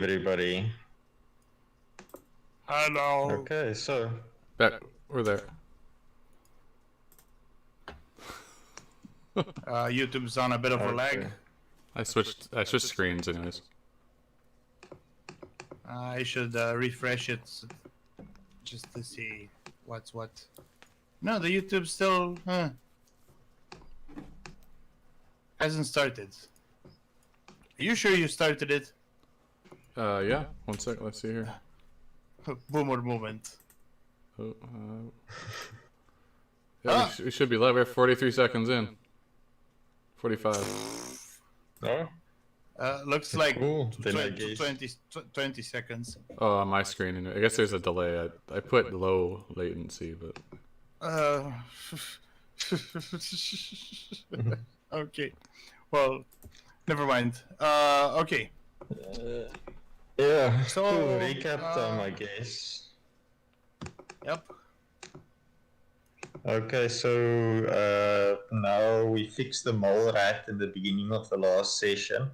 everybody. Hello. Okay, so We're there. YouTube's on a bit of a lag. I switched screens anyways. I should refresh it just to see what's what. No, the YouTube still hasn't started. Are you sure you started it? Yeah. 1 sec. Let's see here. Boomer moment. Oh, yeah, we should be live. We're 43 seconds in. 45. oh, Looks like cool. 20 seconds. Oh, on my screen. Anyway. I guess there's a delay. I put low latency, but. Okay. Well, never mind. Okay. Yeah. So, cool. Recap time, I guess. Yep. Okay, so now we fixed the mole rat in the beginning of the last session.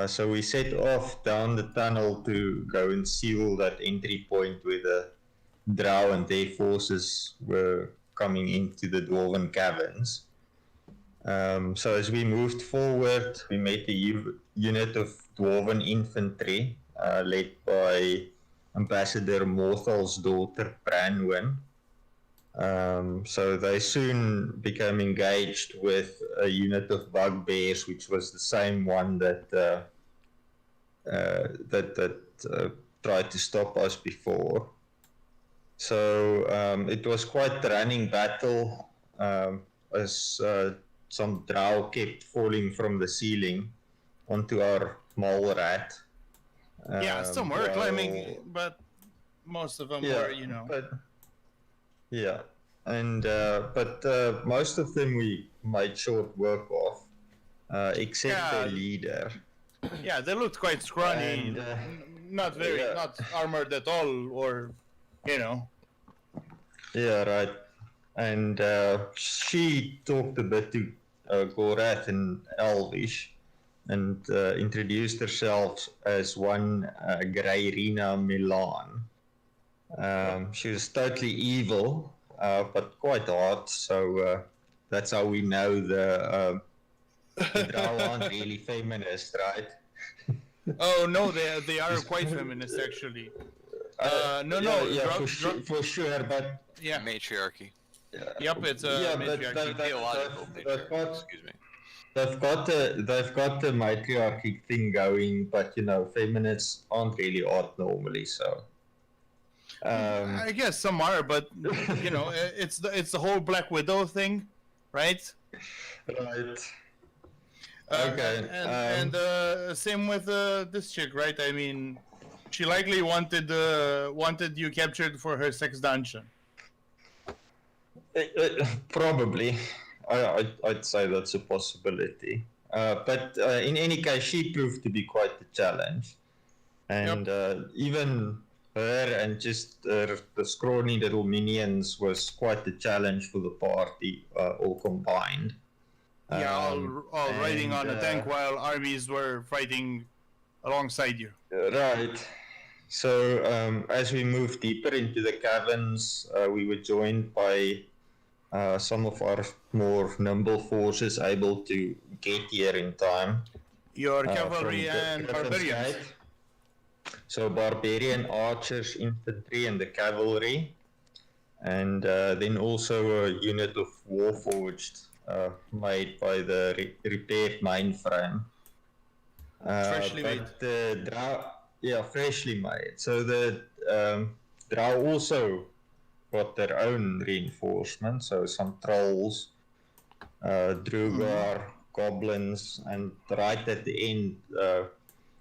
So we set off down the tunnel to go and seal that entry point where the drow and their forces were coming into the dwarven caverns. So as we moved forward, we met a unit of dwarven infantry led by Ambassador Morthal's daughter, Branwen. So they soon became engaged with a unit of bugbears, which was the same one that tried to stop us before. So it was quite a running battle as some drow kept falling from the ceiling onto our mole rat. Yeah, some were climbing, but most of them were, you know. Yeah, and but most of them we made short work of, except their leader. Yeah, they looked quite scrawny, not armored at all, or you know. Yeah, right. And she talked a bit to Gorath in Elvish, and introduced herself as one Grairina Milan. She was totally evil, but quite hot, so that's how we know the drow aren't really feminist, right? Oh no, they are quite feminist actually. For sure, but yeah, matriarchy. Yep, it's a matriarchy. Theological matriarchy. Excuse me. They've got the matriarchy thing going, but you know, feminists aren't really hot normally, so. I guess some are, but you know, it's the whole Black Widow thing, right? Right. Okay. And same with this chick, right? I mean, she likely wanted you captured for her sex dungeon. Probably, I'd say that's a possibility. But in any case, she proved to be quite the challenge, and even her and just the scrawny little minions was quite the challenge for the party, all combined. Yeah, all riding on a tank while armies were fighting alongside you. Right. So as we moved deeper into the caverns, we were joined by some of our more nimble forces able to get here in time. Your cavalry and barbarians. So barbarian archers, infantry, and the cavalry, and then also a unit of warforged made by the repaired mainframe. Freshly made. Freshly made. So the drow also got their own reinforcements, so some trolls, Drugar, goblins, and right at the end,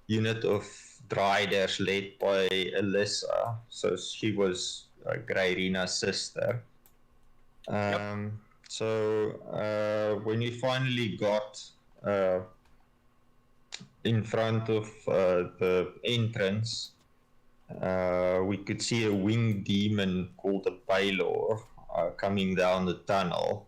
unit of Driders led by Alyssa. So she was Grairina's sister. So when we finally got in front of the entrance, we could see a winged demon called a Baylor coming down the tunnel.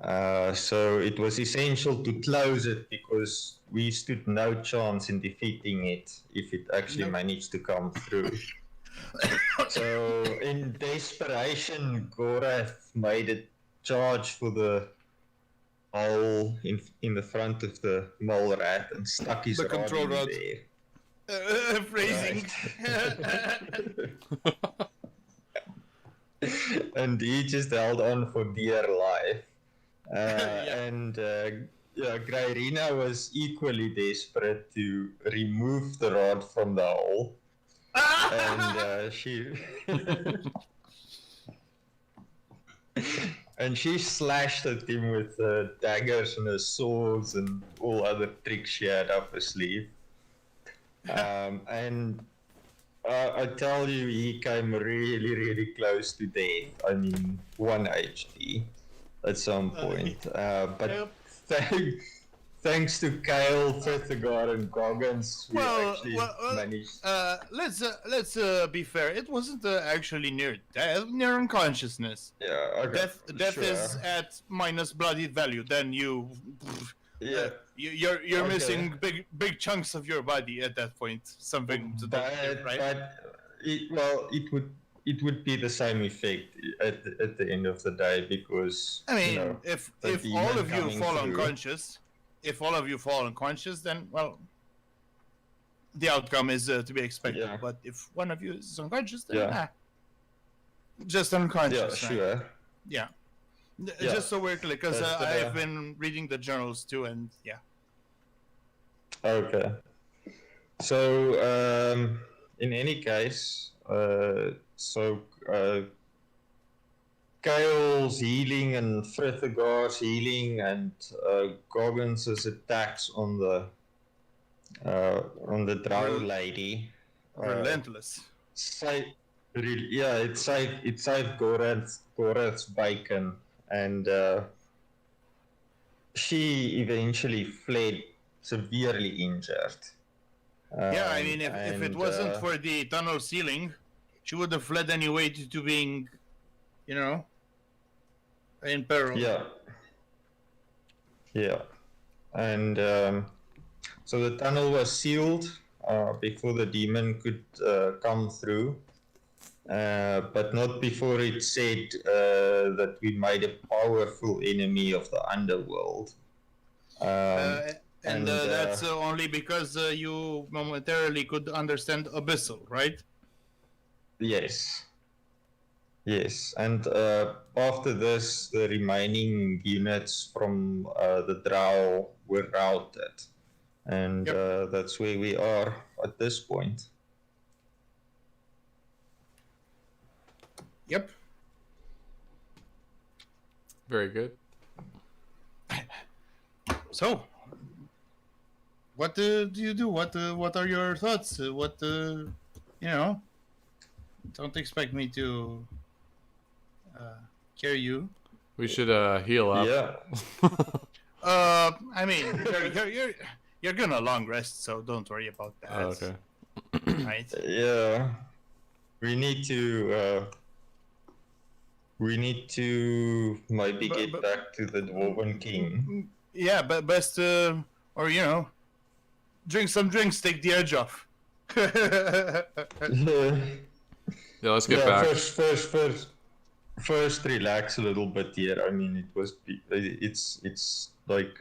So it was essential to close it because we stood no chance in defeating it if it actually Nope. managed to come through. So in desperation, Gorath made a charge for the hole in the front of the mole rat and stuck his The rod control in rod. there. Phrasing. And he just held on for dear life. Yeah. And Grairina was equally desperate to remove the rod from the hole. And she and she slashed at him with daggers and her swords and all other tricks she had up her sleeve. And I tell you, he came really, really close to death. I mean, 1 HP at some point. But Yep. thanks to Kale, Frithgar, and Goggins, we actually well, managed. let's be fair. It wasn't actually near death, near unconsciousness. Yeah, okay. Death Sure. is at minus bloody value. Then Yeah. you're Okay. missing big chunks of your body at that point. Something to that, right? But it would be the same effect at the end of the day because I mean, you know, if the all demon of you coming fall through. unconscious, then well, the outcome is to be expected. Yeah. But if one of you is unconscious, then Yeah. just Yeah, unconscious. Right? sure. Yeah. Yeah. Just so we're clear, because But, I've been reading the journals too, and yeah. Okay. So in any case, Kale's healing and Frithgar's healing and Goggins' attacks on the drow lady. Relentless. It saved Gorath's bacon, and she eventually fled severely injured. Yeah, I mean, if it wasn't for the tunnel ceiling, she would have fled anyway to being, you know, in peril. Yeah, and so the tunnel was sealed before the demon could come through, but not before it said that we made a powerful enemy of the underworld. And that's only because you momentarily could understand abyssal, right? Yes. And after this, the remaining units from the drow were routed. And that's where we are at this point. Yep. Very good. So, what do you do? What are your thoughts? You know, don't expect me to carry you. We should heal up. Yeah. I mean, you're gonna long rest, so don't worry about that. Oh, okay. Right? Yeah. We need to maybe get back to the Dwarven King. Yeah, but best or you know, drink some drinks, take the edge off. Yeah, let's get back. First, relax a little bit here. I mean, it's like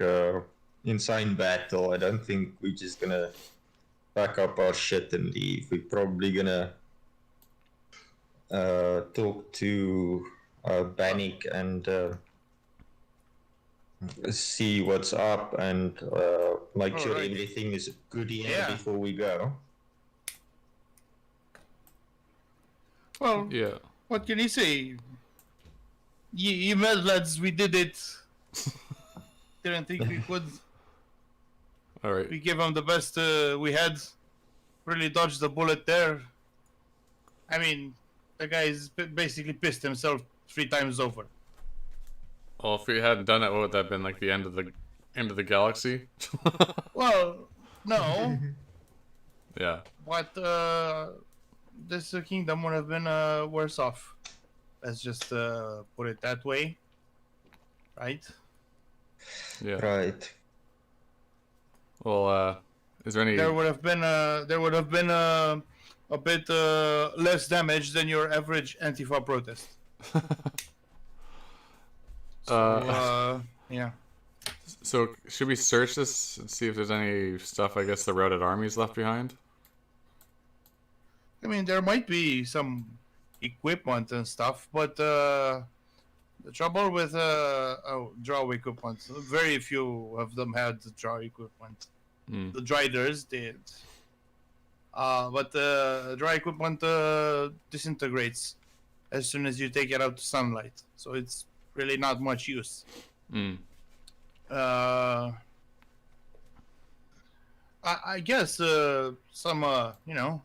insane battle. I don't think we're just gonna pack up our shit and leave. We're probably gonna talk to Bannick and see what's up and make sure Alright. everything is good here Yeah. before we go. Well, Yeah. what can you say? You mad lads, we did it. Didn't think we could. All right. We gave them the best we had. Really dodged the bullet there. I mean, the guy's basically pissed himself 3 times over. Well, if we hadn't done it, what would that have been like the end of the galaxy? Well, no, Yeah. but this kingdom would have been worse off. Let's just put it that way, right? Yeah. Right. Well, is there any? There would have been a bit less damage than your average Antifa protest. So, yeah. So should we search this and see if there's any stuff? I guess the routed armies left behind. I mean, there might be some equipment and stuff, but the trouble with draw equipment, very few of them had the draw equipment. The Driders did. But the dry equipment disintegrates as soon as you take it out to sunlight, so it's really not much use. I guess some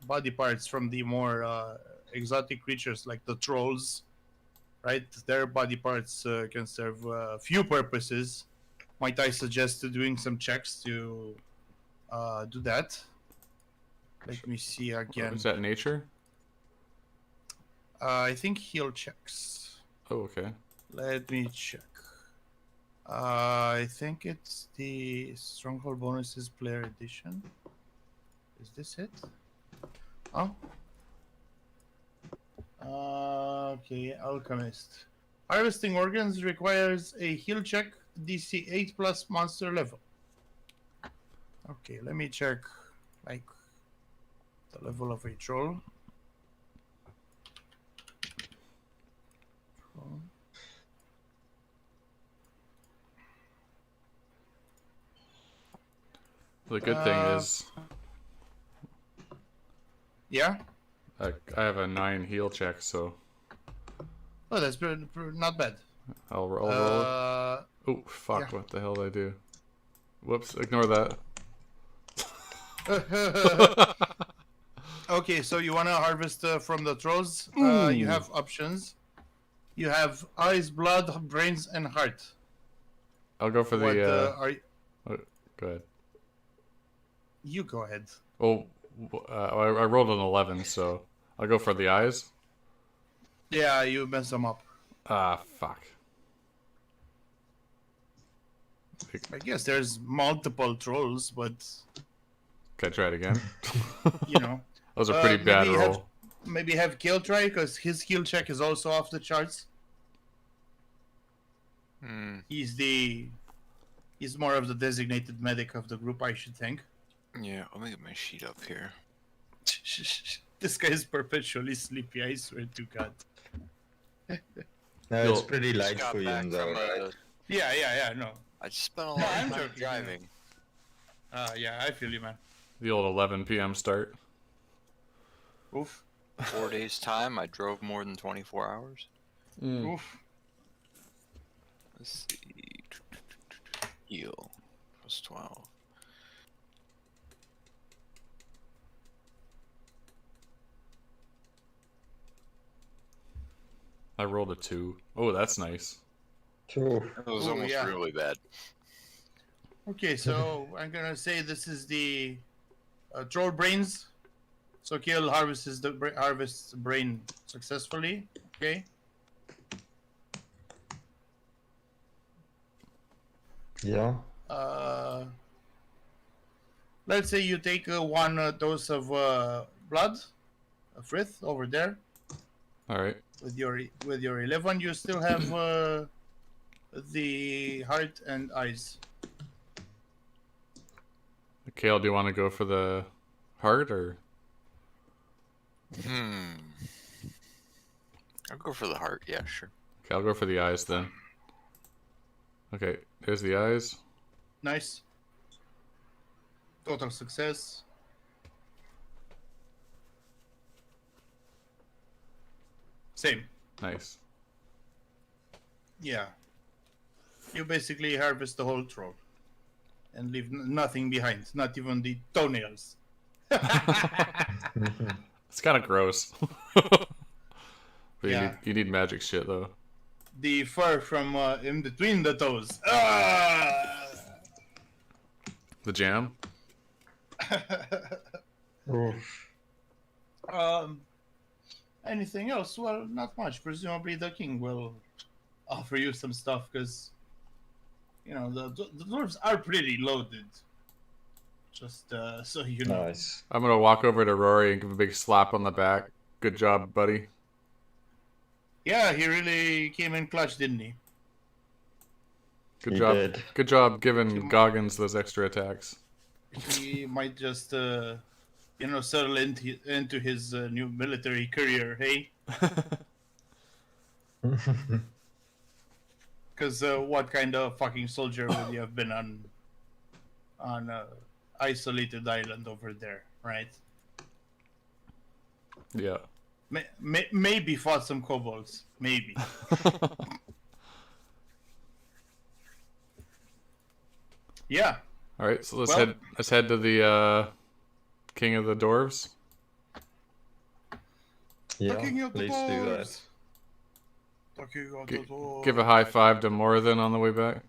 body parts from the more exotic creatures like the trolls, right? Their body parts can serve a few purposes. Might I suggest doing some checks to do that? Let me see again. Is that nature? I think heal checks. Oh, okay. Let me check. I think it's the Stronghold Bonuses Player Edition. Is this it? Oh. Okay, Alchemist. Harvesting organs requires a heal check, DC 8 plus monster level. Okay, let me check, like, the level of a troll. The good thing is, Yeah. I have a 9 heal check, so Oh, that's not bad. I'll roll. Oh fuck! yeah. What the hell did I do? Whoops! Ignore that. Okay, so you want to harvest from the trolls. You have options. You have eyes, blood, brains, and heart. I'll go for the. Are you... Go ahead. You go ahead. Oh, I rolled an 11, so I'll go for the eyes. Yeah, you mess them up. Ah, fuck. I guess there's multiple trolls, but Can I try it again? you know. That was a pretty bad maybe roll. Maybe have Kill try, because his heal check is also off the charts. He's more of the designated medic of the group, I should think. Yeah, let me get my sheet up here. This guy is perpetually sleepy, I swear to God. No, it's pretty late Got for you, back though, from right? Yeah, no. I just spent a lot of I'm time joking, driving. Yeah, I feel you, man. The old 11 p.m. start. Oof. 4 days time, I drove more than 24 hours. Oof. Let's see. Heal. Plus 12. I rolled a 2. Oh, that's nice. Sure. It was Ooh, almost yeah. really bad. Okay, so I'm gonna say this is the troll brains. So Kill harvests the brain successfully. Okay. Yeah. Let's say you take one dose of blood, a frith over there. All right. With your 11, you still have the heart and eyes. Kale, do you want to go for the heart or? I'll go for the heart. Yeah, sure. Okay, I'll go for the eyes then. Okay, there's the eyes. Nice. Total success. Same. Nice. Yeah. You basically harvest the whole troll and leave nothing behind, not even the toenails. It's kind of gross. But Yeah. you need magic shit though. The fur from in between the toes. The jam. Oof. Anything else? Well, not much. Presumably the king will offer you some stuff because, the dwarves are pretty loaded. Just so you know. Nice. I'm gonna walk over to Rory and give him a big slap on the back. Good job, buddy. Yeah, he really came in clutch, didn't he? Good He job. did. Good job giving Goggins those extra attacks. He might just settle into his new military career, hey? Because what kind of fucking soldier would you have been on isolated island over there, right? Yeah. Maybe fought some kobolds, maybe. Yeah. All right, so let's Well- head to the King of the Dwarves. Yeah, Talking of the let's do that. dwarves. Talking of the dwarves. Give a high five to Morthen on the way back.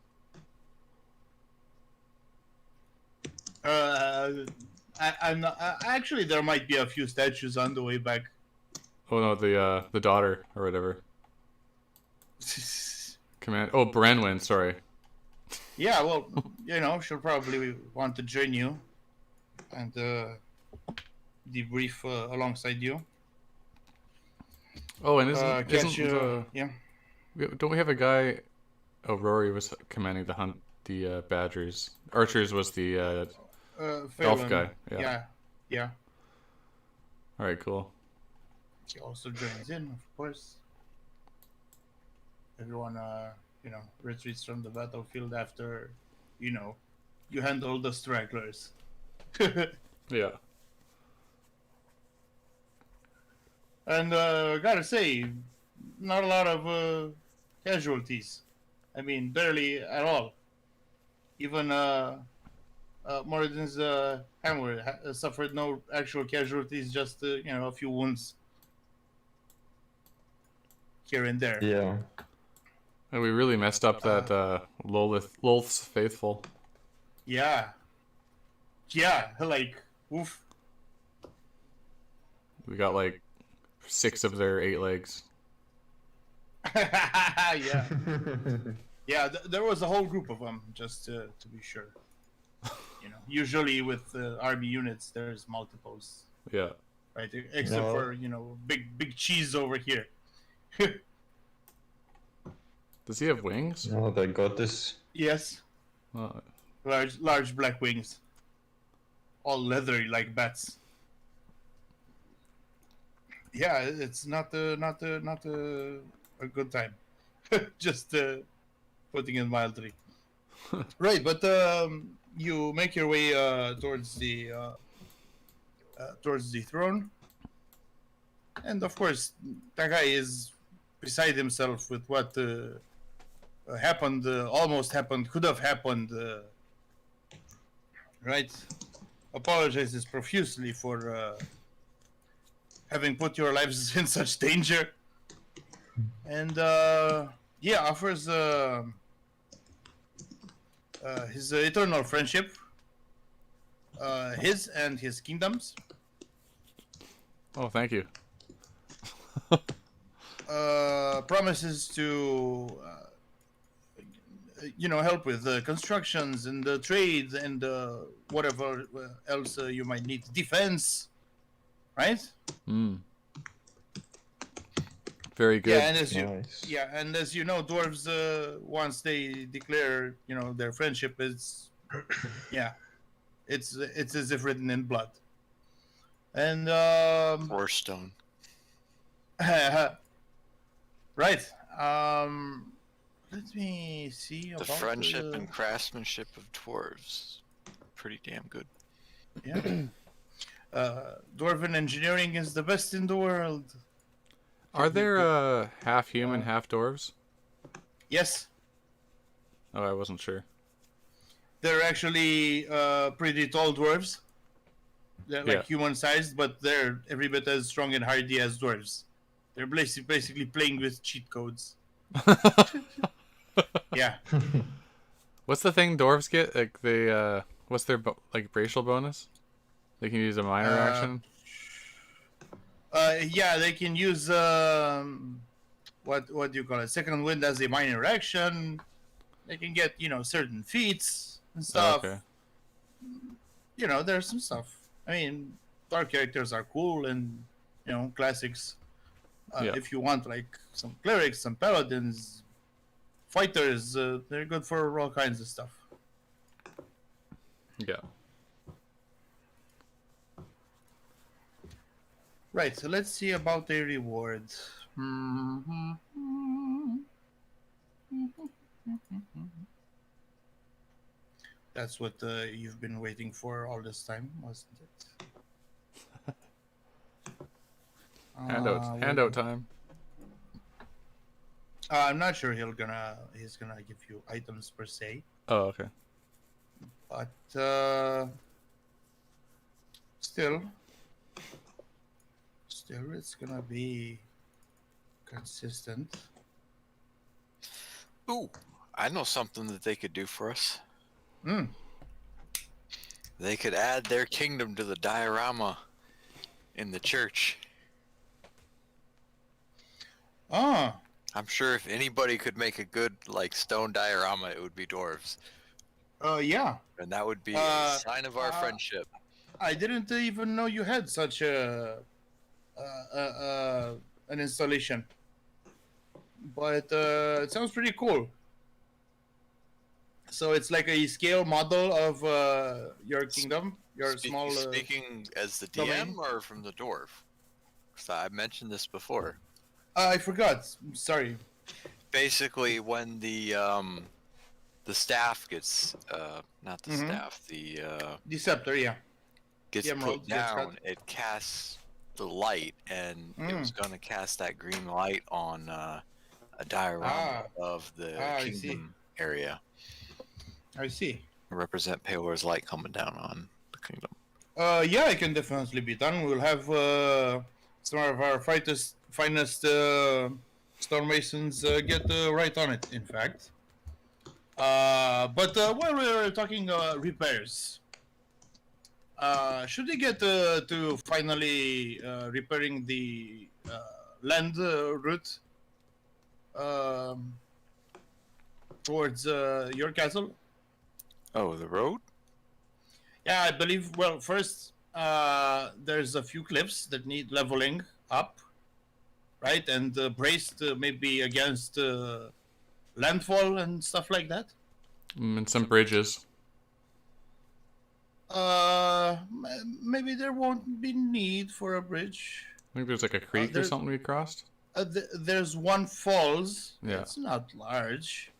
I'm not, actually, there might be a few statues on the way back. Oh no, the daughter or whatever. Command. Oh, Branwyn. Sorry. Yeah, well, she'll probably want to join you and debrief alongside you. Oh, and Yeah. don't we have a guy? Oh, Rory was commanding the Badgers. Archers was the elf Phelan. guy. Yeah. Yeah. All right, cool. He also joins in, of course. Everyone, retreats from the battlefield after, you handle the stragglers. Yeah. And gotta say, not a lot of casualties. I mean, barely at all. Even Morden's hammer suffered no actual casualties, just a few wounds here and there. Yeah. And we really messed up that Lolth's faithful. Yeah, like oof. We got like 6 of their 8 legs. Yeah. Yeah, there was a whole group of them, just to be sure. Usually with army units, there's multiples, Yeah. right? Except No. for big cheese over here. Does he have wings? Oh, they got this. Yes, Oh, large black wings, all leathery like bats. Yeah, it's not a good time. Just putting it mildly. Right, but you make your way towards the throne, and of course, that guy is beside himself with what happened, almost happened, could have happened. Right, apologizes profusely for having put your lives in such danger, and offers his eternal friendship, his and his kingdoms. oh, thank you. Promises to help with constructions and trades and whatever else you might need, defense, right? Very good. Yeah, and as Nice. you know, dwarves once they declare their friendship, it's it's as if written in blood. And Or stone. right. Let me see The about friendship and craftsmanship of dwarves. Pretty damn good. yeah. Dwarven engineering is the best in the world. Are there half human, half dwarves? Yes, Oh, I wasn't sure. they're actually pretty tall dwarves. They're like Yeah. human-sized, but they're every bit as strong and hardy as dwarves. They're basically playing with cheat codes. Yeah. What's the thing dwarves get? Like they what's their racial bonus? They can use a minor action. Yeah, they can use what do you call it? Second wind as a minor action. they can get certain feats and Oh, stuff. okay. There's some stuff. I mean, dark characters are cool and classics. Yeah. If you want like some clerics, some paladins, fighters, they're good for all kinds of stuff. Yeah. Right, so let's see about the reward. That's what you've been waiting for all this time, wasn't it? Handout time. I'm not sure he's gonna give you items per se, Oh, okay. but still it's gonna be consistent. Ooh, I know something that they could do for us. They could add their kingdom to the diorama in the church. Ah, I'm sure if anybody could make a good like stone diorama, it would be dwarves, yeah. and that would be a sign of our friendship. I didn't even know you had such an installation, but it sounds pretty cool. So it's like a scale model of your kingdom, your small. Speaking as the domain? DM or from the dwarf? 'Cause I mentioned this before. I forgot. Sorry. Basically, when the staff gets not the staff, the The scepter, yeah. gets The emerald put gets down, cut. it casts the light, and it was going to cast that green light on a diorama of the I see. kingdom area. I see. Represent Palor's light coming down on the kingdom. Yeah, it can definitely be done. We'll have some of our finest stonemasons get right on it, in fact. But while we're talking repairs, should we get to finally repairing the land route towards your castle? Oh, the road? Yeah, I believe. Well, first, there's a few cliffs that need leveling up, right, and braced maybe against landfall and stuff like that. And some bridges. Maybe there won't be need for a bridge. I think there's like a creek or something we crossed. There's one falls. Yeah. It's not large,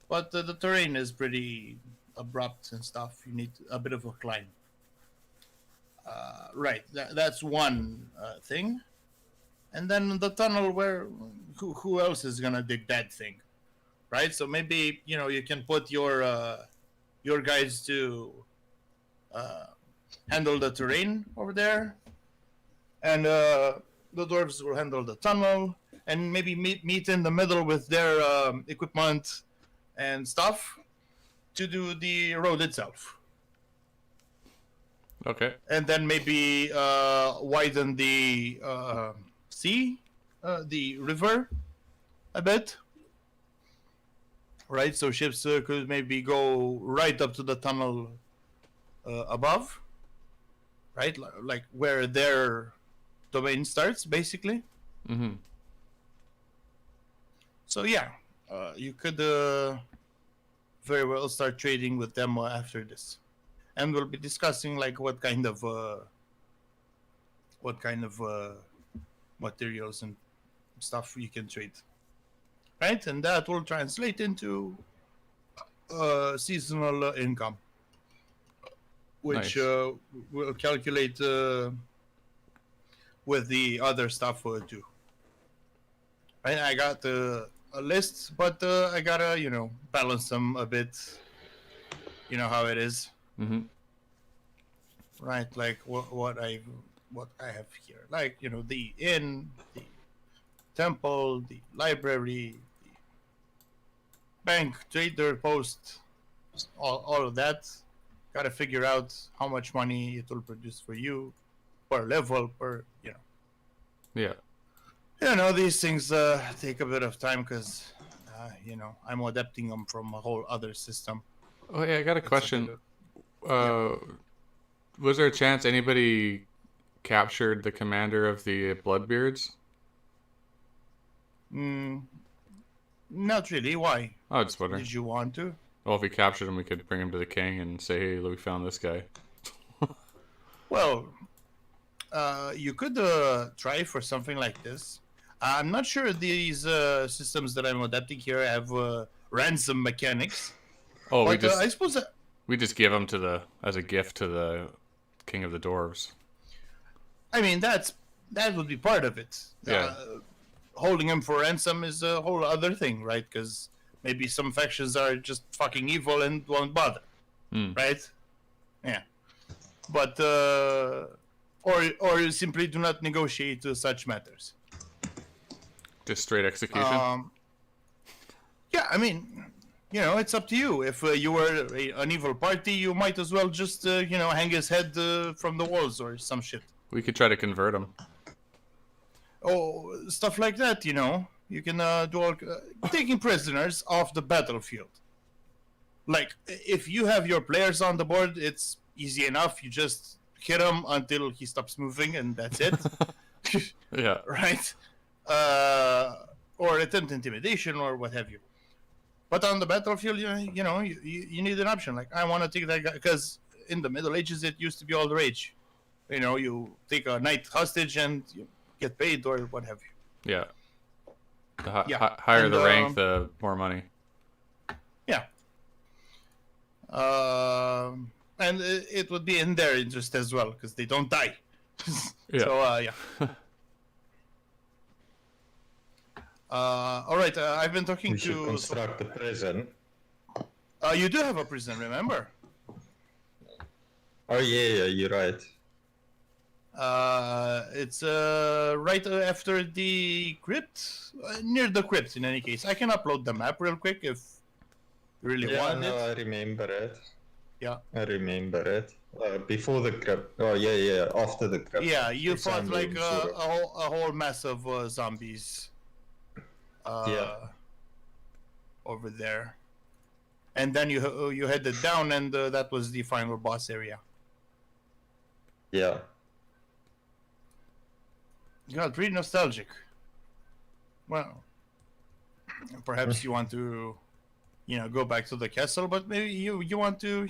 but the terrain is pretty abrupt and stuff. You need a bit of a climb. Right, that's one thing. And then the tunnel where who else is gonna dig that thing, right? So maybe you can put your guys to handle the terrain over there, and the dwarves will handle the tunnel, and maybe meet in the middle with their equipment and stuff to do the road itself. Okay. And then maybe widen the the river a bit, right? So ships could maybe go right up to the tunnel above, right? Like where their domain starts, basically. Mm-hmm. So yeah, you could very well start trading with them after this, and we'll be discussing like what kind of materials and stuff you can trade, right? And that will translate into seasonal income, which Nice. we'll calculate with the other stuff too. Right, I got a list, but I gotta balance them a bit. You know how it is, Mm-hmm. right? Like what I have here, like the inn, the temple, the library, the bank, trader post, all of that. Gotta figure out how much money it will produce for you per level, per Yeah. these things take a bit of time because I'm adapting them from a whole other system. Oh yeah, I got a question. Was there a chance anybody captured the commander of the Bloodbeards? Not really. Why? Oh, just wondering. Did you want to? Well, if we captured him, we could bring him to the king and say, "Hey, look, we found this guy." Well, you could try for something like this. I'm not sure these systems that I'm adapting here have ransom mechanics. Oh, but I suppose we just give him as a gift to the king of the dwarves. I mean, that would be part of it. Yeah. Holding him for ransom is a whole other thing, right? Because maybe some factions are just fucking evil and won't bother, right? Yeah. But or you simply do not negotiate such matters. Just straight execution. Yeah, I mean, it's up to you. If you were an evil party, you might as well just hang his head from the walls or some shit. We could try to convert him. Oh, stuff like that, You can do all taking prisoners off the battlefield. Like, if you have your players on the board, it's easy enough. You just hit him until he stops moving, and that's it. Yeah. Right? Or attempt intimidation or what have you. But on the battlefield, you need an option. Like, I want to take that guy, because in the Middle Ages, it used to be all the rage. You take a knight hostage and you get paid or what have you. Yeah. The higher the rank, the more money. Yeah. And it would be in their interest as well, because they don't die. Yeah. So, yeah. All right, I've been talking We should to... construct a prison. You do have a prison, remember? Oh, yeah, you're right. It's right after the crypt, near the crypt. In any case, I can upload the map real quick if you really want it. I remember it. Yeah, I remember it. Before the crypt. Oh yeah, after the crypt. yeah. You It's fought like sort of. a whole mass of zombies. Over there, and then you headed down, and that was the final boss area. Yeah. You got pretty nostalgic. Well, perhaps you want to, go back to the castle, but maybe you want to,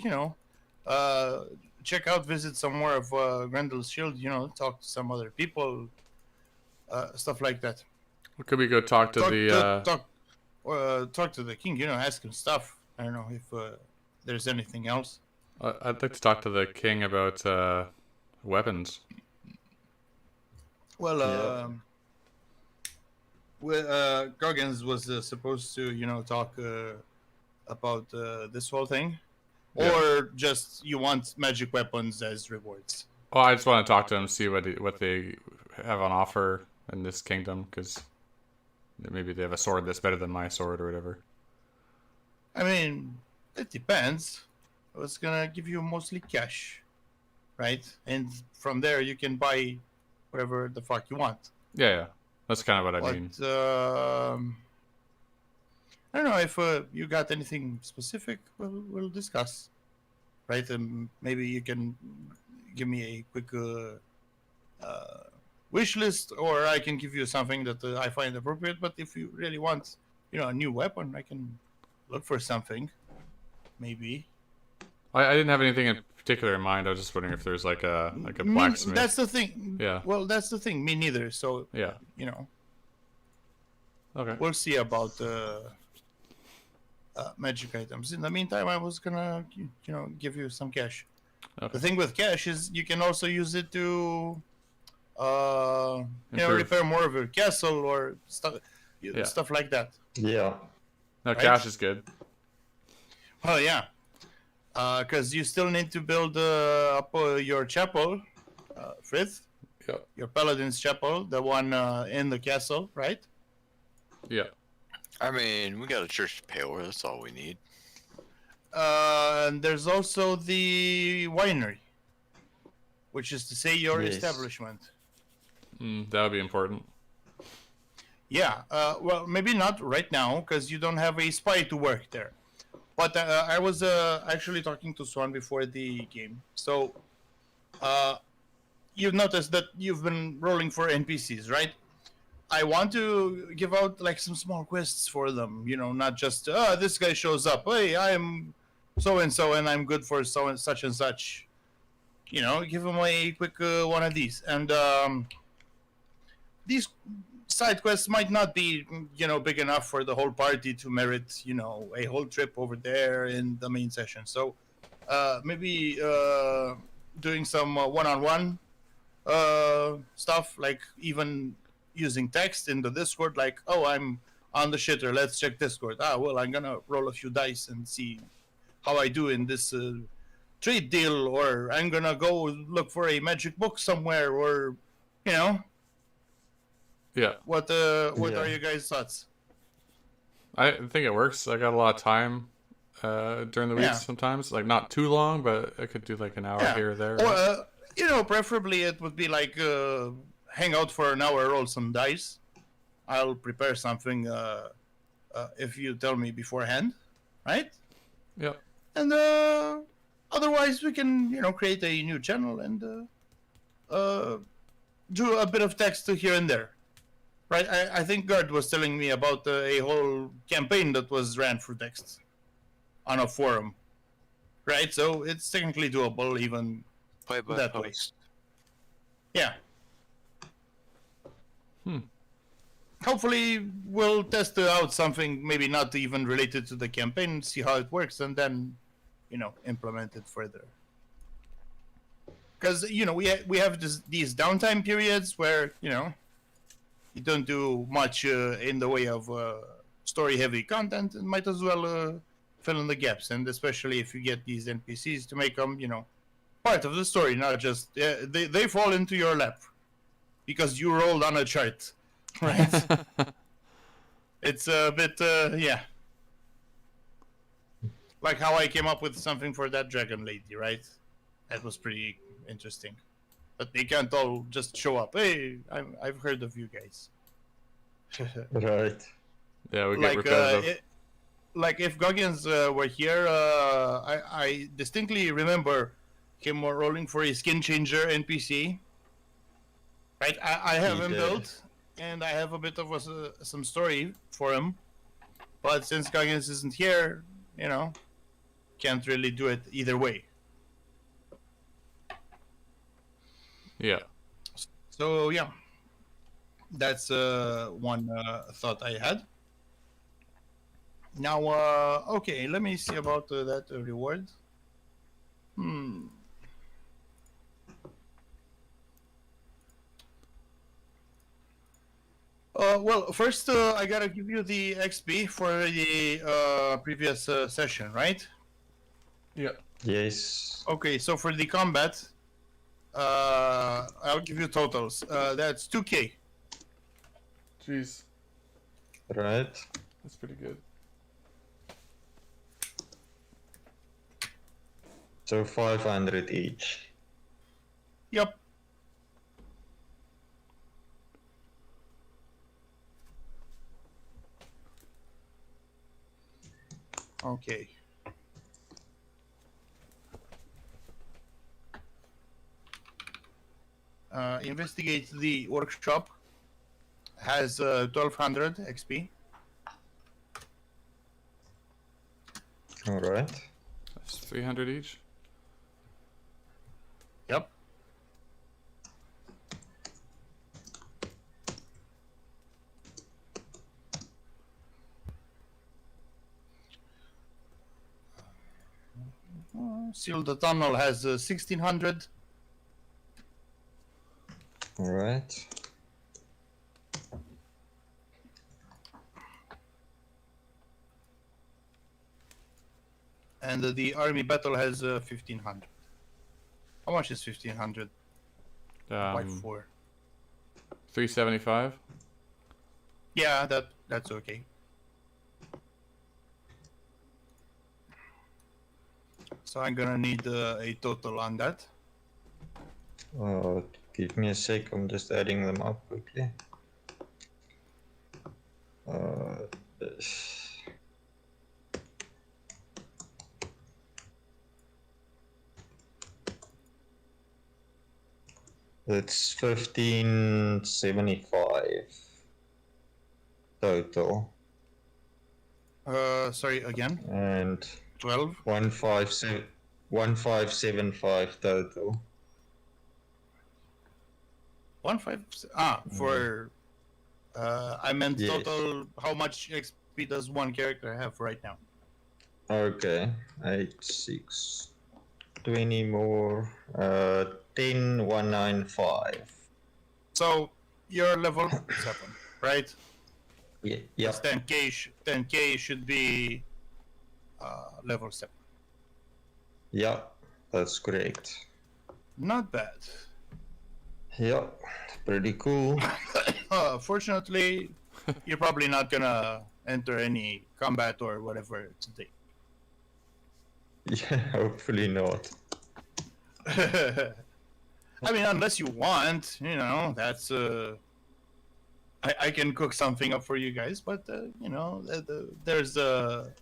check out, visit some more of Grendel's Shield, talk to some other people, stuff like that. Could we go talk to talk to the king, ask him stuff. I don't know if there's anything else. I'd like to talk to the king about weapons. Well, Goggins was supposed to, talk about this whole thing, or just you want magic weapons as rewards. Well, I just want to talk to him, see what they have on offer in this kingdom, because maybe they have a sword that's better than my sword or whatever. I mean, it depends. It's gonna give you mostly cash, right? And from there you can buy whatever the fuck you want. Yeah. That's kind of what I mean. I don't know if you got anything specific. We'll discuss, right? And maybe you can give me a quick wish list, or I can give you something that I find appropriate. But if you really want, a new weapon, I can look for something. Maybe. I didn't have anything in particular in mind. I was just wondering if there's like a blacksmith. That's the thing. Yeah. Well, that's the thing. Me neither. So yeah. Okay. We'll see about magic items. In the meantime, I was gonna, give you some cash. Okay. The thing with cash is you can also use it to, repair more of your castle or stuff like that. Yeah. No, right? Cash is good. Oh yeah. Because you still need to build up your chapel, Frith. Yeah. Your paladin's chapel, the one in the castle, right? Yeah. I mean, we got a church to pay over. That's all we need. And there's also the winery, which is to say your establishment. That would be important. Yeah, well, maybe not right now because you don't have a spy to work there. But I was actually talking to Swan before the game. So you've noticed that you've been rolling for NPCs, right? I want to give out like some small quests for them. You know, not just this guy shows up. Hey, I'm so and so, and I'm good for so and such. You know, give them a quick one of these, and these side quests might not be big enough for the whole party to merit a whole trip over there in the main session. So maybe doing some one-on-one stuff, like even using text in the Discord, like, oh, I'm on the shitter, let's check Discord. Well, I'm gonna roll a few dice and see how I do in this trade deal, or I'm gonna go look for a magic book somewhere, or Yeah. what Yeah. are your guys' thoughts? I think it works. I got a lot of time during the week Yeah. sometimes. Like, not too long, but I could do like an hour Yeah. here or there. Or preferably it would be like hang out for an hour, roll some dice. I'll prepare something if you tell me beforehand, right? Yep. And otherwise we can create a new channel and do a bit of text here and there, right? I think Gerd was telling me about a whole campaign that was ran for text on a forum, right? So it's technically doable even Play by that way. post. Yeah. Hmm. Hopefully we'll test out something maybe not even related to the campaign, see how it works, and then implement it further. Because we have these downtime periods where you don't do much in the way of story heavy content, and might as well fill in the gaps. And especially if you get these NPCs to make them part of the story, not just they fall into your lap because you rolled on a chart, right? It's a bit like how I came up with something for that dragon lady, right? That was pretty interesting. But they can't all just show up. Hey, I've heard of you guys. Right. Yeah, we get Like repetitive. like if Goggins were here, I distinctly remember him rolling for a skin changer NPC. Right, I have He him did. built, and I have a bit of some story for him. But since Goggins isn't here, can't really do it either way. Yeah. So yeah, that's one thought I had. Now, okay, let me see about that reward. Well, first I gotta give you the XP for the previous session, right? Yeah. Yes. Okay, so for the combat, I'll give you totals. That's 2K. Jeez. Right. That's pretty good. So 500 each. Yep. Okay. Investigate the workshop. Has 1200 XP. All right. That's 300 each. Yep. Seal the Tunnel has 1600. All right. And the Army Battle has 1500. How much is 1500? By 4. 375. Yeah, that's okay. So I'm gonna need a total on that. Give me a sec. I'm just adding them up quickly. This. It's 1575 total. Sorry, again. And 12. 1575 total. 1.5. For. I meant Yes. total. How much XP does one character have right now? Okay. 8, 6, 20 more. 10,195. So you're level 7, right? Yeah. Yes. Yep. 10k should be level 7. Yep. That's correct. Not bad. Yep. Pretty cool. Fortunately, you're probably not gonna enter any combat or whatever today. Yeah, hopefully not. I mean, unless you want, that's I can cook something up for you guys, but there's a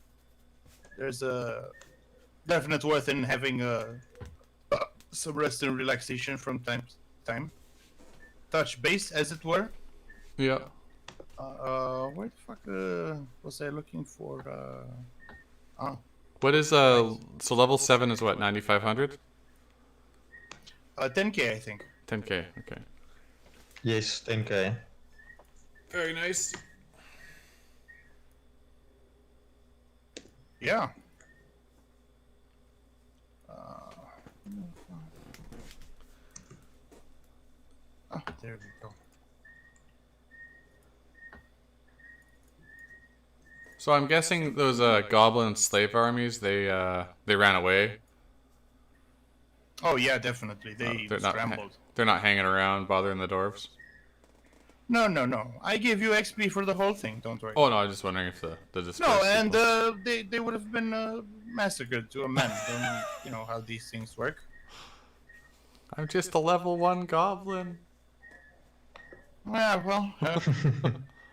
definite worth in having some rest and relaxation from time to time. Touch base, as it were. Yeah. Where the fuck was I looking for? What is so level 7 is what, 9500? 10k, I think. 10k. Okay. Yes, 10k. Very nice. Yeah. There we go. So I'm guessing those goblin slave armies, they ran away. Oh yeah, definitely. They they're scrambled. They're not hanging around bothering the dwarves. No. I gave you XP for the whole thing. Don't worry. Oh no, I was just wondering if the dispersed No, and people- they would have been massacred to a man. Then you know how these things work. I'm just a level 1 goblin. Yeah, well,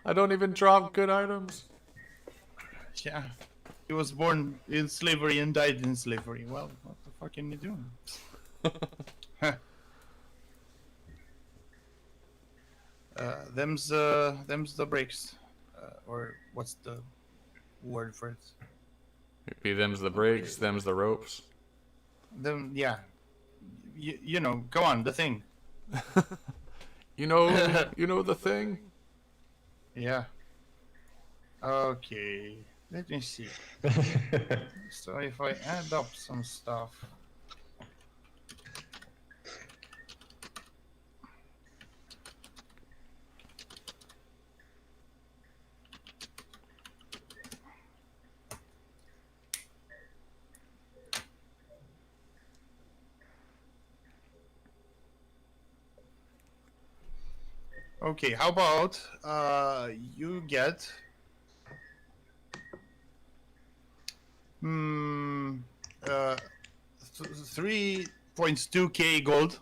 I don't even drop good items. yeah. He was born in slavery and died in slavery. Well, what the fuck can you do? Them's the breaks, or what's the word for it? Maybe them's the brakes, them's the ropes. Them, yeah. You know, go on, the thing. You know the thing. Yeah. Okay. Let me see. So if I add up some stuff. Okay, how about you get 3.2k gold.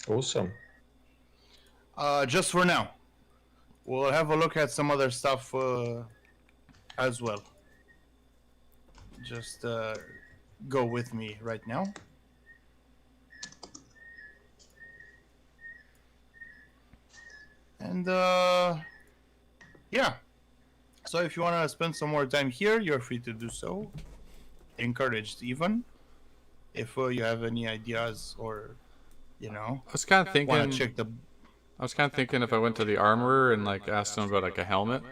Awesome. Just for now. We'll have a look at some other stuff as well. Just go with me right now. And yeah. So if you want to spend some more time here, you're free to do so. Encouraged even. If you have any ideas or, I was kind of thinking. want to check the. I was kind of thinking if I went to the armorer and like asked him about like a helmet.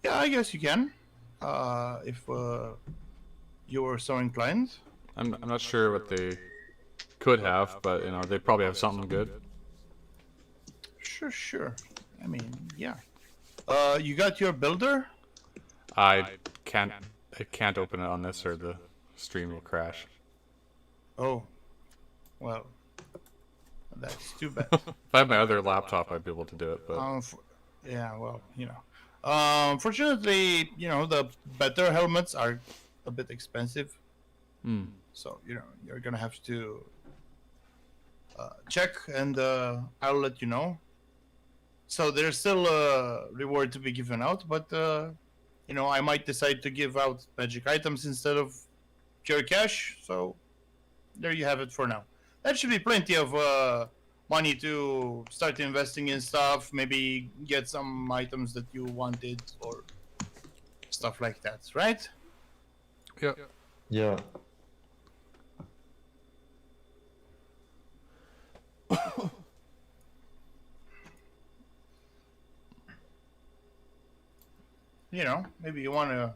Yeah, I guess you can. If you were so inclined. I'm not sure what they could have, but they probably have something good. Sure. I mean, yeah. You got your builder? I can't open it on this or the stream will crash. Oh, well, that's too bad. If I had my other laptop, I'd be able to do it, but Yeah, well, fortunately, the better helmets are a bit expensive. So, you're gonna have to check, and I'll let you know. So there's still a reward to be given out, but you know, I might decide to give out magic items instead of pure cash. So there you have it for now. That should be plenty of money to start investing in stuff. Maybe get some items that you wanted or stuff like that, right? Yeah. Yeah. You know, maybe you want to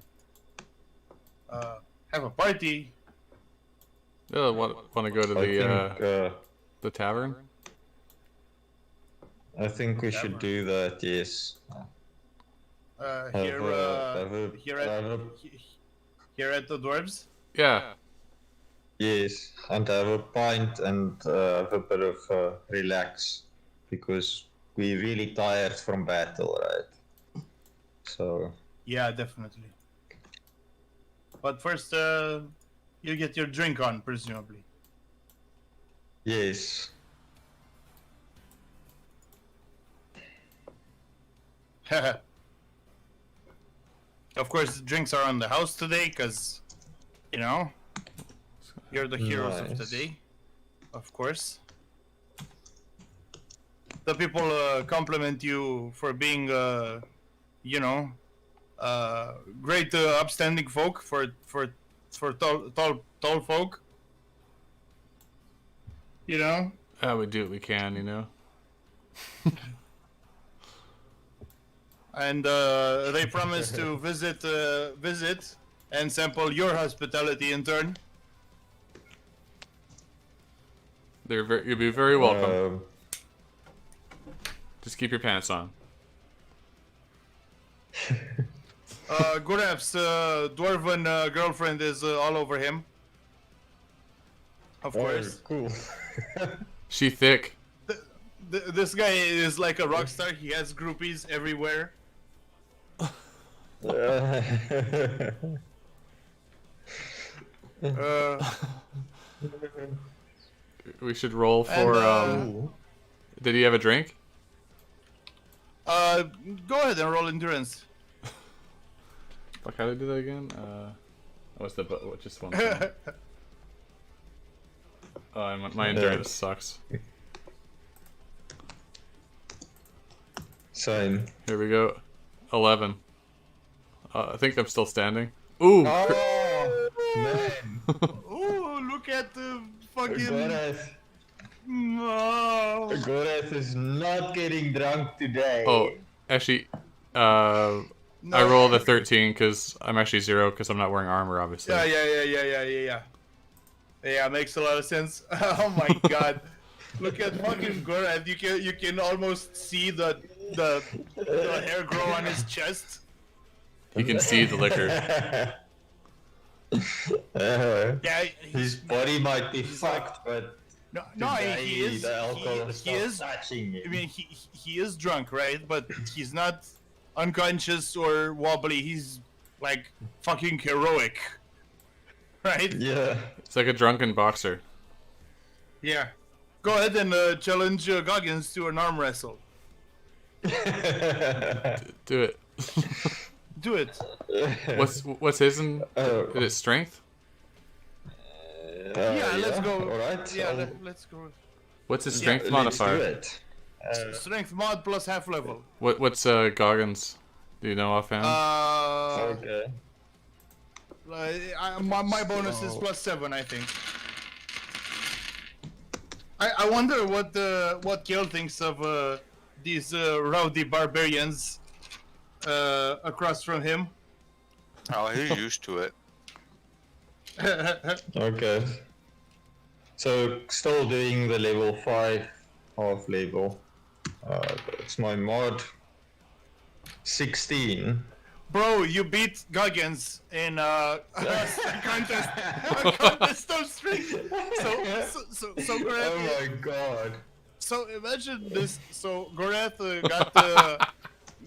have a party. Yeah, want to go to I think, the tavern? I think we should do that, yes. Here at the dwarves. Yeah. Yes, and have a pint and have a bit of relax, because we're really tired from battle, right? So... Yeah, definitely. But first, you get your drink on, presumably. Yes. Of course, drinks are on the house today, because, you know, you're the heroes of the day. Of course. The people compliment you for being, you know, great upstanding folk for tall folk. You know? We do what we can, you know. And they promise to visit and sample your hospitality in turn. You'll be very welcome. Just keep your pants on. Gurev's dwarven girlfriend is all over him. Of course. Cool. She thick. This guy is like a rock star. He has groupies everywhere. We should roll for. Did he have a drink? Go ahead and roll endurance. Fuck, how did I do that again? What's the just one thing. My endurance sucks. Same. Here we go. 11. I think I'm still standing. Ooh! Oh, man. Ooh, look at the fucking... Gorath. No. Gorath is not getting drunk today. Oh, actually, I rolled a 13 because I'm actually 0 because I'm not wearing armor, obviously. Yeah. Yeah, makes a lot of sense. Oh my god. Look at fucking Gorath. You can almost see the hair grow on his chest. You can see the liquor. Yeah, his body might be fucked, but he is. The alcohol He is. touching him. I mean, he is drunk, right? But he's not unconscious or wobbly. He's like fucking heroic, right? Yeah. It's like a drunken boxer. Yeah. Go ahead and challenge Goggins to an arm wrestle. Do it. Do it. What's his in? Is it strength? Yeah, let's go. All right. Yeah, let's go. What's his strength Let's do modifier? it. Strength mod plus half level. What's Goggins? Do you know offhand? Okay. My bonus is +7, I think. I wonder what Gale thinks of these rowdy barbarians across from him. Oh, he's used to it. Okay. So still doing the level 5 half level. It's my mod 16. Bro, you beat Goggins in a contest of strength. So Gorath, Oh my god. so imagine this. So Gorath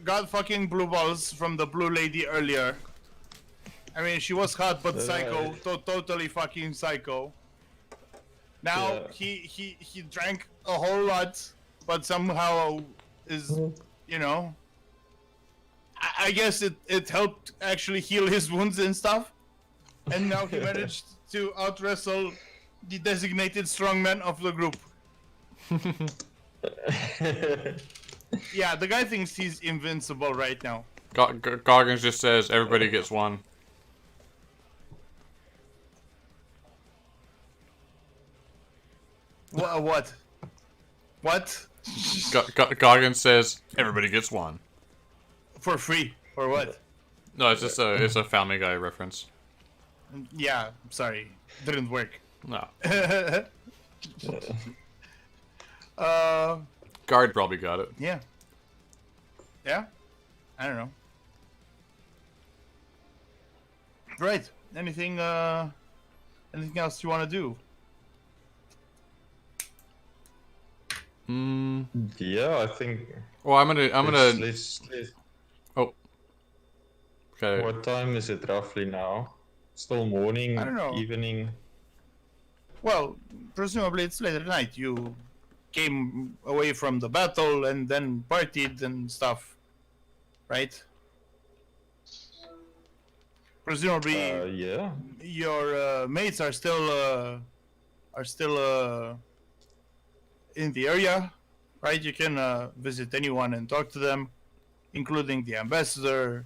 got fucking blue balls from the blue lady earlier. I mean, she was hot but psycho, totally fucking psycho. Now he drank a whole lot, but somehow is, you know, I guess it helped actually heal his wounds and stuff. And now he managed to out wrestle the designated strongman of the group. Yeah, the guy thinks he's invincible right now. Goggins just says everybody gets one. What? What? Goggins says everybody gets one. For free or what? No, it's just a Family Guy reference. Yeah, sorry, didn't work. No. Guard probably got it. Yeah. Yeah? I don't know. Right. Anything else you want to do? Yeah, I think. Well, I'm gonna. Let's. Oh. Okay. What time is it roughly now? Still morning, I don't know. evening. Well, presumably it's late at night. You came away from the battle and then partied and stuff, right? Presumably, Yeah. your mates are still in the area, right? You can visit anyone and talk to them, including the ambassador,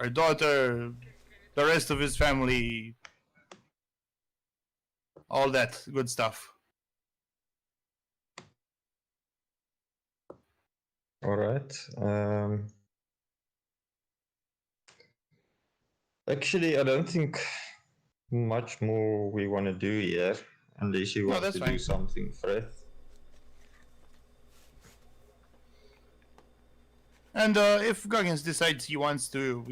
her daughter, the rest of his family, all that good stuff. All right. Actually, I don't think much more we want to do here, unless you want that's to fine. do something, Fred. And if Goggins decides he wants to,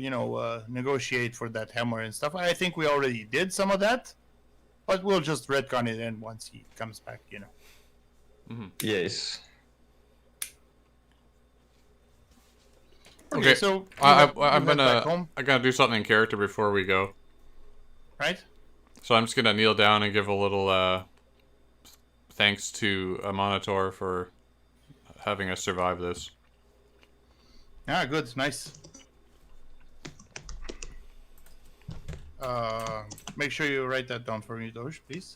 negotiate for that hammer and stuff, I think we already did some of that. But we'll just retcon it in once he comes back, Mm-hmm. Yes. Okay, so I'm head back gonna home, do something in character before we go. right? So I'm just gonna kneel down and give a little thanks to a Monitor for having us survive this. Ah, good, nice. Make sure you write that down for me, Doge, please.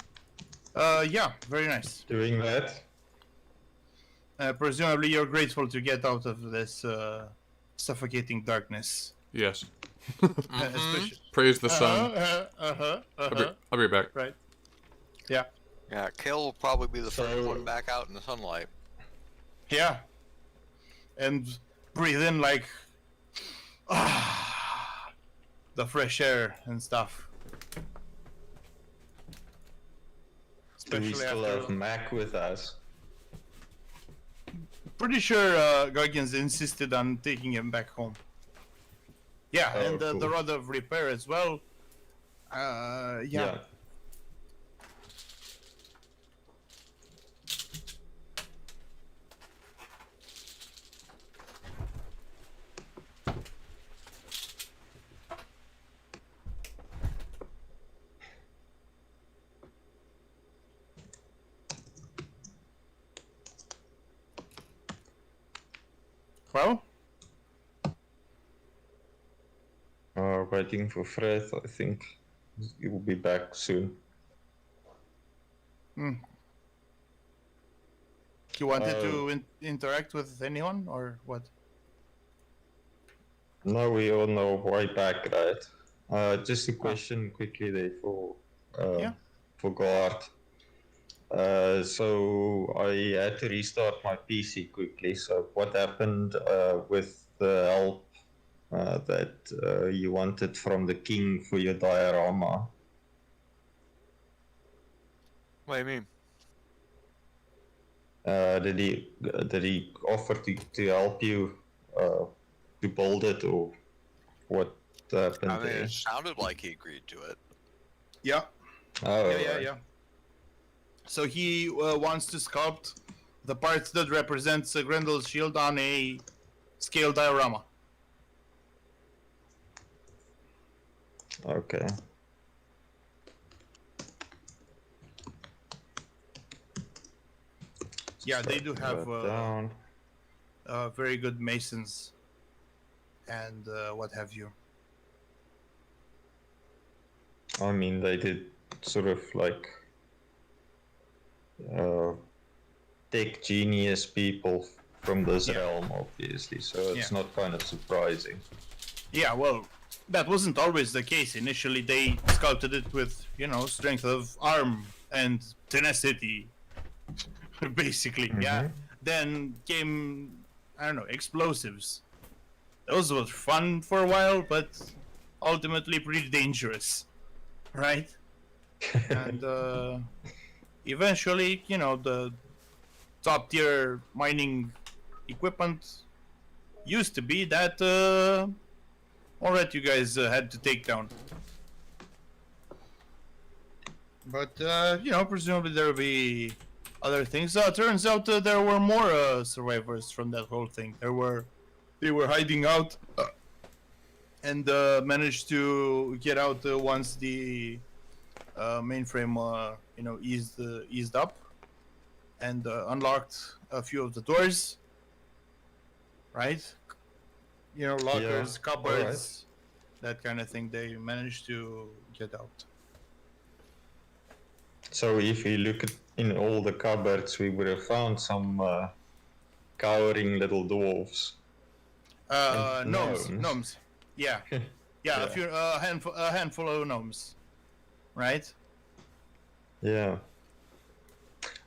Yeah, very nice. Doing that. Presumably you're grateful to get out of this suffocating darkness. Yes. Especially... Praise the sun. I'll be right back. Right. Yeah. Yeah, Kill will probably be the first one back out in the sunlight. Yeah. And breathe in like the fresh air and stuff. Do we Especially still after... have Mac with us? Pretty sure Goggins insisted on taking him back home. Yeah, Oh, and cool. the Rod of Repair as well. Yeah. Well, Waiting for Fred. I think he will be back soon. you wanted to interact with anyone or what? No, we all know why back, right? Just a question quickly there for Guard. So I had to restart my PC quickly. So what happened with the help that you wanted from the king for your diorama? What do you mean? Did he offer to help you to build it, or what happened I mean, there? it sounded like he agreed to it. Yeah. Oh, Yeah. So he wants to sculpt the parts that represents Grendel's shield on a scale diorama. Okay. yeah, they do have down. very good masons and what have you. I mean, they did sort of like tech genius people from this Yeah. realm, obviously, so it's not kind of surprising. Yeah, well, that wasn't always the case. Initially, they sculpted it with, strength of arm and tenacity, basically. Yeah. Then came, I don't know, explosives. Those were fun for a while, but ultimately pretty dangerous, right? And eventually, the top tier mining equipment used to be that all right, you guys had to take down. But presumably there will be other things. Turns out there were more survivors from that whole thing. They were hiding out and managed to get out once the mainframe eased up and unlocked a few of the doors. Right? Lockers, cupboards, that kind of thing. They managed to get out. So if we look in all the cupboards, we would have found some cowering little dwarves. Gnomes. Yeah, yeah. A handful of gnomes. Right? Yeah.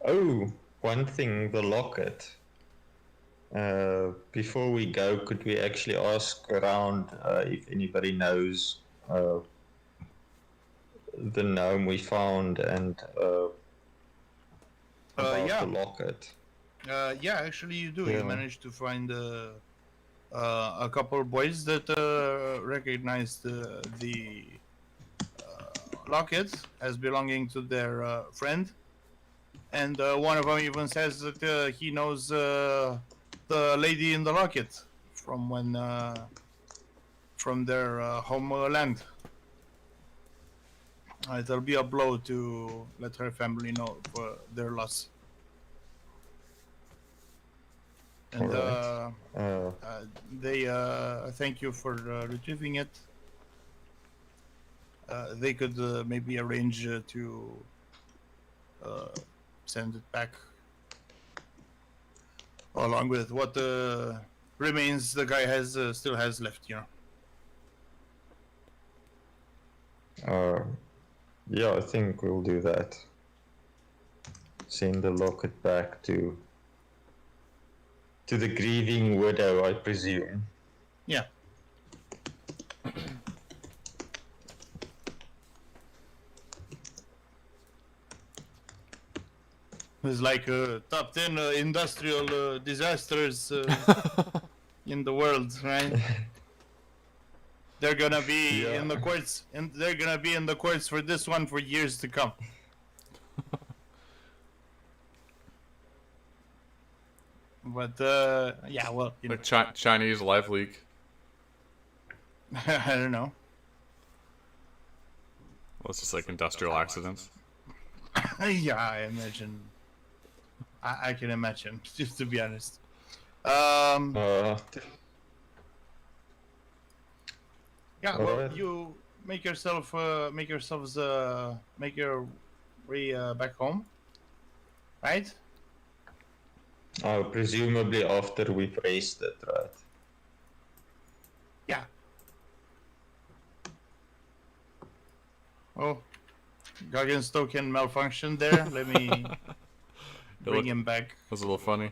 Oh, one thing, the locket. Before we go, could we actually ask around if anybody knows the gnome we found and about the locket? Yeah, actually you do. Yeah. You managed to find a couple of boys that recognized the locket as belonging to their friend. And one of them even says that he knows the lady in the locket from when from their homeland. It'll be a blow to let her family know for their loss. And they thank you for retrieving it. They could maybe arrange to send it back along with what remains the guy has still has left, Yeah, I think we'll do that. Send the locket back to the grieving widow, I presume. Yeah. It's like top 10 industrial disasters in the world, right? They're gonna be in the courts, and they're gonna be in the courts for this one for years to come. But yeah, well, like Chinese live leak. I don't know. Well, it's just like industrial accidents. Yeah, I imagine. I can imagine, just to be honest. Yeah, well, you make your way back home, right? Oh, presumably after we've raced it, right? Yeah. Oh, Goggins token malfunction there. Let me bring him back. That was a little funny.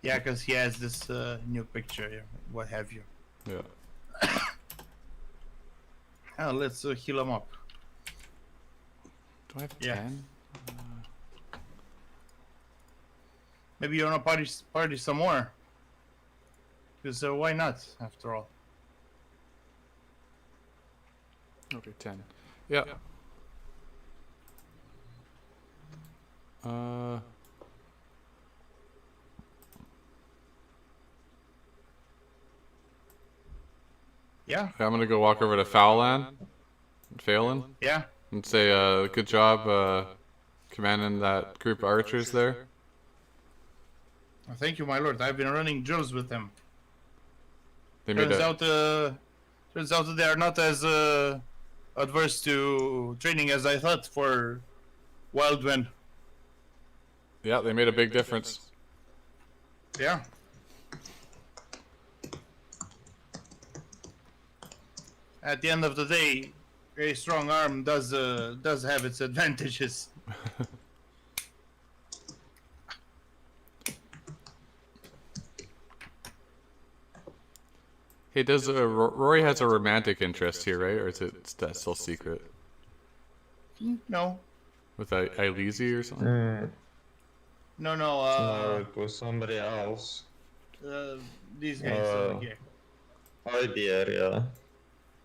Yeah, because he has this new picture, what have you. Yeah. Oh, let's heal him up. Do I have 10? Maybe you want to party some more. Because why not, after all? Okay, 10. Yeah. Yeah. I'm gonna go walk over to Fowland, Phelan. Yeah. And say, good job commanding that group of archers there. Thank you, my lord. I've been running drills with them. They made Turns a, out that they are not as adverse to training as I thought for Wild Wind. yeah, they made a big difference. Yeah. At the end of the day, a strong arm does have its advantages. Hey, does Rory has a romantic interest here, right? Or is it still secret? No. With Ilese or something? No. No, it was somebody else. These guys. Yeah. Idea, yeah.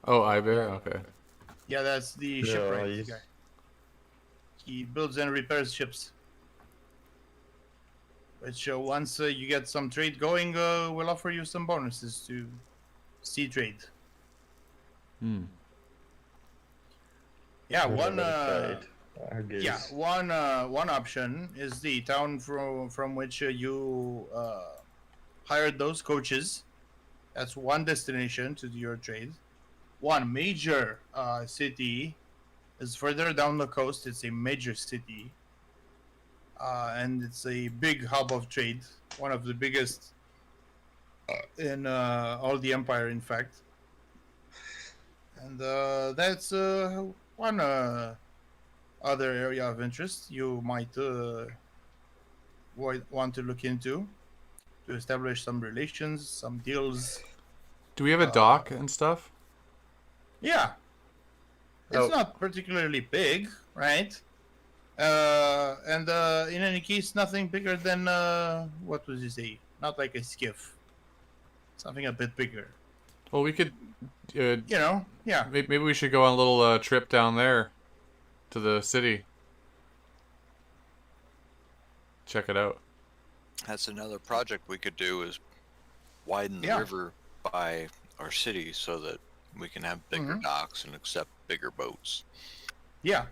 Oh, Ibear? Okay. Yeah, that's the Yeah, shipwright he's- guy. He builds and repairs ships. Which once you get some trade going, we'll offer you some bonuses to sea trade. Hmm. Yeah, Whatever trade, I guess. yeah, one option is the town from which you hired those coaches. That's one destination to do your trade. One major city is further down the coast. It's a major city, and it's a big hub of trade. One of the biggest in all the empire, in fact. And that's one other area of interest you might want to look into to establish some relations, some deals. Do we have a dock and stuff? Yeah. It's Oh. not particularly big, right? And in any case, nothing bigger than, what would you say? Not like a skiff. Something a bit bigger. Well, we could... You know? Yeah. maybe we should go on a little trip down there to the city. Check it out. That's another project we could do is widen the Yeah. river by our city so that we can have bigger docks and accept bigger boats. Yeah.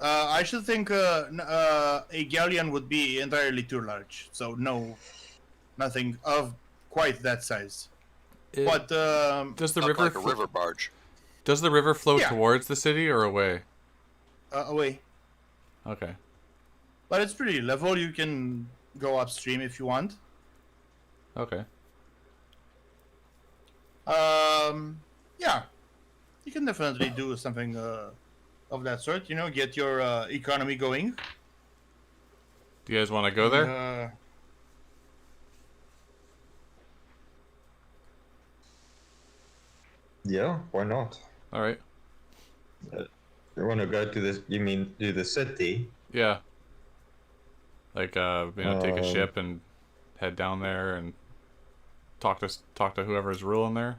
I should think a galleon would be entirely too large. So nothing of quite that size. But Does the Up river like a river barge. does the river flow Yeah. towards the city or away? away. Okay. But it's pretty level. You can go upstream if you want. Okay. Yeah. You can definitely do something of that sort. You know, get your economy going. Do you guys want to go there? Yeah, why not? All right. You want to go to this? You mean to the city? Yeah. Like take a Um, ship and head down there and talk to whoever's ruling there.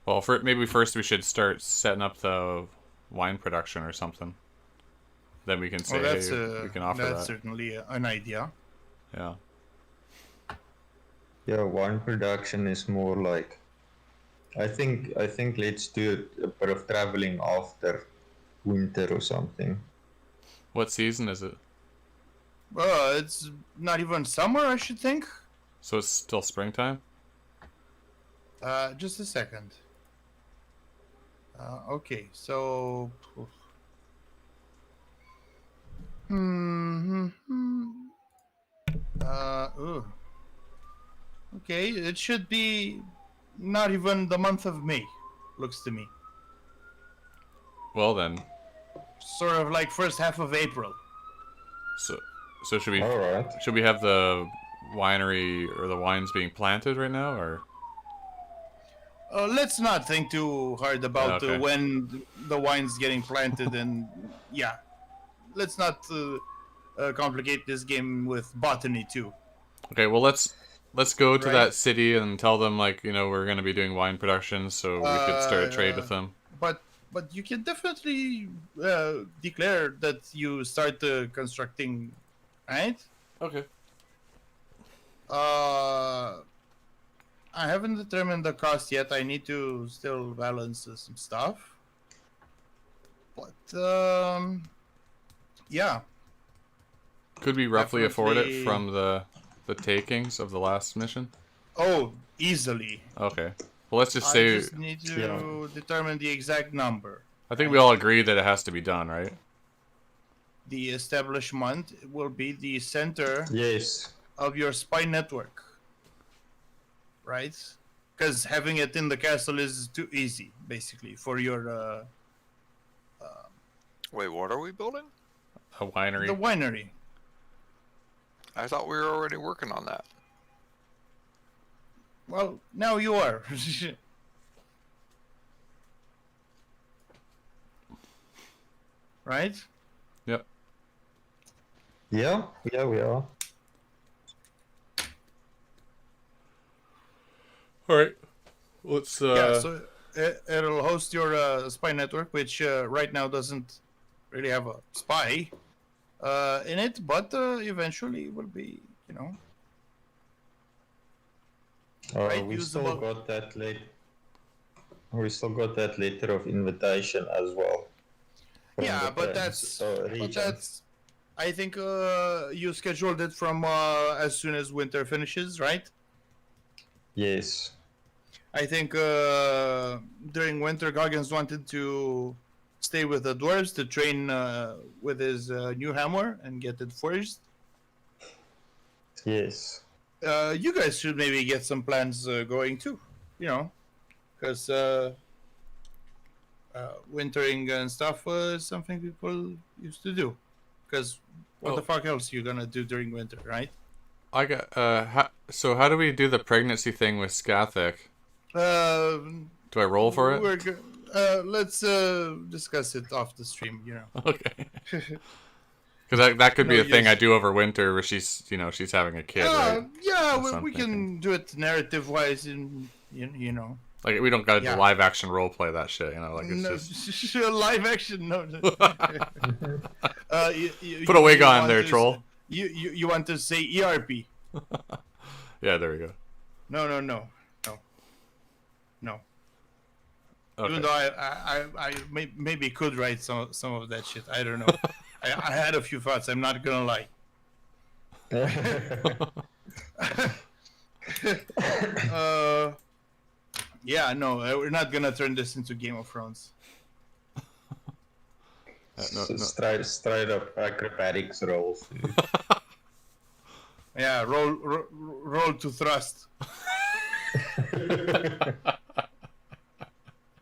Well, maybe first we should start setting up the wine production or something. Then we can say, Well, hey, we can offer that's that. certainly an idea. Yeah. Yeah, wine production is more like. I think let's do a bit of traveling after winter or something. What season is it? It's not even summer, I should think. So it's still springtime? Just a second. Okay, so. Ooh. Okay, it should be not even the month of May, looks to me. Well then, Sort of like first half of April. so should we All right. should we have the winery or the wines being planted right now, or? Let's not think too hard about Okay. when the wine's getting planted, and yeah, let's not complicate this game with botany too. Okay, well let's go to Right. that city and tell them we're going to be doing wine production, so we could start a trade with them. But you can definitely declare that you start constructing, right? Okay. I haven't determined the cost yet. I need to still balance some stuff. But yeah. Could we roughly afford it Definitely. from the takings of the last mission? Oh, easily. Okay. Well, let's just I say. just need to determine the exact number. I think we all agree that it has to be done, right? The establishment will be the center Yes. of your spy network, right? Because having it in the castle is too easy, basically, for your Wait, what are we building? A winery. the winery. I thought we were already working on that. Well, now you are. Right? Yep. Yeah, we are. All right. Let's. Yeah, so it'll host your spy network, which right now doesn't really have a spy in it, but eventually will be, you know. Right, We usable. still got that We still got that letter of invitation as well. from Yeah, the but Prince, but region. I think you scheduled it from as soon as winter finishes, right? Yes. I think during winter, Goggins wanted to stay with the dwarves to train with his new hammer and get it forged. Yes. You guys should maybe get some plans going too, you know, because wintering and stuff is something people used to do. Because what the fuck else you gonna do during winter, right? I got. So how do we do the pregnancy thing with Skathik? Do I roll for it? Let's discuss it off the stream, you know. Okay. Because that could be No, a thing yes. I do over winter, where she's she's having a kid, right? Yeah, That's what I'm we can do it narrative wise, and you know. Like we don't gotta Yeah. do live action role play that shit, you know. Like it's No, just live action. No. Put a wig you on want there, to troll. You want to say ERP? Yeah, there we go. No. Okay. Even though I maybe could write some of that shit. I don't know. I had a few thoughts. I'm not gonna lie. Yeah, no, we're not gonna turn this into Game of Thrones. No. Straight up acrobatics rolls. Yeah, roll to thrust.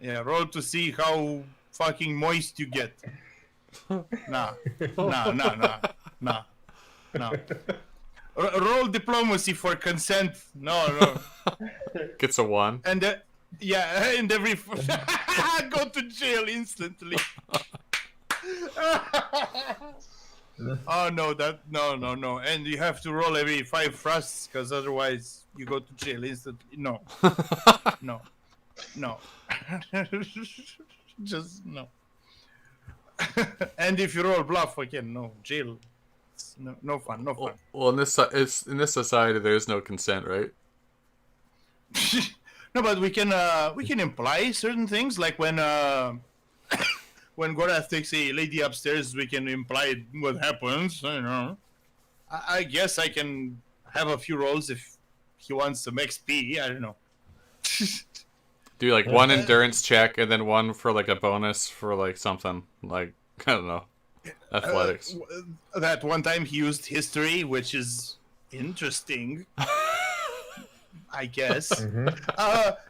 Yeah, roll to see how fucking moist you get. Nah. Roll diplomacy for consent. No. Gets a 1. And yeah, and every go to jail instantly. Oh no, no, and you have to roll every 5 thrusts because otherwise you go to jail instantly. No. Just no. And if you roll bluff again, no jail. It's no fun. Well, in this society, there is no consent, right? No, but we can imply certain things, like when when Gorath takes a lady upstairs, we can imply what happens. You know, I guess I can have a few rolls if he wants some XP. I don't know. Do like one endurance check and then one for like a bonus for like something like I don't know, athletics. That one time he used history, which is interesting. I guess.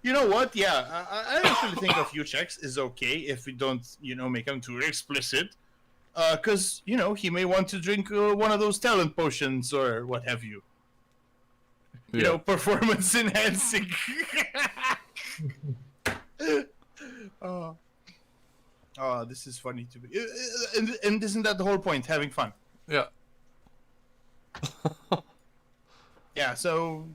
You know what? Yeah, I actually think a few checks is okay if we don't, make them too explicit. Because, he may want to drink one of those talent potions or what have you. You know, performance enhancing. Oh, this is funny to me. And isn't that the whole point? Having fun. Yeah. Yeah, so,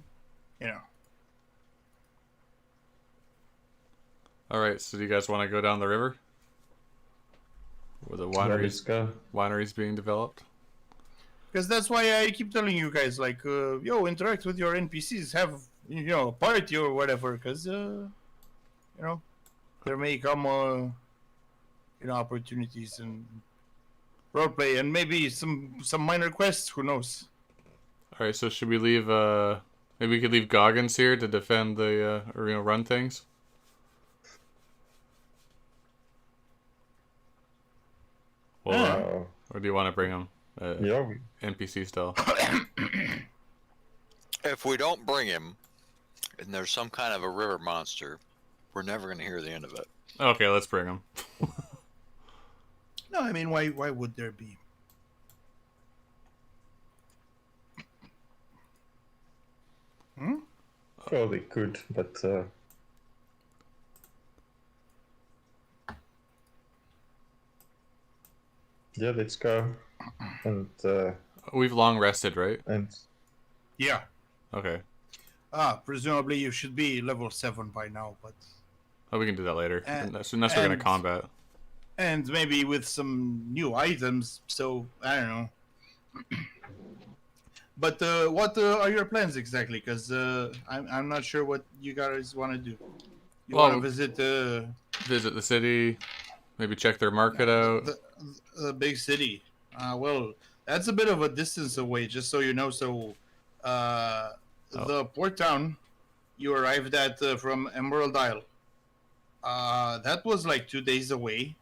All right, so do you guys want to go down the river? Where the wineries being developed? Because that's why I keep telling you guys, like, interact with your NPCs, have, a party or whatever, because, there may come, opportunities and roleplay, and maybe some minor quests. Who knows? All right, so should we leave? Maybe we could leave Goggins here to defend the or run things. Well, Yeah. or do you want to bring him? Yeah, NPC style. If we don't bring him, and there's some kind of a river monster, we're never going to hear the end of it. Okay, let's bring him. No, I mean, why would there be? well, they could, but yeah, let's go. And We've long rested, right? Yeah. Okay. Presumably you should be level 7 by now, but Oh, we can do that later. And- Unless we're gonna and- combat. and maybe with some new items. So I don't know. But what are your plans exactly? Because I'm not sure what you guys want to do. You Well, want to visit Visit the city. Maybe check their market out. the big city? Well, that's a bit of a distance away, just so you know. So the port town you arrived at from Emerald Isle, that was like 2 days away,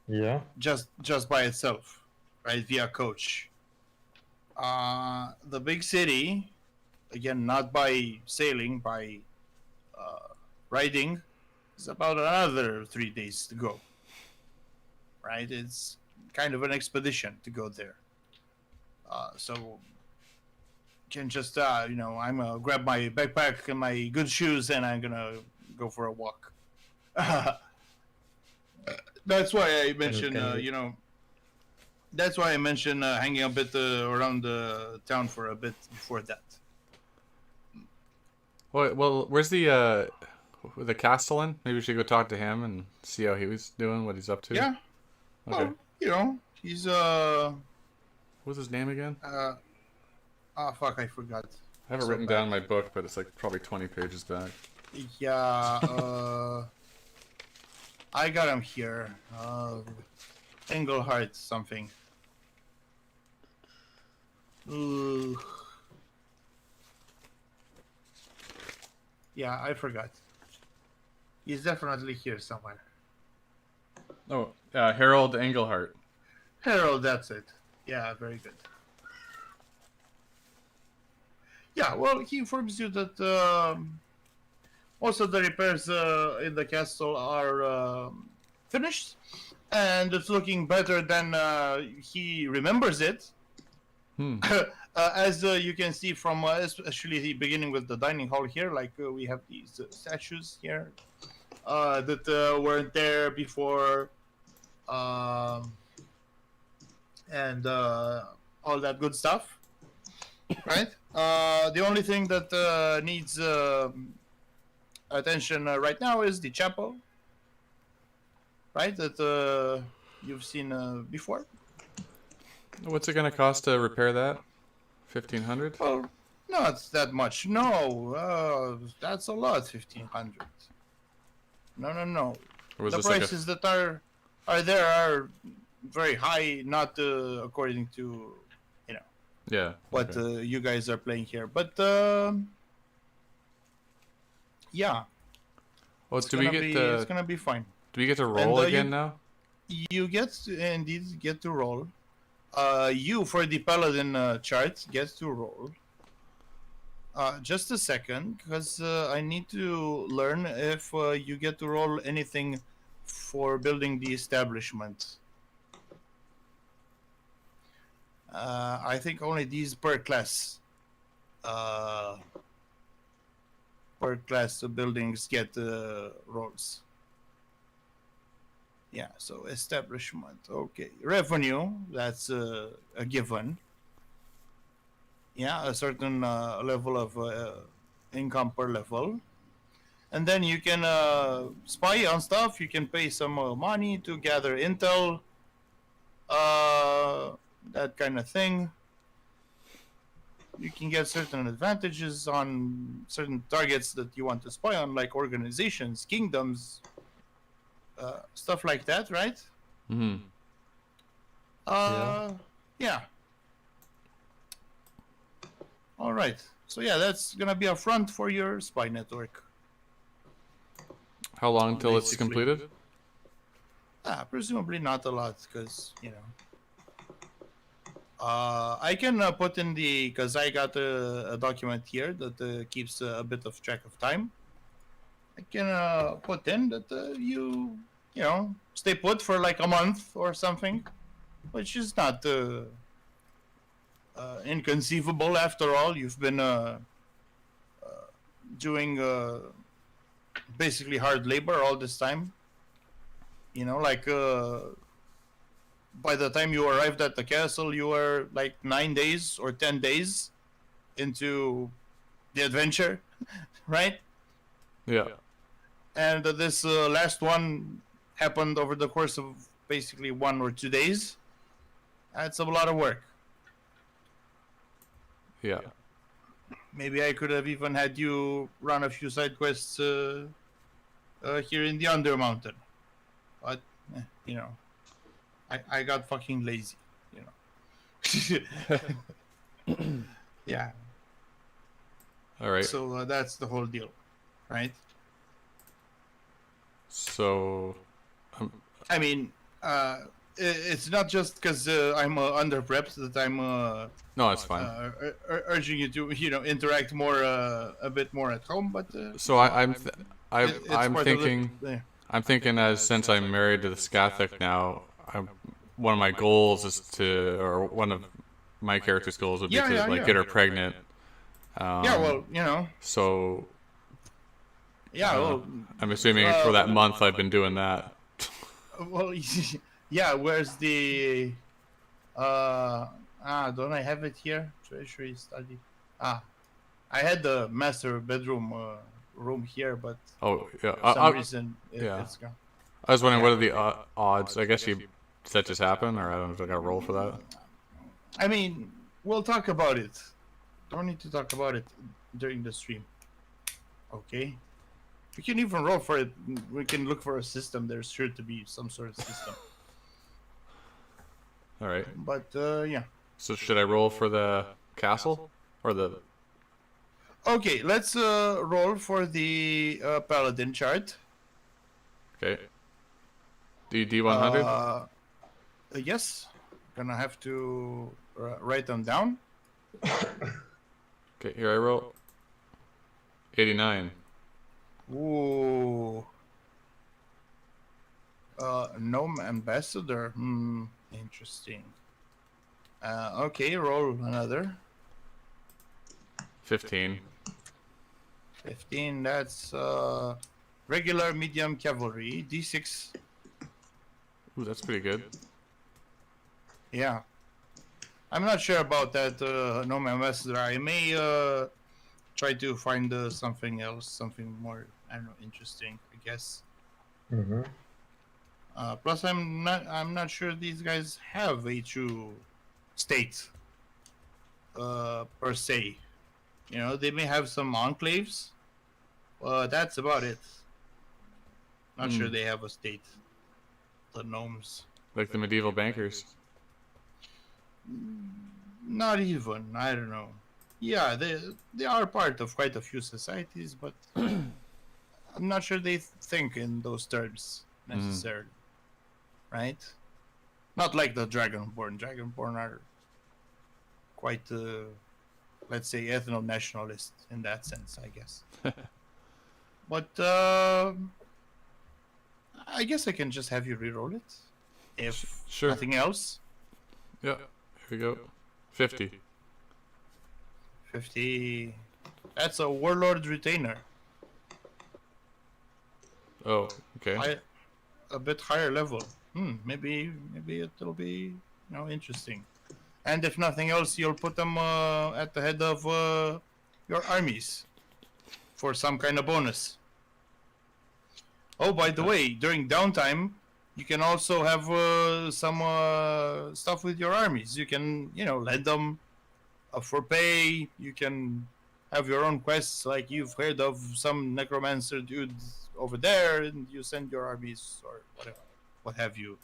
yeah, just by itself, right, via coach. The big city, again, not by sailing, by riding, is about another 3 days to go. Right, it's kind of an expedition to go there. So can just I'm gonna grab my backpack and my good shoes and I'm gonna go for a walk. That's why I mentioned that's why I mentioned hanging a bit around the town for a bit before that. Well, where's the Castellan? Maybe we should go talk to him and see how he was doing, what he's up to. Yeah. Okay. Well, he's What's his name again? fuck, I forgot. I have it so written bad. down in my book, but it's like probably 20 pages back. Yeah, I got him here. Engelhart something. Ooh. Yeah, I forgot. He's definitely here somewhere. Oh, Harold Engelhart. Harold, that's it. Yeah, very good. Yeah, well, he informs you that most of the repairs in the castle are finished, and it's looking better than he remembers it. As you can see from, especially beginning with the dining hall here, like we have these statues here that weren't there before, and all that good stuff. Right. The only thing that needs attention right now is the chapel. Right, that you've seen before. What's it gonna cost to repair that? 1,500? Well, not that much. No, that's a lot. 1,500. No. Or was The this like prices that are there are very high, not according to yeah. what okay. you guys are playing here. But yeah, Well, it's do we it's get gonna be fine. do we get to roll And, again now? You indeed get to roll. You for the paladin chart get to roll. Just a second, because I need to learn if you get to roll anything for building the establishment. I think only these per class. Per class buildings get rolls. Yeah, so establishment. Okay, revenue. That's a given. Yeah, a certain level of income per level, and then you can spy on stuff. You can pay some money to gather intel. That kind of thing. You can get certain advantages on certain targets that you want to spy on, like organizations, kingdoms, stuff like that, right? Mm-hmm. Yeah. All right. So yeah, that's gonna be a front for your spy network. How long until it's Basically. completed? Presumably not a lot, because I can put in because I got a document here that keeps a bit of track of time. I can put in that you stay put for like a month or something, which is not inconceivable after all. You've been doing basically hard labor all this time. Like by the time you arrived at the castle, you were like 9 days or 10 days into the adventure, right? Yeah. And this last one happened over the course of basically 1 or 2 days. That's a lot of work. Yeah. Maybe I could have even had you run a few side quests here in the Undermountain. But, I got fucking lazy, Yeah. All right. So that's the whole deal, right? So, I mean, it's not just because I'm under prepped that I'm no, it's fine. urging you to interact more a bit more at home, but So I'm it's part of thinking. the, I'm thinking as since I'm married to the Skathic now, one of my goals is or one of my character's goals would be to get her pregnant. well, So well, I'm assuming for that month I've been doing that. well, yeah. Where's the don't I have it here? Treasury study. I had the master bedroom room here, but Oh yeah. for some reason it's gone. I was wondering what are the odds. I guess does that just happen, or I don't know if I got to roll for that. I mean, we'll talk about it. Don't need to talk about it during the stream. Okay. We can even roll for it. We can look for a system. There's sure to be some sort of system. All right. But yeah. So should I roll for the castle or the? Okay, let's roll for the paladin chart. Okay. D100. Yes. Gonna have to write them down. Okay, here I roll. 89. Ooh. Gnome ambassador. Interesting. Okay, roll another. 15. 15. That's regular medium cavalry. D6. Ooh, that's pretty good. Yeah. I'm not sure about that Gnome ambassador. I may try to find something else, something more, I don't know, interesting, I guess. Mm-hmm. Plus, I'm not sure these guys have a true state, per se. They may have some enclaves. That's about it. Not sure they have a state. The gnomes. Like the medieval bankers. Not even. I don't know. Yeah, they are part of quite a few societies, but I'm not sure they think in those terms necessarily. Right? Not like the Dragonborn. Dragonborn are quite, let's say, ethno-nationalist in that sense, I guess. But I guess I can just have you reroll it, if Sure. nothing else. Yeah. Here we go. 50. 50. That's a warlord retainer. Oh, okay. A bit higher level. Maybe it'll be interesting. And if nothing else, you'll put them at the head of your armies for some kind of bonus. Oh, by the way, during downtime, you can also have some stuff with your armies. You can, lend them for pay. You can have your own quests, like you've heard of some necromancer dude over there, and you send your armies or whatever, what have you.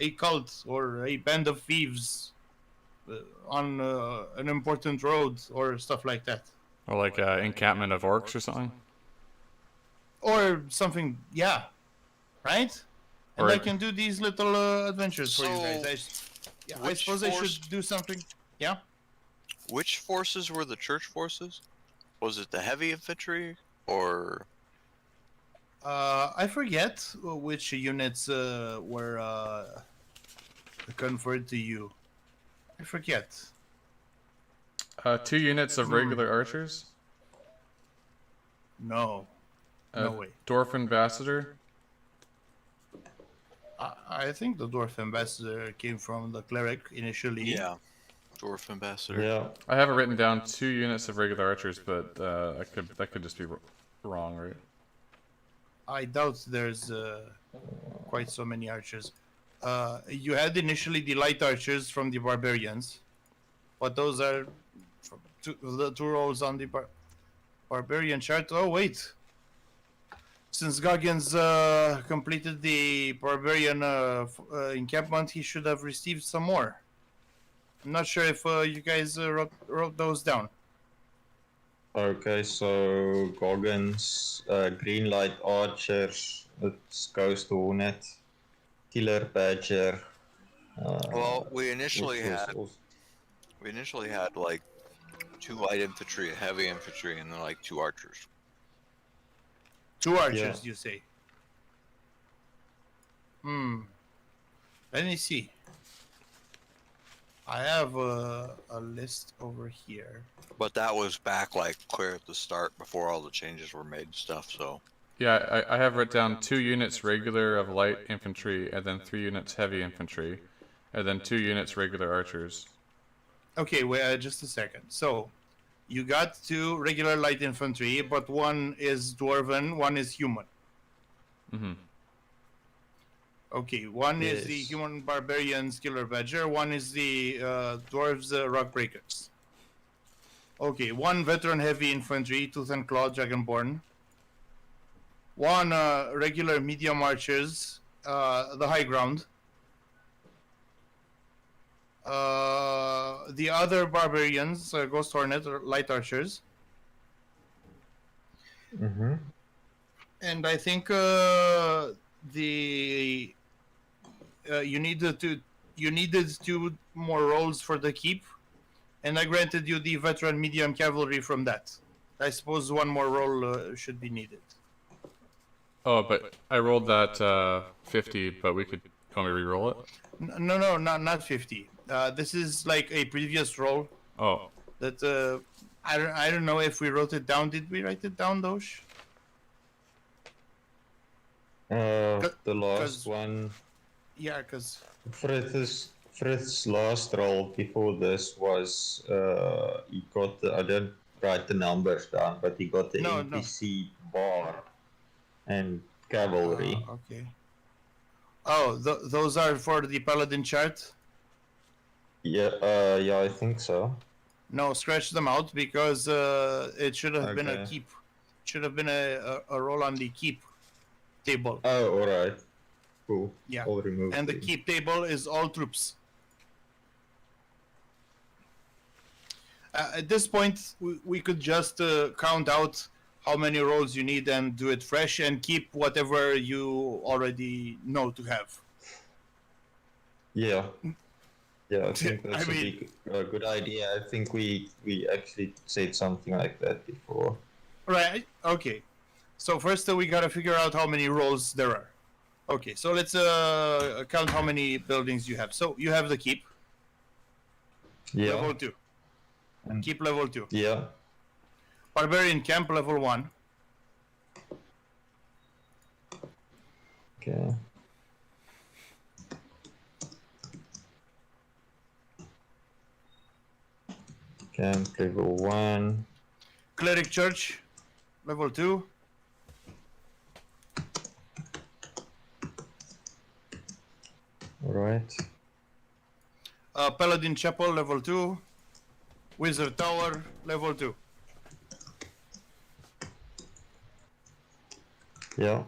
A cult or a band of thieves on an important road or stuff like that. Or like encampment of orcs or something. Or something, yeah. Right? And Or I can do these little adventures for you guys. I which suppose I force- should do something. Yeah? Which forces were the church forces? Was it the heavy infantry or? I forget which units were conferred to you. I forget. 2 units of regular archers. No. No way. Dwarf ambassador. I think the dwarf ambassador came from the cleric initially. Yeah, dwarf ambassador. Yeah. I have it written down 2 units of regular archers, but that could just be wrong, right? I doubt there's quite so many archers. You had initially the light archers from the barbarians, but those are the 2 roles on the barbarian chart. Oh wait, since Goggins completed the barbarian encampment, he should have received some more. I'm not sure if you guys wrote those down. Okay, so Goggins, Green Light Archer, it's Ghost Hornet, Killer Badger. Well, we initially which was had also- like 2 light infantry, a heavy infantry, and then like 2 archers. 2 archers, Yeah. you say? Let me see. I have a list over here. But that was back like clear at the start before all the changes were made and stuff. So Yeah, I have written down 2 units regular of light infantry, and then 3 units heavy infantry, and then 2 units regular archers. Okay, wait just a second. So, you got 2 regular light infantry, but one is dwarven, one is human. Mm-hmm. Okay, one is the Yes. human barbarians, killer badger. One is the dwarves, rock breakers. Okay, 1 veteran heavy infantry, tooth and claw, dragonborn. 1 regular medium archers, the high ground. The other barbarians, ghost hornet, or light archers. Mhm. And I think you needed 2 more rolls for the keep, and I granted you the veteran medium cavalry from that. I suppose 1 more roll should be needed. Oh, but I rolled that 50, but we could. Want me to re-roll it? No, not 50. This is like a previous roll Oh, that I don't know if we wrote it down. Did we write it down, Dosh? The last 'cause- one, Yeah, because Frith's last roll before this was he got I didn't write the numbers down, but he got the No. NPC bar and cavalry. okay. Oh, those are for the paladin chart. Yeah, I think so. No, scratch them out because it should have been a Okay. keep. Should have been a roll on the keep table. Oh, alright. Cool. Yeah. I'll remove And the it. keep table is all troops. At this point, we could just count out how many rolls you need and do it fresh and keep whatever you already know to have. Yeah. Yeah, I think I that's mean- a good idea. I think we actually said something like that before. Right. Okay. So first we gotta figure out how many rolls there are. Okay. So let's count how many buildings you have. So you have the keep, Yeah. level 2. And- Keep level 2. Yeah. Barbarian camp level 1. Okay. Camp level 1. Cleric church level 2. Alright. Paladin chapel level 2. Wizard tower level 2. Yeah.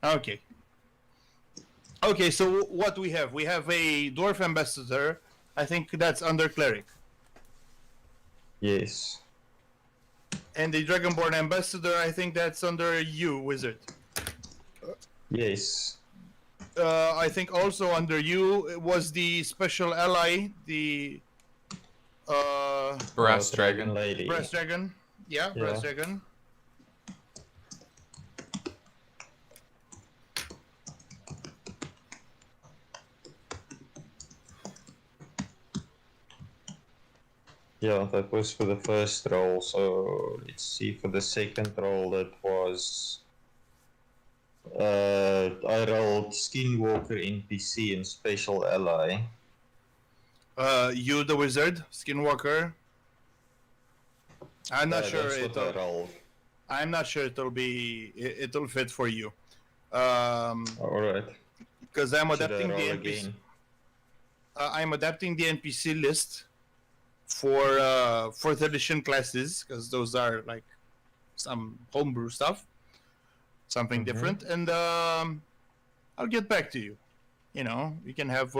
Okay. Okay, so what we have? We have a dwarf ambassador. I think that's under cleric. Yes. And the dragonborn ambassador, I think that's under you, wizard. Yes. I think also under you was the special ally, the Brass Dragon. Lady. brass dragon. Yeah, brass dragon. Yeah, that was for the first roll. So let's see, for the second roll, that was I rolled Skinwalker NPC and Special Ally. You, the wizard, Skinwalker. I'm not sure That's what I rolled. I'm not sure it'll fit for you. All right. Because I'm Should I adapting the roll NPC. again? I'm adapting the NPC list for fourth edition classes, because those are like some homebrew stuff, something different, and I'll get back to you. You know, we can have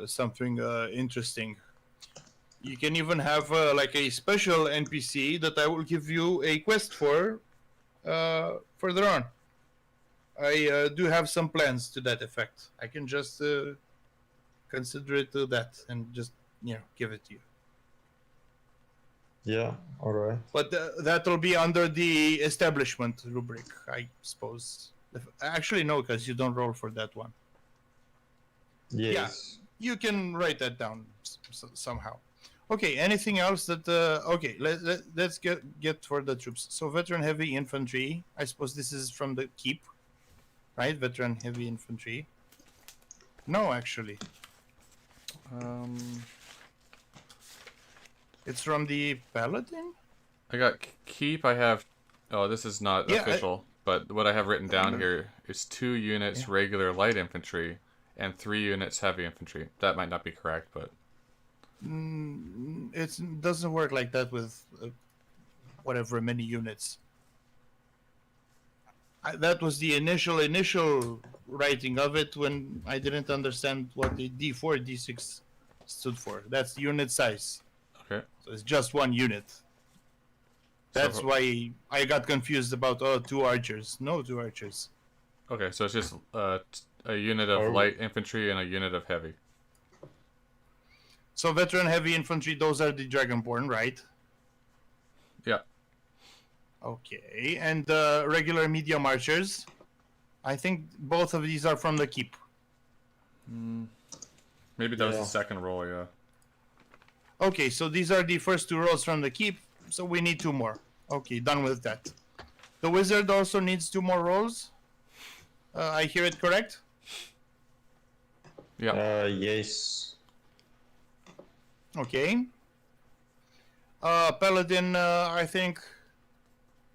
something interesting. You can even have like a special NPC that I will give you a quest for further on. I do have some plans to that effect. I can just consider it that and just give it to you. Yeah, all right. But that'll be under the establishment rubric, I suppose. Actually, no, because you don't roll for that one. Yes. Yeah, you can write that down somehow. Okay, anything else that... okay, let's get for the troops. So veteran heavy infantry. I suppose this is from the keep, right? Veteran heavy infantry. No, actually. It's from the paladin? I got keep. I have... Oh, this is not official. But what I have written down here is 2 units regular light infantry and 3 units heavy infantry. That might not be correct, but... It doesn't work like that with whatever many units. That was the initial writing of it when I didn't understand what the D4, D6 stood for. That's unit size. Okay. So it's just 1 unit. That's why I got confused about 2 archers. No 2 archers. Okay, so it's just a unit of light infantry and a unit of heavy. So veteran heavy infantry, those are the dragonborn, right? Yeah. Okay, and regular medium archers. I think both of these are from the keep. Maybe that was the second roll, yeah. Okay, so these are the first 2 rolls from the keep, so we need 2 more. Okay, done with that. The wizard also needs 2 more rolls. I hear it correct? Yeah. Yes. Okay. Paladin, I think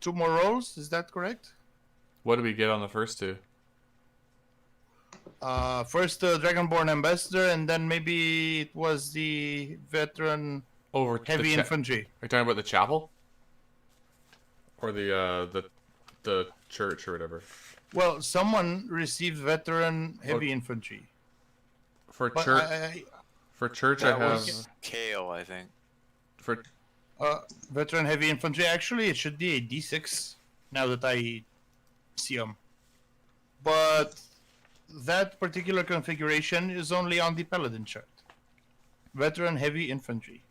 2 more rolls, is that correct? What did we get on the first 2? First Dragonborn Ambassador, and then maybe it was the veteran heavy infantry. Are you talking about the chapel? Or the church or whatever? Well, someone received veteran heavy infantry. For church, for church, I have Kale, I think. For veteran heavy infantry. Actually, it should be a D6 now that I see them. But that particular configuration is only on the paladin chart. Veteran heavy infantry.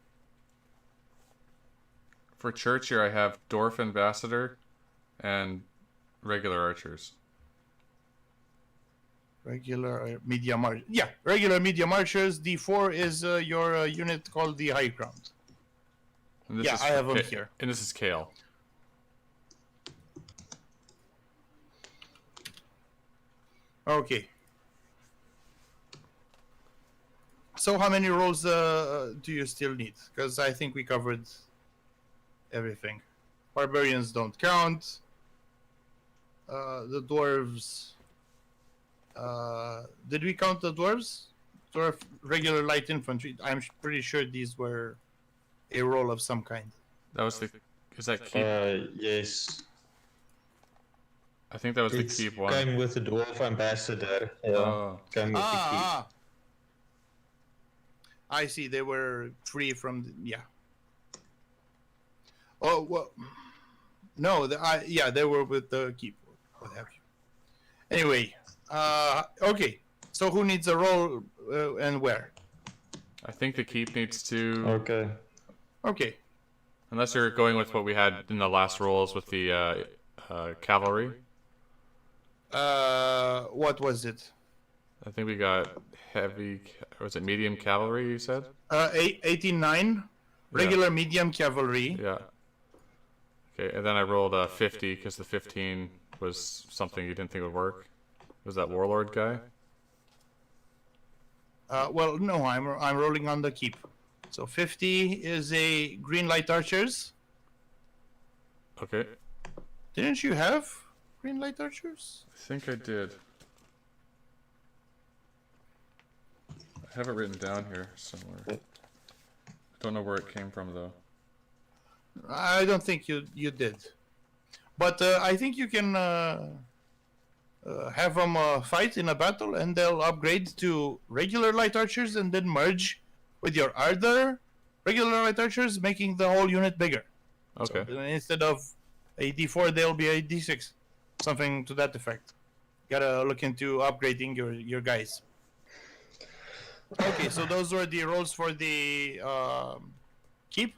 For church here, I have dwarf ambassador and regular archers. Regular medium archers. Yeah, regular medium archers. D4 is your unit called the high ground. And this yeah, is I have them here. And this is Kale. Okay. So how many rolls do you still need? Because I think we covered everything. Barbarians don't count. The dwarves... did we count the dwarves? Dwarf regular light infantry. I'm pretty sure these were a roll of some kind. That was the... Is that keep? Yes. I think that was the It keep one. came with the Dwarf Ambassador. Yeah, Oh. came with the keep. I see. They were free from yeah. Oh well, no. They were with the keep. What have you? Anyway, okay. So who needs a roll and where? I think the keep needs to. Okay. Okay. Unless you're going with what we had in the last rolls with the cavalry. What was it? I think we got heavy. Or was it medium cavalry? You said. 89. Regular medium cavalry. Yeah. Okay, and then I rolled a 50 because the 15 was something you didn't think would work. Was that warlord guy? Well, no, I'm rolling on the keep. So 50 is a green light archers. Okay. Didn't you have green light archers? I think I did. I have it written down here somewhere. I don't know where it came from though. I don't think you did. But I think you can have them fight in a battle and they'll upgrade to regular light archers and then merge with your other regular light archers, making the whole unit bigger. Okay. So instead of a D4, they'll be a D6. Something to that effect. Gotta look into upgrading your guys. Okay, so those were the rolls for the keep.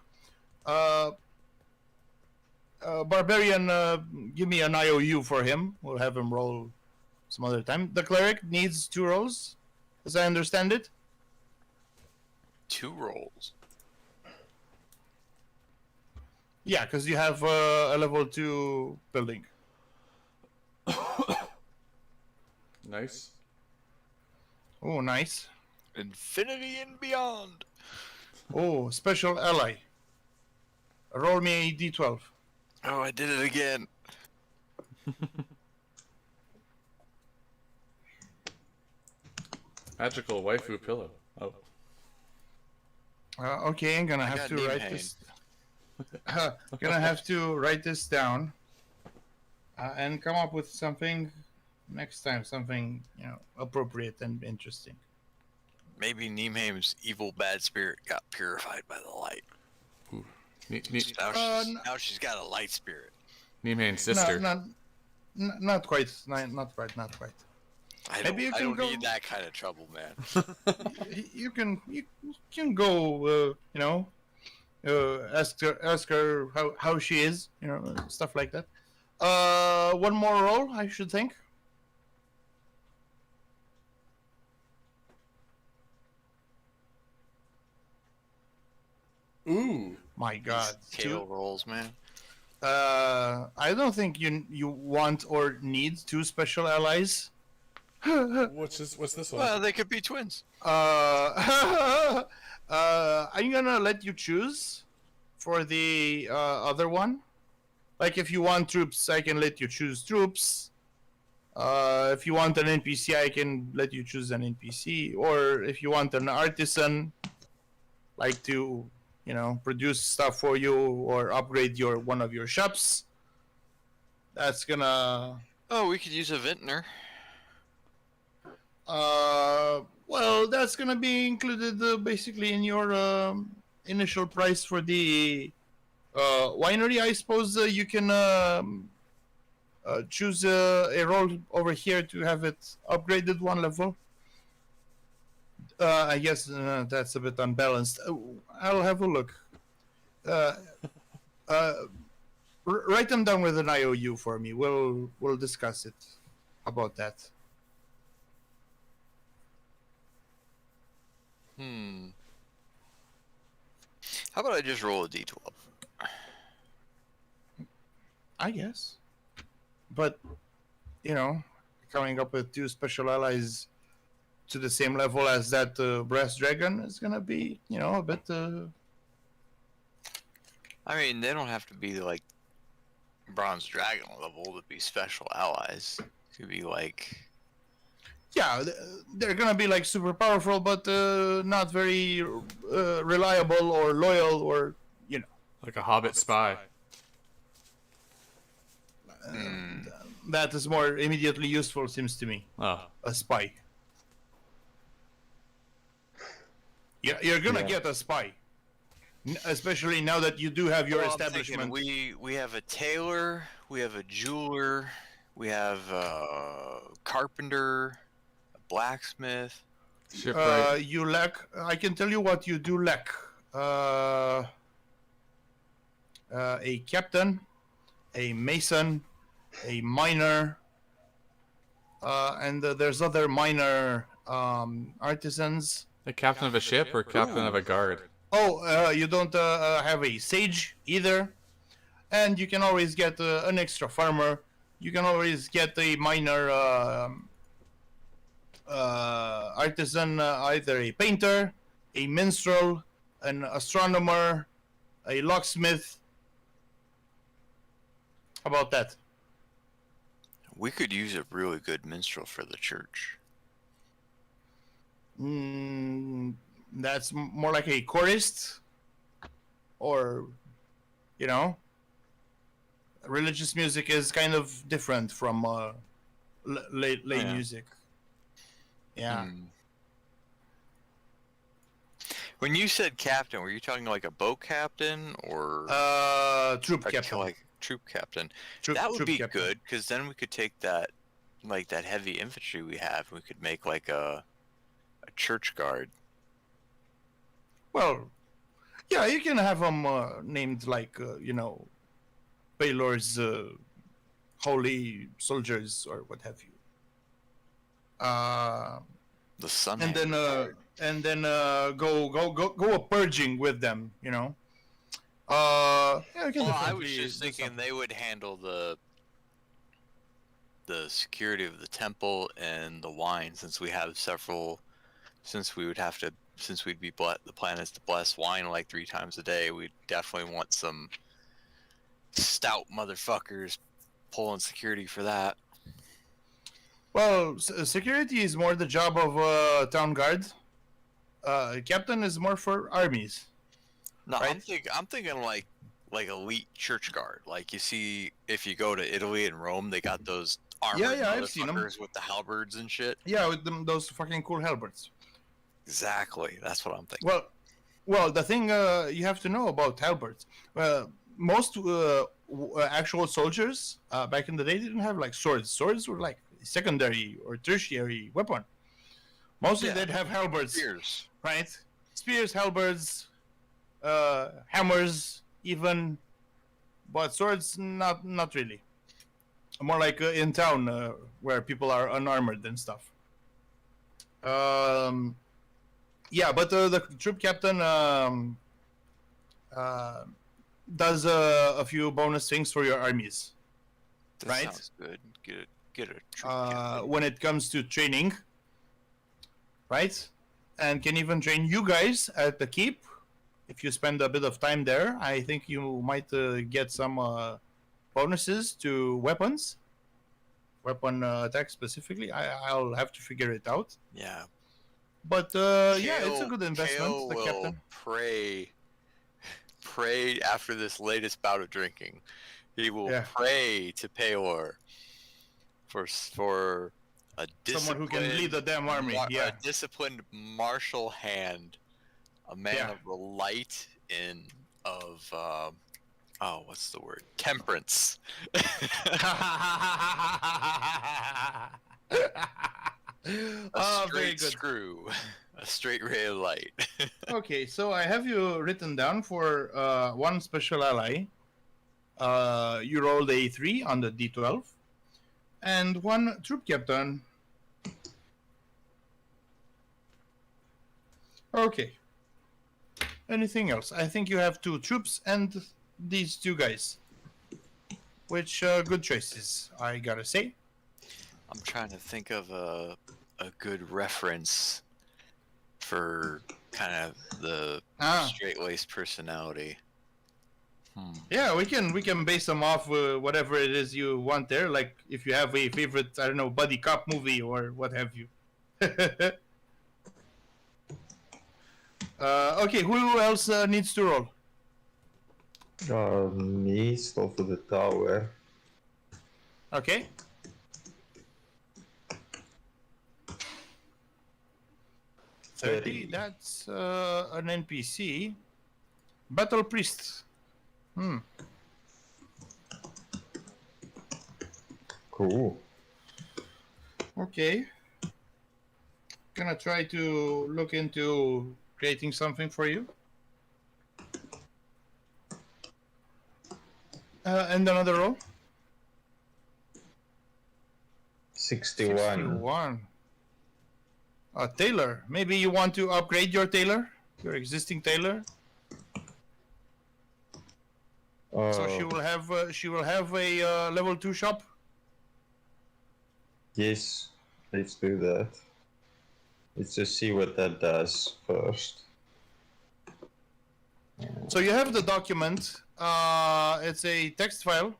Barbarian, give me an IOU for him. We'll have him roll some other time. The cleric needs 2 rolls, as I understand it. 2 rolls. Yeah, because you have a level 2 building. Nice. Oh, nice. Infinity and beyond. Oh, special ally. Roll me a D12. Oh, I did it again. Magical waifu pillow. Oh. Okay, I'm gonna have to write this. Gonna have to write this down and come up with something next time. Something appropriate and interesting. Maybe Nimheim's evil bad spirit got purified by the light. Now she's got a light spirit. Nimhain's sister. Not quite. Not quite. I don't need that kind of trouble, man. You can go. Ask her how she is. Stuff like that. One more roll, I should think. Ooh. My God. Kale rolls, man. I don't think you want or need 2 special allies. What's this one? Well, they could be twins. I'm gonna let you choose for the other one. Like, if you want troops, I can let you choose troops. If you want an NPC, I can let you choose an NPC. Or if you want an artisan, like to produce stuff for you or upgrade one of your shops, that's gonna. Oh, we could use a vintner. Well, that's gonna be included basically in your initial price for the winery. I suppose you can choose a role over here to have it upgraded 1 level. I guess that's a bit unbalanced. I'll have a look. Write them down with an IOU for me. We'll discuss it about that. How about I just roll a D12? I guess. But, coming up with 2 special allies to the same level as that brass dragon is gonna be, a bit. I mean, they don't have to be like bronze dragon level to be special allies. It could be like. Yeah, they're gonna be like super powerful, but not very reliable or loyal, or like a hobbit spy. that is more immediately useful, seems to me. Oh. A spy. Yeah, you're gonna get a spy. Especially now that you do have your establishment. We have a tailor, we have a jeweler, we have a carpenter, a blacksmith. Shipwright. You lack. I can tell you what you do lack. A captain, a mason, a miner, and there's other minor artisans. The captain of a ship or captain of a guard? Oh, you don't have a sage either, and you can always get an extra farmer. You can always get a minor artisan, either a painter, a minstrel, an astronomer, a locksmith. How about that? We could use a really good minstrel for the church. That's more like a chorist, or, you know, religious music is kind of different from lay music. Yeah. When you said captain, were you talking like a boat captain or troop captain? Like troop captain. That would be good, because then we could take that, like that heavy infantry we have. We could make like a church guard. Well, yeah, you can have them named like Baylor's holy soldiers or what have you. The sun. And then go a purging with them. You know. Yeah, I was just thinking they would handle the security of the temple and the wine, since we have several. Since we'd be the plan is to bless wine like 3 times a day, we definitely want some stout motherfuckers pulling security for that. Well, security is more the job of town guard. Captain is more for armies. No, right? I'm thinking like elite church guard. Like you see, if you go to Italy and Rome, they got those armored I've seen them with the halberds and shit. Yeah, with those fucking cool halberds. Exactly, that's what I'm thinking. Well, the thing you have to know about halberds, most actual soldiers back in the day didn't have like swords. Swords were like secondary or tertiary weapon. Mostly they'd have halberds. Spears. Right? Spears, halberds, hammers, even, but swords not really. More like in town where people are unarmored and stuff. Yeah, but the troop captain does a few bonus things for your armies. That right? Sounds good. Get a troop captain. When it comes to training, right? And can even train you guys at the keep. If you spend a bit of time there, I think you might get some bonuses to weapons. Weapon attack specifically. I'll have to figure it out. Yeah. But yeah, it's a good investment. Kale the will captain. Pray after this latest bout of drinking. He will pray to Payor for a someone who can lead the damn army. A disciplined martial hand, a man of the light of what's the word? Temperance. A straight screw, a straight ray of light. Okay, so I have you written down for one special ally. You rolled a 3 on the D12, and one troop captain. Okay. Anything else? I think you have 2 troops and these 2 guys. Which good choices, I gotta say. I'm trying to think of a good reference for kind of the straight-laced personality. Yeah, we can base them off whatever it is you want there. Like if you have a favorite, I don't know, buddy cop movie or what have you. Okay, who else needs to roll? Me, still for the tower. Okay. 30. That's an NPC. Battle Priest. Cool. Okay. Gonna try to look into creating something for you. And another roll. 61. 61. Tailor. Maybe you want to upgrade your tailor? Your existing tailor? So she will have a level 2 shop? Yes, let's do that. Let's just see what that does first. So you have the document. It's a text file.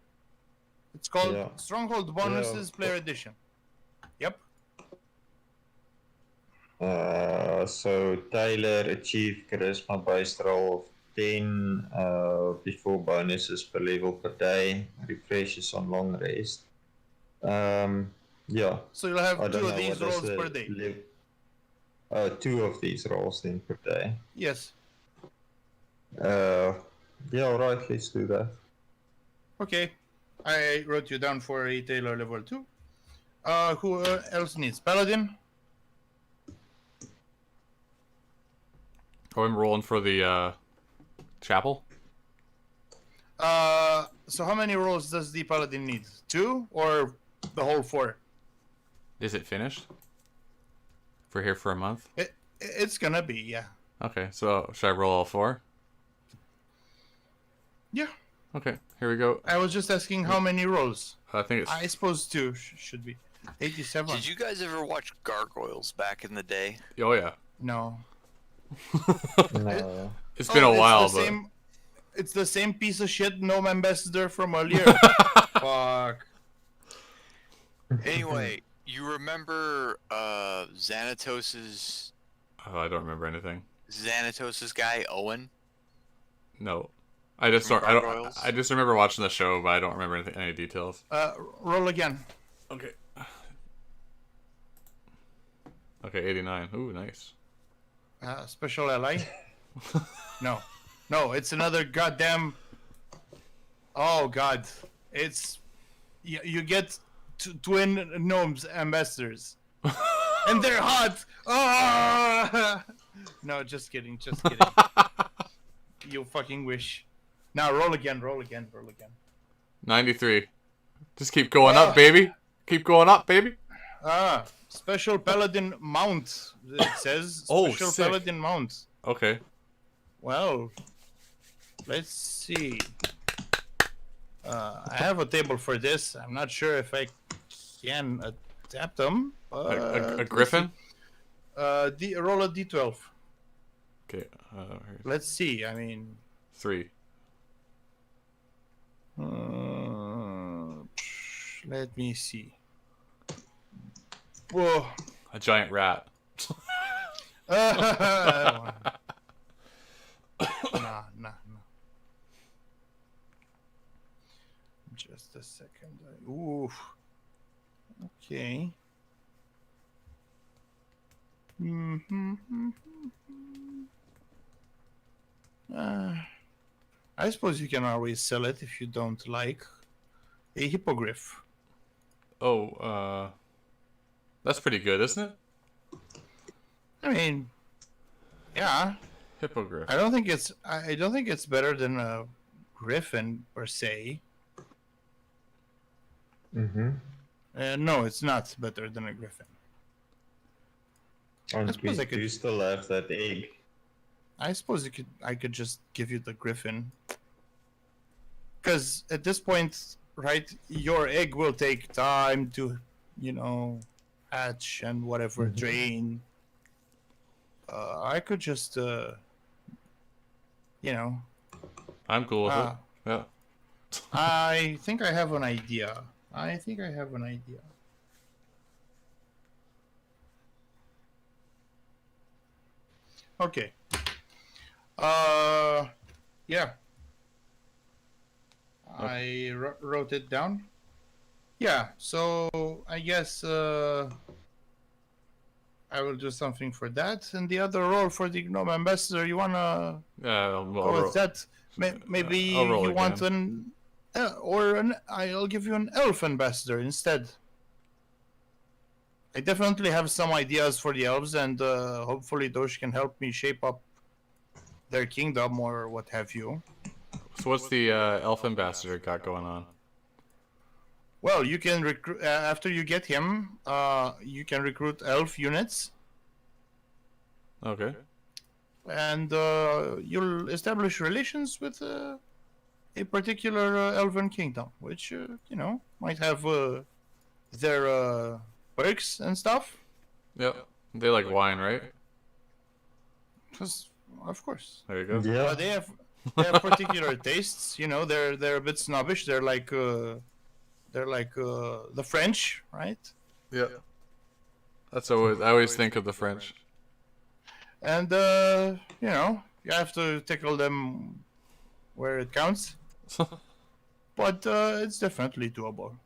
It's called Stronghold Bonuses Player Edition. Yep. So Tyler achieved charisma based roll of 10 before bonuses per level per day, refreshes on long rest. Yeah. So you'll have 2 of these rolls per day. 2 of these rolls then per day. Yes. Yeah, alright, let's do that. Okay. I wrote you down for a tailor level 2. Who else needs? Paladin? Oh, I'm rolling for the chapel. So how many rolls does the paladin need? 2 or the whole 4? Is it finished? We're here for a month? It's gonna be, yeah. Okay, so should I roll all 4? Yeah. Okay, here we go. I was just asking how many rolls. I think it's... I suppose 2 should be. 87. Did you guys ever watch Gargoyles back in the day? Oh, yeah. No. No. It's been a while, but... It's the same piece of shit Gnome Ambassador from earlier. Fuck. Anyway, you remember Xanatos's... Oh, I don't remember anything. Xanatos's guy, Owen? No. I just remember watching the show, but I don't remember any details. Roll again. Okay. Okay, 89. Ooh, nice. Special ally? No, it's another goddamn... Oh, God. It's... You get twin gnomes ambassadors. And they're hot! Oh! No, just kidding. You fucking wish. Now, roll again. 93. Just keep going up, baby. Keep going up, baby. Special paladin mount. It says special sick. paladin mount. Okay. Well, let's see. I have a table for this. I'm not sure if I can adapt them. A griffin? Roll a d12. Okay. Let's see. I mean... 3. Let me see. Whoa. A giant rat. Nah. Just a second. Oof. Okay. I suppose you can always sell it if you don't like. A hippogriff. Oh, that's pretty good, isn't it? I mean, yeah. Hippogriff. I don't think it's better than a griffin per se. No, it's not better than a griffin. And we do still have that egg. I suppose I could just give you the griffin. Because at this point, right, your egg will take time to, hatch and whatever, drain. I could just, I'm cool with it. Yeah. I think I have an idea. Okay. Yeah. I wrote it down. Yeah, so I guess I will do something for that. And the other role for the gnome ambassador, you wanna go with that? Maybe I'll roll you again. want I'll give you an elf ambassador instead. I definitely have some ideas for the elves, and hopefully those can help me shape up their kingdom or what have you. So what's the elf ambassador got going on? Well, you can recruit after you get him. You can recruit elf units, Okay. and you'll establish relations with a particular elven kingdom, which might have their perks and stuff. Yep. They like wine, right? Of course. There you go. Yeah. They have particular tastes. They're a bit snobbish. They're like the French, right? Yep. That's always I always think of the French. And you have to tickle them where it counts. But it's definitely doable.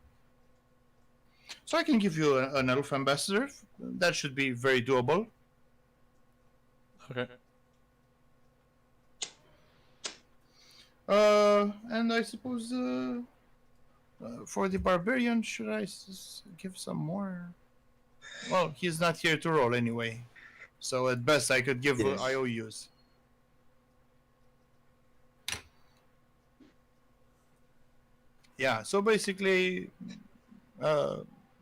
So I can give you an elf ambassador. That should be very doable. Okay. And I suppose for the barbarian, should I give some more? Well, he's not here to roll anyway. So at best I could give Yes. IOUs. Yeah, so basically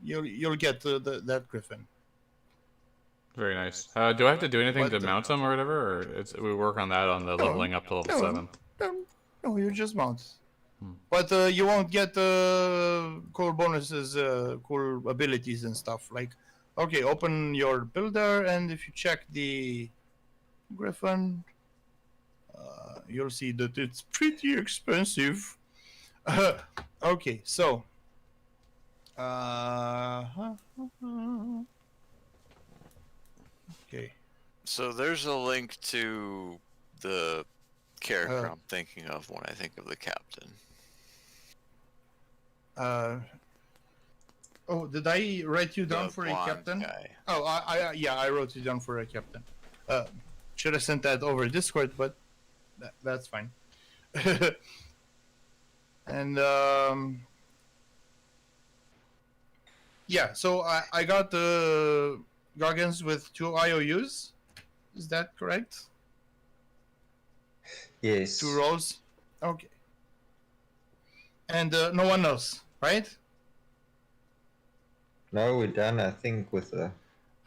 you'll get that griffin. Very nice. Do I have to do anything to But, mount them or whatever, or we work on that on the leveling up to level 7? No, you just mount. But you won't get cool bonuses, cool abilities and stuff. Like, okay, open your builder, and if you check the griffin, you'll see that it's pretty expensive. Okay, so. Okay. So there's a link to the character I'm thinking of when I think of the captain. Oh, did I write you down The for a blonde captain? guy. Oh, I wrote you down for a captain. Should have sent that over Discord, but that's fine. And yeah, so I got the Goggins with 2 IOUs. Is that correct? Yes. 2 rolls. Okay. And no one else, right? No, we're done. I think with the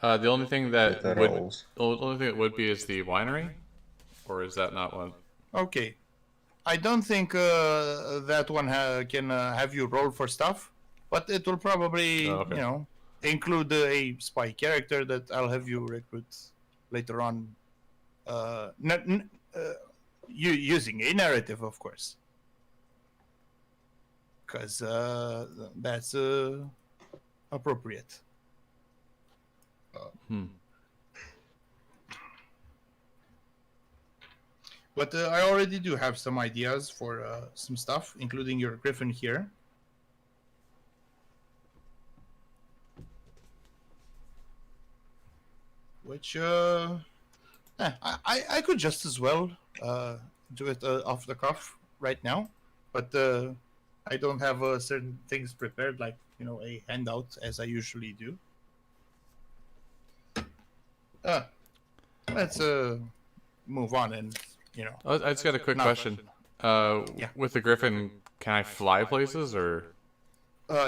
The only thing that rolls. the only thing that would be is the winery, or is that not one? Okay. I don't think that one can have you roll for stuff, but it will probably, include a spy character that I'll have you recruit later on. Using a narrative, of course, because that's appropriate. But I already do have some ideas for some stuff, including your griffin here. Which I could just as well do it off the cuff right now, but I don't have certain things prepared, like a handout as I usually do. Let's move on and I just got a quick question. With the griffin, can I fly places or?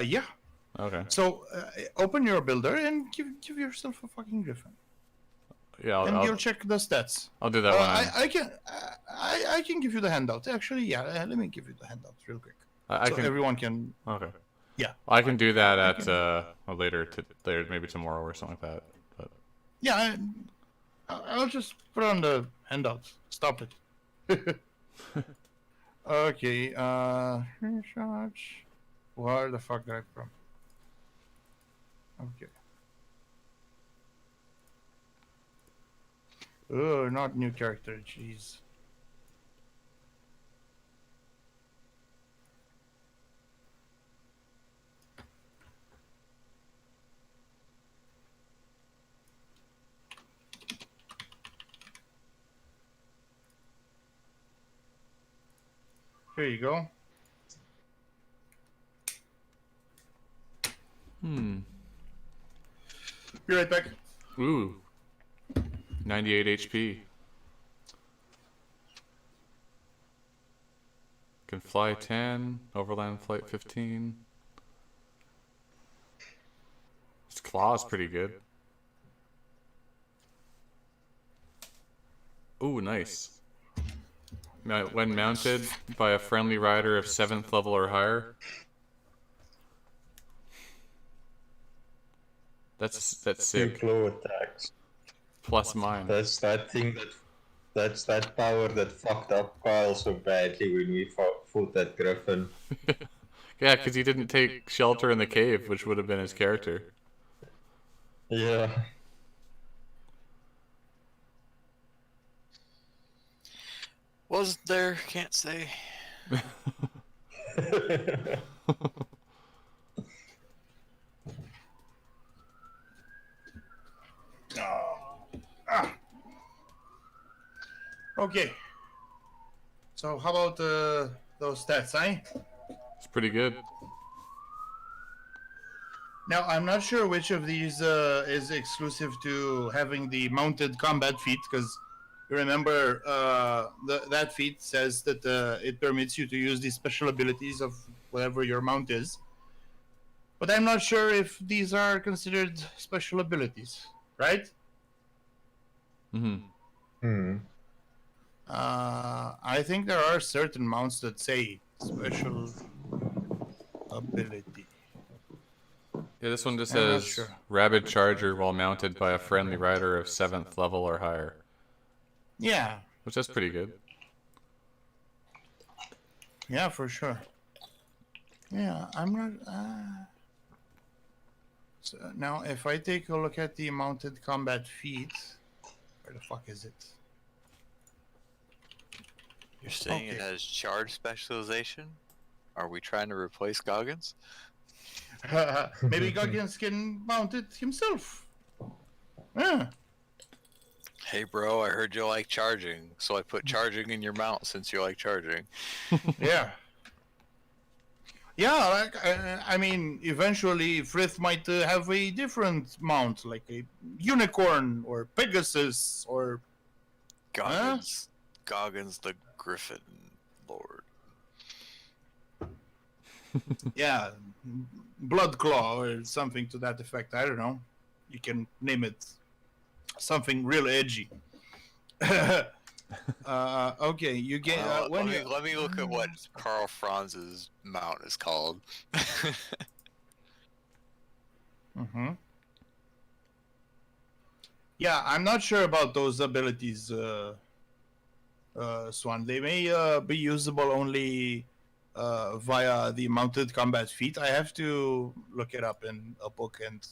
Yeah. Okay. So open your builder and give yourself a fucking griffin. Yeah, and you'll check the stats. I'll do that one. I can give you the handout. Actually, yeah. Let me give you the handout real quick. Everyone can. Okay. Yeah. I can do that at later, maybe tomorrow or something like that. But. Yeah, I'll just put on the handout. Stop it. Okay. Screenshots. Where the fuck did I from? Okay. Oh, not new character. Jeez. Here you go. Be right back. Ooh. 98 HP. Can fly 10, overland flight 15. His claw is pretty good. Ooh, nice. When mounted by a friendly rider of 7th level or higher. That's Two sick. claw attacks. Plus mine. That's that thing that's that power that fucked up Kyle so badly when we fought that griffin. Yeah, because he didn't take shelter in the cave, which would have been his character. Yeah. Wasn't there? Can't say. Okay. So how about those stats, eh? It's pretty good. Now, I'm not sure which of these is exclusive to having the mounted combat feat, because remember, that feat says that it permits you to use the special abilities of whatever your mount is. But I'm not sure if these are considered special abilities, right? I think there are certain mounts that say special ability. Yeah, this one just I'm not says sure. rabid charger while mounted by a friendly rider of 7th level or higher. Yeah. Which is pretty good. Yeah, for sure. Yeah, I'm not. So now, if I take a look at the mounted combat feat, where the fuck is it? You're saying it Okay. has charge specialization? Are we trying to replace Goggins? Maybe Goggins can mount it himself. Yeah. Hey bro, I heard you like charging, so I put charging in your mount since you like charging. Yeah. Yeah, like I mean, eventually Frith might have a different mount, like a unicorn or Pegasus or Goggins. Goggins the Griffin Lord. yeah, Bloodclaw or something to that effect. I don't know. You can name it something real edgy. Okay, you get when let me look at what Karl Franz's mount is called. Mm-hmm. Yeah, I'm not sure about those abilities, Swan. They may be usable only via the mounted combat feat. I have to look it up in a book, and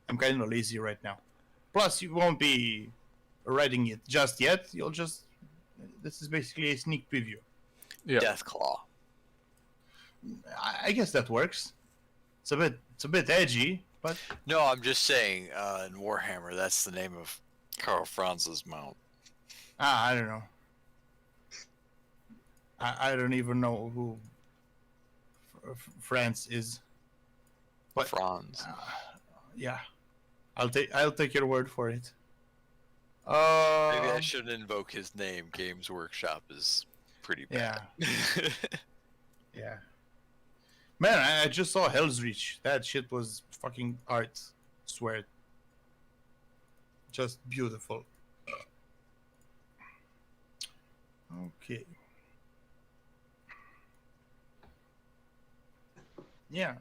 I'm kind of lazy right now. Plus, you won't be writing it just yet. You'll just. This is basically a sneak preview. Yeah. Deathclaw. I guess that works. It's a bit edgy, but No, I'm just saying, in Warhammer, that's the name of Karl Franz's mount. I don't know. I don't even know who France is. But Franz. yeah, I'll take your word for it. Maybe I shouldn't invoke his name. Games Workshop is pretty bad. Yeah. Man, I just saw Hell's Reach. That shit was fucking art. Swear it. Just beautiful. Okay. Yeah.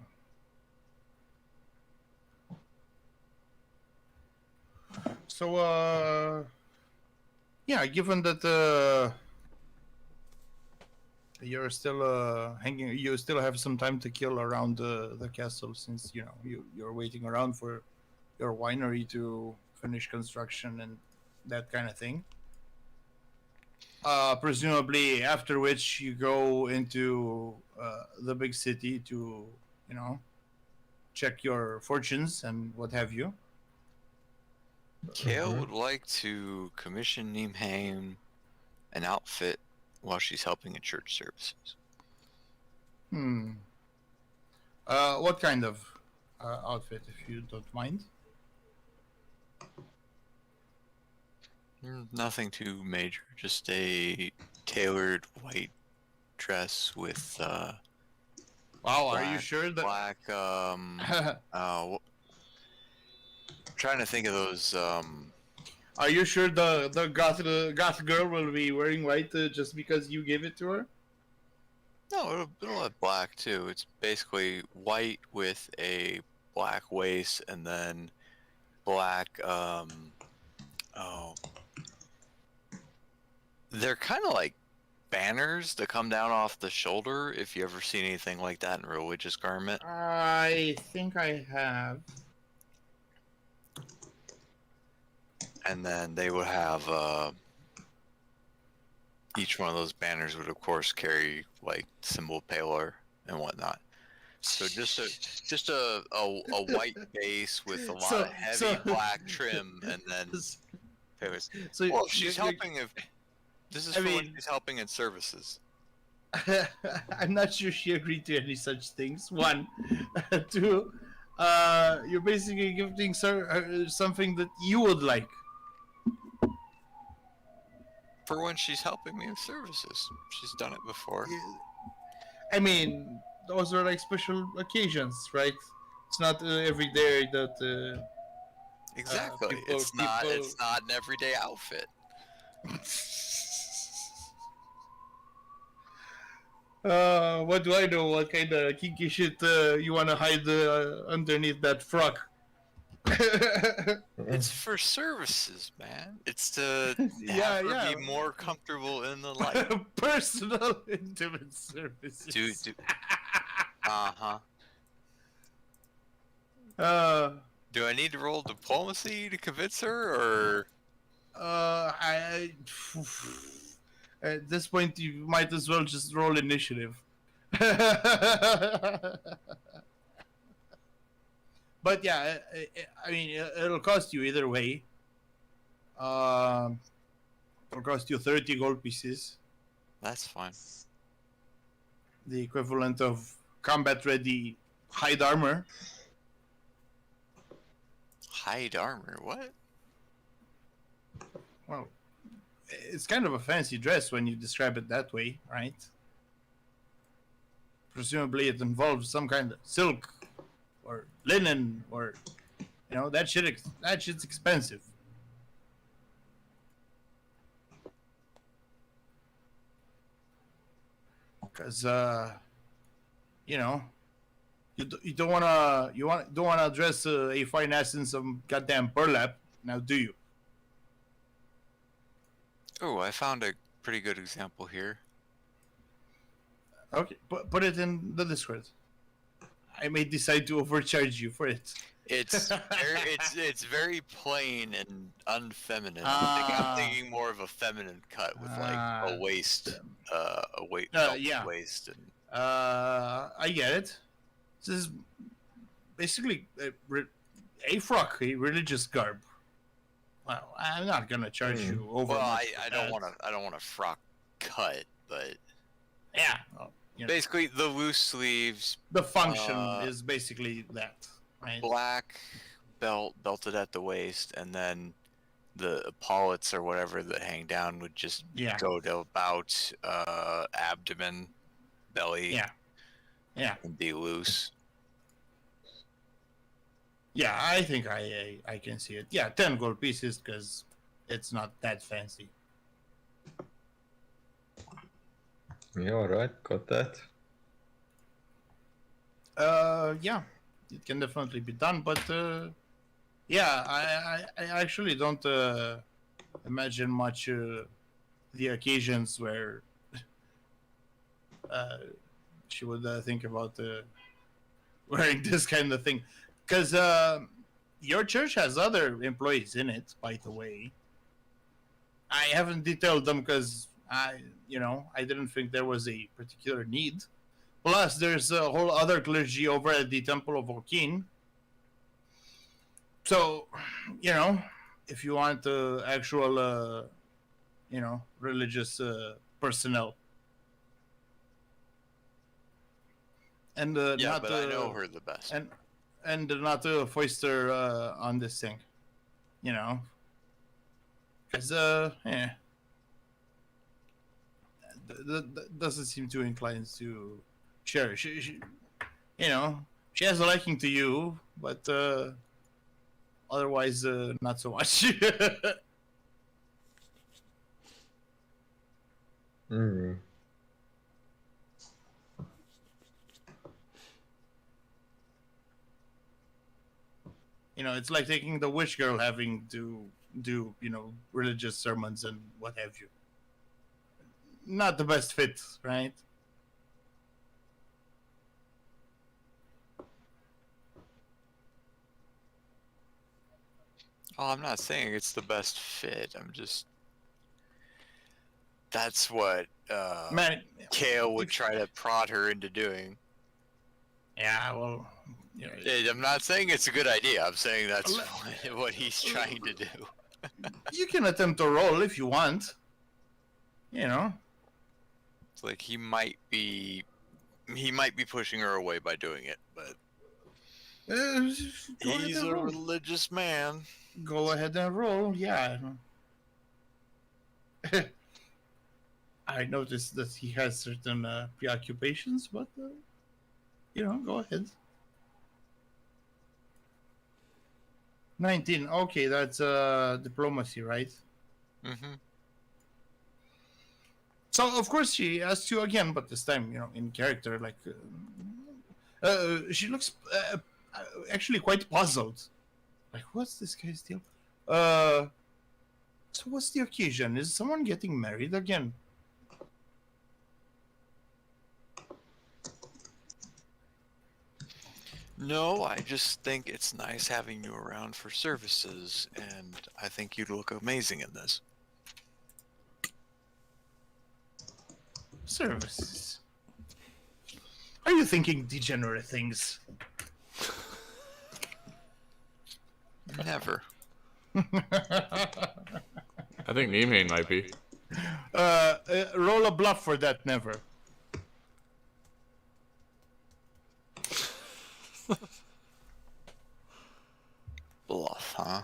So, yeah, given that you're still hanging, you still have some time to kill around the castle, since you know you're waiting around for your winery to finish construction and that kind of thing. Presumably, after which you go into the big city to, you know, check your fortunes and what have you. Kale would like to commission Neemhaim an outfit while she's helping in church services. Hmm. What kind of outfit, if you don't mind? Nothing too major. Just a tailored white dress with Wow, are you sure that? black trying to think of those Are you sure the goth girl will be wearing white just because you gave it to her? no, it'll have black too. It's basically white with a black waist and then black oh, they're kind of like banners that come down off the shoulder, if you ever seen anything like that in a religious garment. I think I have. And then they would have each one of those banners would of course carry like symbol paler and whatnot. So just a white base with a lot of heavy black trim and then palers. So Well, if she's helping if this is for when she's helping in services. I'm not sure she agreed to any such things. One, two, you're basically gifting something that you would like. For when she's helping me with services. She's done it before. I mean, those are like special occasions, right? It's not every day that. Exactly. It's not an everyday outfit. What do I know? What kind of kinky shit you want to hide underneath that frock? It's for services, man. It's to Yeah, have her yeah. be more comfortable in the light. Personal intimate services. Dude. Do I need to roll diplomacy to convince her, or? At this point, you might as well just roll initiative. But yeah, I mean, it'll cost you either way. It'll cost you 30 gold pieces. That's fine. The equivalent of combat-ready hide armor. Hide armor? What? Well, it's kind of a fancy dress when you describe it that way, right? Presumably it involves some kind of silk or linen or, you know, that shit's expensive. Because, you know, you don't wanna dress a fine ass in some goddamn burlap, now do you? Oh, I found a pretty good example here. Okay, put it in the Discord. I may decide to overcharge you for it. It's very plain and unfeminine. I'm thinking more of a feminine cut with like a waist, waist, and I get it. This is basically a frock, a religious garb. Well, I'm not gonna charge you over. Well, I don't want a frock cut, but yeah. Well, you know, basically the loose sleeves. The function is basically that, right? Black belt belted at the waist, and then the epaulets or whatever that hang down would just go to about abdomen, belly. Yeah. And be loose. Yeah, I think I can see it. Yeah, 10 gold pieces because it's not that fancy. Yeah, alright, got that. Yeah, it can definitely be done, but yeah, I actually don't imagine much the occasions where she would think about wearing this kind of thing. Because your church has other employees in it, by the way. I haven't detailed them because I didn't think there was a particular need. Plus, there's a whole other clergy over at the Temple of Orkin. So, you know, if you want actual, religious personnel. and Yeah, not but I know her the best. and not to foist her on this thing, you know, because doesn't seem too inclined to share. She, you know, she has a liking to you, but otherwise not so much. Mm. You know, it's like taking the wish girl having to do, you know, religious sermons and what have you. Not the best fit, right? Oh, I'm not saying it's the best fit. I'm just that's what Man, Kale would try to prod her into doing. yeah, well, you know, I'm not saying it's a good idea. I'm saying that's what he's trying to do. you can attempt a role if you want. You know, It's like he might be pushing her away by doing it, but he's a religious man. Go ahead and roll. Yeah. I noticed that he has certain preoccupations, but you know, go ahead. 19. Okay, that's diplomacy, right? Mm-hmm. So of course she asks you again, but this time, you know, in character, like she looks actually quite puzzled. Like, what's this guy's deal? So what's the occasion? Is someone getting married again? No, I just think it's nice having you around for services, and I think you'd look amazing in this. Services. Are you thinking degenerate things? Never. I think Neemane might be. Roll a bluff for that, never. Bluff, huh?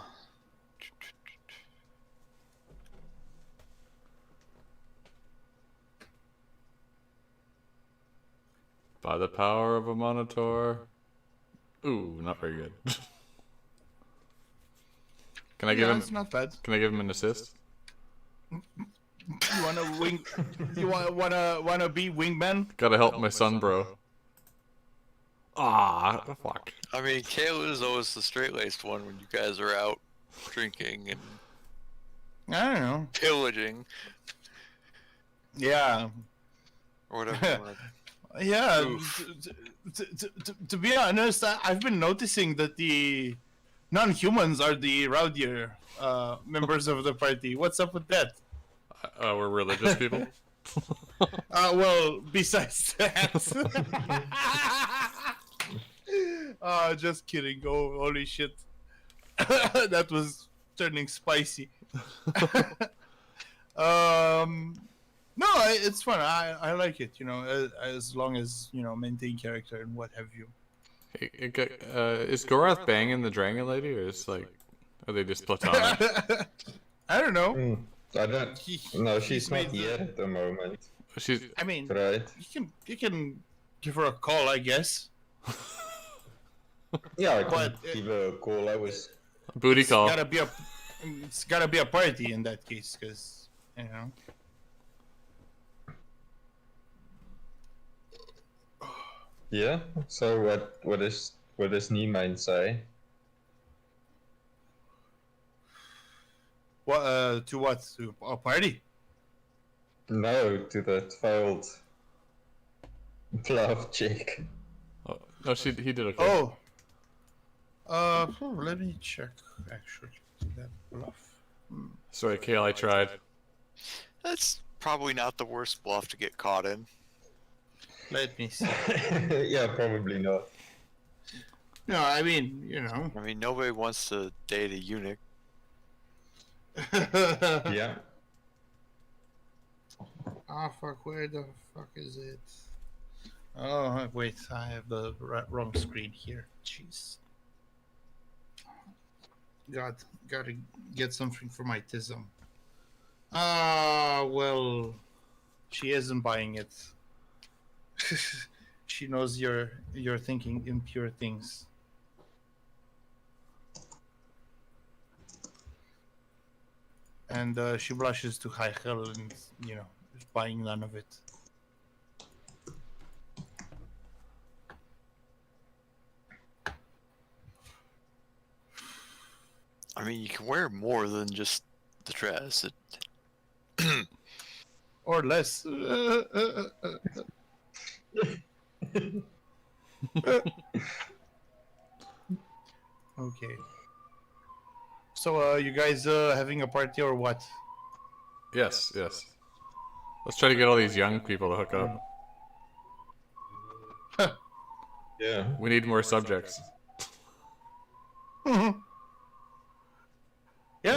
By the power of a monitor. Ooh, not very good. Can I give him? It's not bad. Can I give him an assist? You wanna wing? You wanna be wingman? Gotta help my son, bro. Ah, fuck. I mean, Kale is always the straight-laced one when you guys are out drinking and I don't know. pillaging Yeah. or whatever. You want Yeah. Oof. To be honest, I've been noticing that the non-humans are the rowdier members of the party. What's up with that? We're religious people. Well, besides that. Just kidding. Oh, holy shit. That was turning spicy. No, it's fun. I like it, you know, as long as, you know, maintain character and what have you. Is Gorath banging the Dragon Lady, or is like, are they just platonic? I don't know. I don't. No, she's not made here at the moment. She's. I mean, Right? you can give her a call, I guess. Yeah, I But, could give her a call. I was. Booty call. It's gotta be a party in that case, because, you know. Yeah. So what does Neemane say? What? To what? To a party? No, to that failed bluff check. Oh, no, he did okay. Let me check. Actually, that bluff. Sorry, Kale, I tried. That's probably not the worst bluff to get caught in. Let me see. Yeah, probably not. No, I mean, you know. I mean, nobody wants to date a eunuch. Yeah. Ah, fuck, where the fuck is it? Oh, wait, I have the wrong screen here. Jeez. Gotta get something for my tism. Well, she isn't buying it. She knows you're thinking impure things. And she blushes to high hell and, is buying none of it. I mean, you can wear more than just the dress. Or less. Okay. So, you guys having a party or what? Yes. Let's try to get all these young people to hook up. Yeah. We need more subjects. Yeah,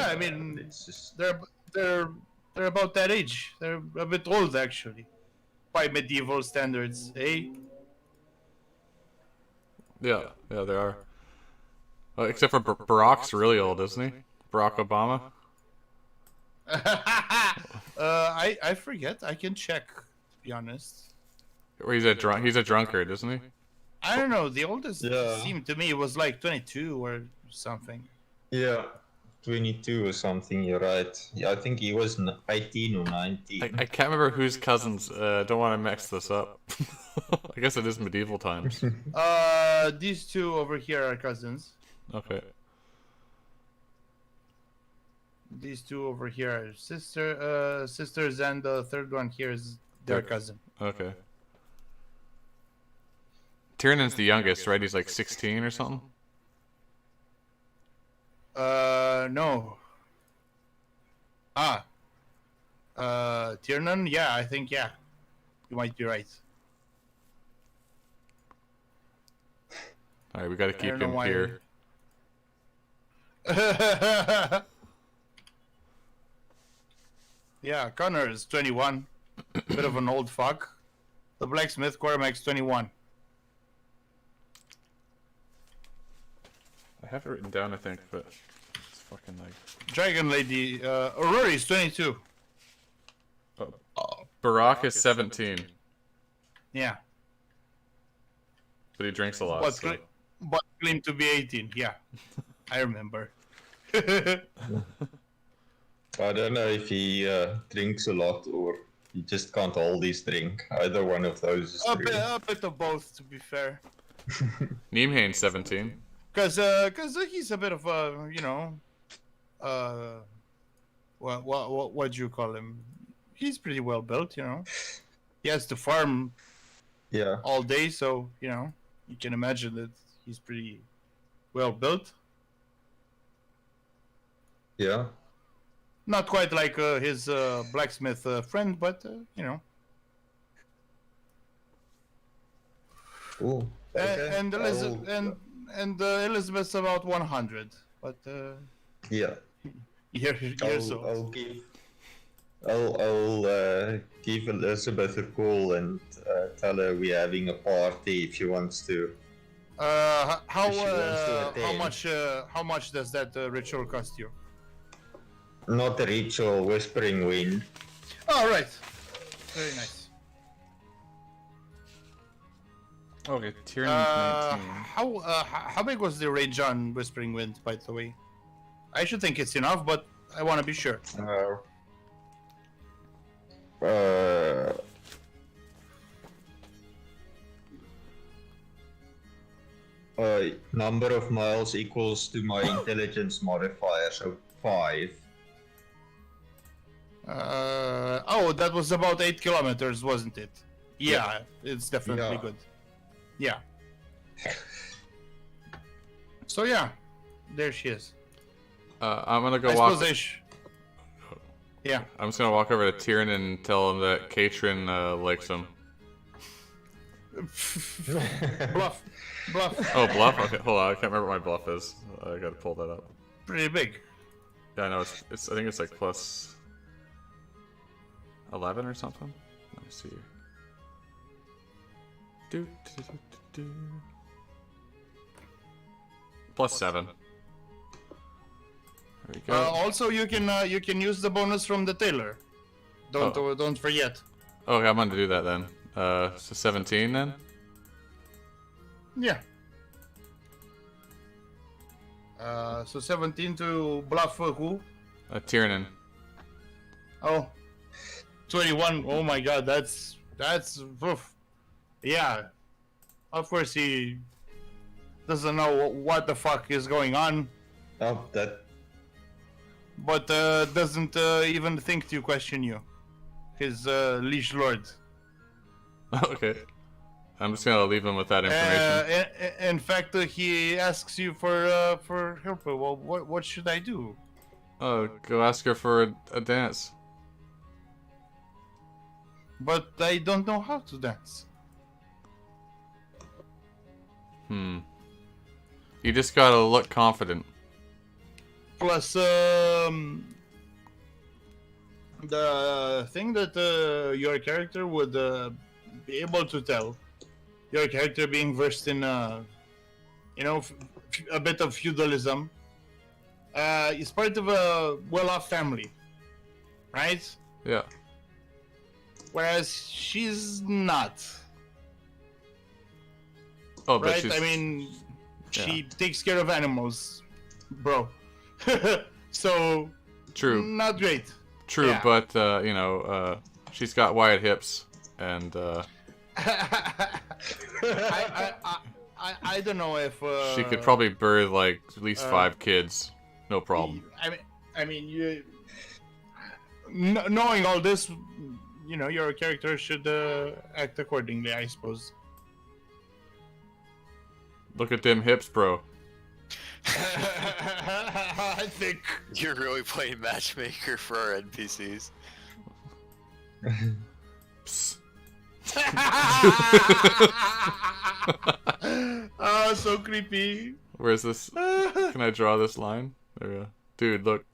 I mean, It's just they're about that age. They're a bit old, actually, by medieval standards, eh? Yeah, they are. Except for Barack's really old, isn't he? Barack Obama? I forget. I can check, to be honest. Or he's a drunkard, isn't he? I don't know. The oldest Yeah. seemed to me was like 22 or something. yeah, 22 or something. You're right. Yeah, I think he was 18 or 19. I can't remember whose cousins. Don't want to mix this up. I guess it is medieval times. These two over here are cousins. Okay. These two over here are sisters, and the third one here is their cousin. Okay. Tiernan's the youngest, right? He's like 16 or something? No. Tiernan? Yeah, I think, yeah. You might be right. Alright, we gotta keep don't know him why- here. Yeah, Connor is 21. Bit of an old fuck. The blacksmith, Cormac's 21. I have it written down, I think, but it's fucking like... Dragon Lady, Aurora's 22. Barack is 17, Yeah. but he drinks a lot. But, So. but claimed to be 18. Yeah. I remember. I don't know if he drinks a lot or he just can't hold his drink. Either one of those is a true. bit of both, to be fair. Neemhane's 17. Cause he's a bit of a, what do you call him? He's pretty well built, He has to farm Yeah. all day, so you can imagine that he's pretty well built. Yeah. Not quite like his blacksmith friend, but Cool. Okay. and Elizabeth's about 100, but Yeah. years old. I'll give Elizabeth a call and tell her we're having a party if she wants to. How If she wants to attend. how much does that ritual cost you? Not a ritual, Whispering Wind. Oh, right. Very nice. Okay, Tiernan's 19. How big was the range on Whispering Wind, by the way? I should think it's enough, but I want to be sure. Number of miles equals to my intelligence modifier, so 5. That was about 8 kilometers, wasn't it? Yeah, it's definitely Yeah. good. Yeah. So yeah, there she is. I'm gonna go I walk. suppose Yeah. I'm just gonna walk over to Tiernan and tell him that Katrin likes him. Bluff. Oh, bluff? Okay, hold on. I can't remember what my bluff is. I gotta pull that up. Pretty big. Yeah, I know. It's. I think it's like plus 11 or something. Let me see. +7. There we go. Also, you can use the bonus from the tailor. Don't forget. Okay, I'm gonna do that then. So 17 then? Yeah. So 17 to bluff who? Tiernan. Oh, 21. Oh my god, that's oof. Yeah. Of course he doesn't know what the fuck is going on, Oh, that. but doesn't even think to question you. His liege lord. Okay. I'm just gonna leave him with that information. In fact, he asks you for help. Well, what should I do? Oh, go ask her for a dance. But I don't know how to dance. You just gotta look confident. Plus, the thing that your character would be able to tell, your character being versed in, a bit of feudalism, is part of a well-off family, right? Yeah. Whereas she's not, Oh, but right? she's... I mean, she yeah. takes care of animals, bro. So, True. not great. True, Yeah. but, she's got wide hips, and, I don't know if she could probably birth, like, at least 5 kids. No problem. I mean, you knowing all this, your character should act accordingly, I suppose. Look at them hips, bro. I think You're really playing matchmaker for our NPCs. Psst. Oh, so creepy. Where's this? Can I draw this line? There we go. Dude, look.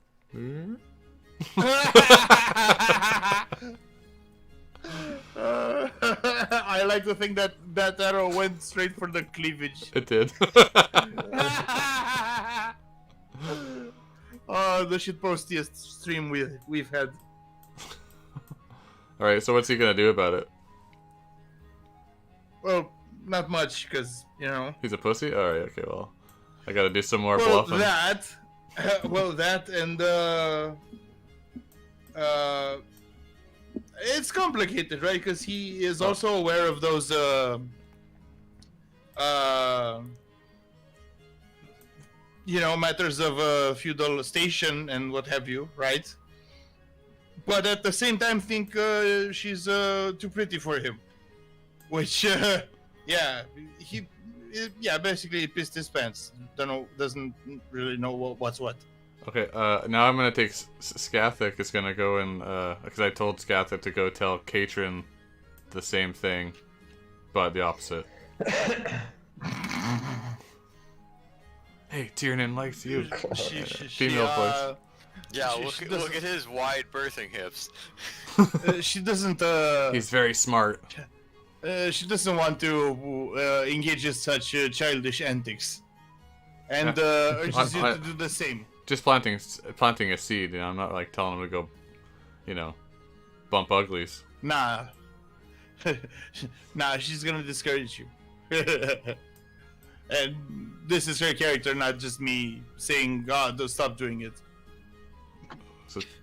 I like to think that arrow went straight for the cleavage. It did. Oh, the shitpostiest stream we've had. Alright, so what's he gonna do about it? Well, not much, because, He's a pussy? Alright, okay, well. I gotta do some more well, bluffing. that, and, it's complicated, right? Because he is also aware of those, matters of feudal station and what have you, right? But at the same time, think she's too pretty for him, which, basically pissed his pants. Doesn't really know what's what. Okay, now I'm gonna take Skathic is gonna go and, because I told Skathic to go tell Katrin the same thing, but the opposite. Hey, Tiernan likes you. Female voice. Yeah, look at his wide birthing hips. She doesn't. He's very smart. She doesn't want to engage in such childish antics, and urges you to do the same. Just planting a seed. I'm not like telling him to go, bump uglies. Nah, she's gonna discourage you. And this is her character, not just me saying, "God, don't stop doing it."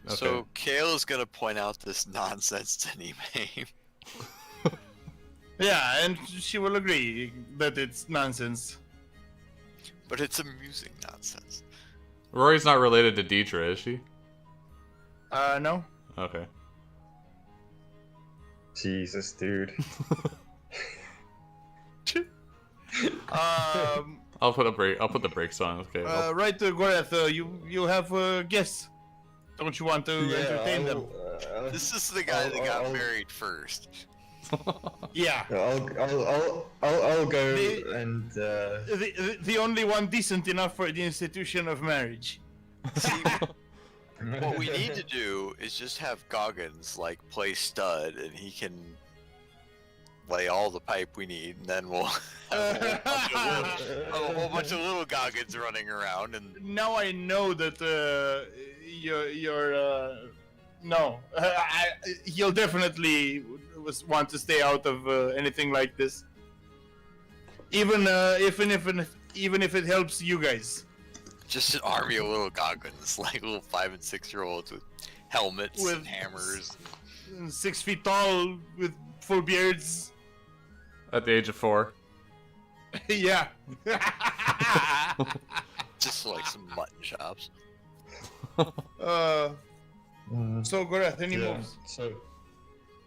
So Kale is gonna point out this nonsense to Nime. Yeah, and she will agree that it's nonsense. But it's amusing nonsense. Rory's not related to Deidre, is she? No. Okay. Jesus, dude. I'll put the brakes on. Okay. Right, Gorath, you have guests. Don't you want to entertain them? This is the guy that got married first. Yeah. I'll go and. The only one decent enough for the institution of marriage. See, what we need to do is just have Goggins play stud, and he can lay all the pipe we need, and then we'll have a whole bunch of little goggins running around. And now I know that you're no, he'll definitely want to stay out of anything like this. Even if it helps you guys. just an army of little goggins, like little 5 and 6 year olds with helmets With and hammers. 6 feet tall with full beards. At the age of 4. Yeah. Just like some mutton chops. So Gorath, any Yeah, moves? so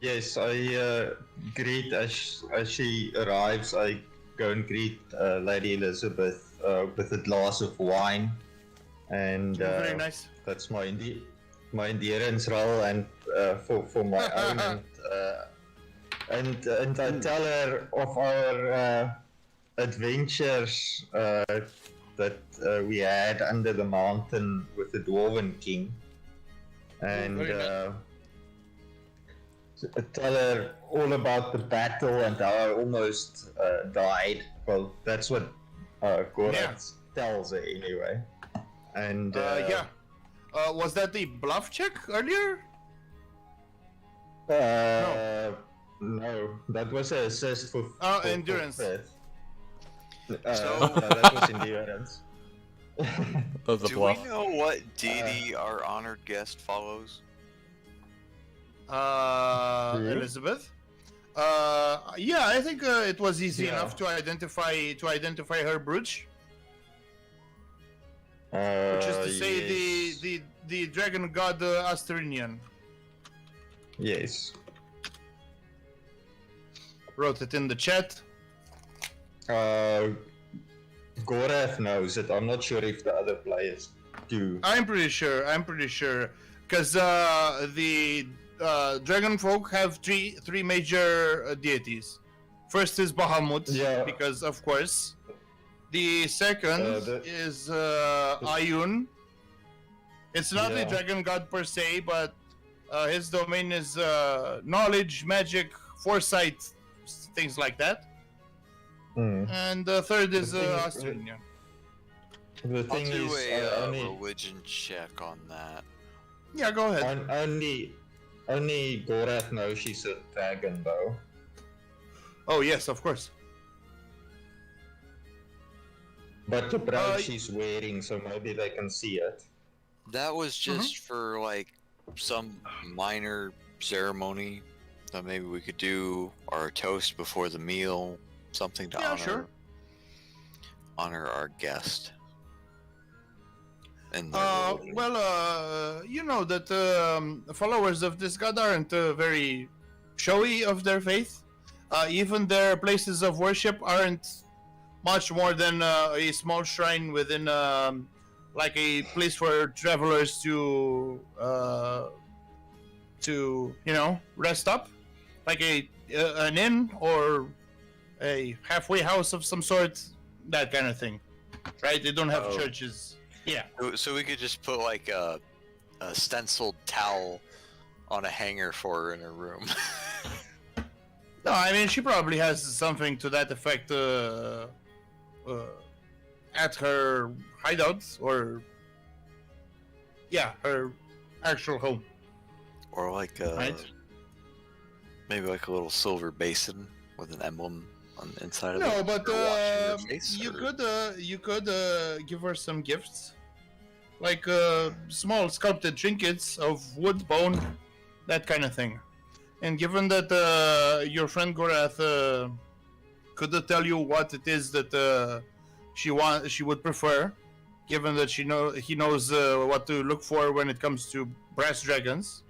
yes, I greet as she arrives. I go and greet Lady Elizabeth with a glass of wine, and Very nice. that's my endurance roll, and for my own, and I tell her of our adventures that we had under the mountain with the Dwarven King. And very nice. tell her all about the battle and how I almost died. Well, that's what Gorath tells her anyway. And Yeah. Was that the bluff check earlier? no, that was an assist for endurance. Fifth. So- no, that was endurance. That was a Do bluff. we know what deity our honored guest follows? you? Elizabeth. Yeah, I think it was easy Yeah. enough to identify her brooch, Which which is to say the dragon god Astrinian. Yes. Wrote it in the chat. Gorath knows it. I'm not sure if the other players do. I'm pretty sure, because the dragon folk have three major deities. First is Bahamut, Yeah. because of course. The second is Ayun. It's not a Yeah. dragon god per se, but his domain is knowledge, magic, foresight, things like that. And the third is The thing- Astrinian. The I'll thing do is, a only, religion check on that. Yeah, go ahead. only Gorath knows she's a dragon, though. Oh yes, of course. But the brooch she's wearing, so maybe they can see it. That was just for like some minor ceremony that maybe we could do, or a toast before the meal, something to Yeah, sure. honor our guest. And You know that followers of this god aren't very showy of their faith. Even their places of worship aren't much more than a small shrine within, like a place for travelers to rest up, like an inn or a halfway house of some sort, that kind of thing. Right? They don't have churches. Yeah. so we could just put like a stenciled towel on a hanger for her in her room. No, I mean she probably has something to that effect at her hideout, or her actual home. Or like Right. maybe like a little silver basin with an emblem on the inside of it. No, but for washing your face, you or- could give her some gifts, like small sculpted trinkets of wood, bone, that kind of thing. And given that your friend Gorath could tell you what it is that she would prefer, given that he knows what to look for when it comes to brass dragons.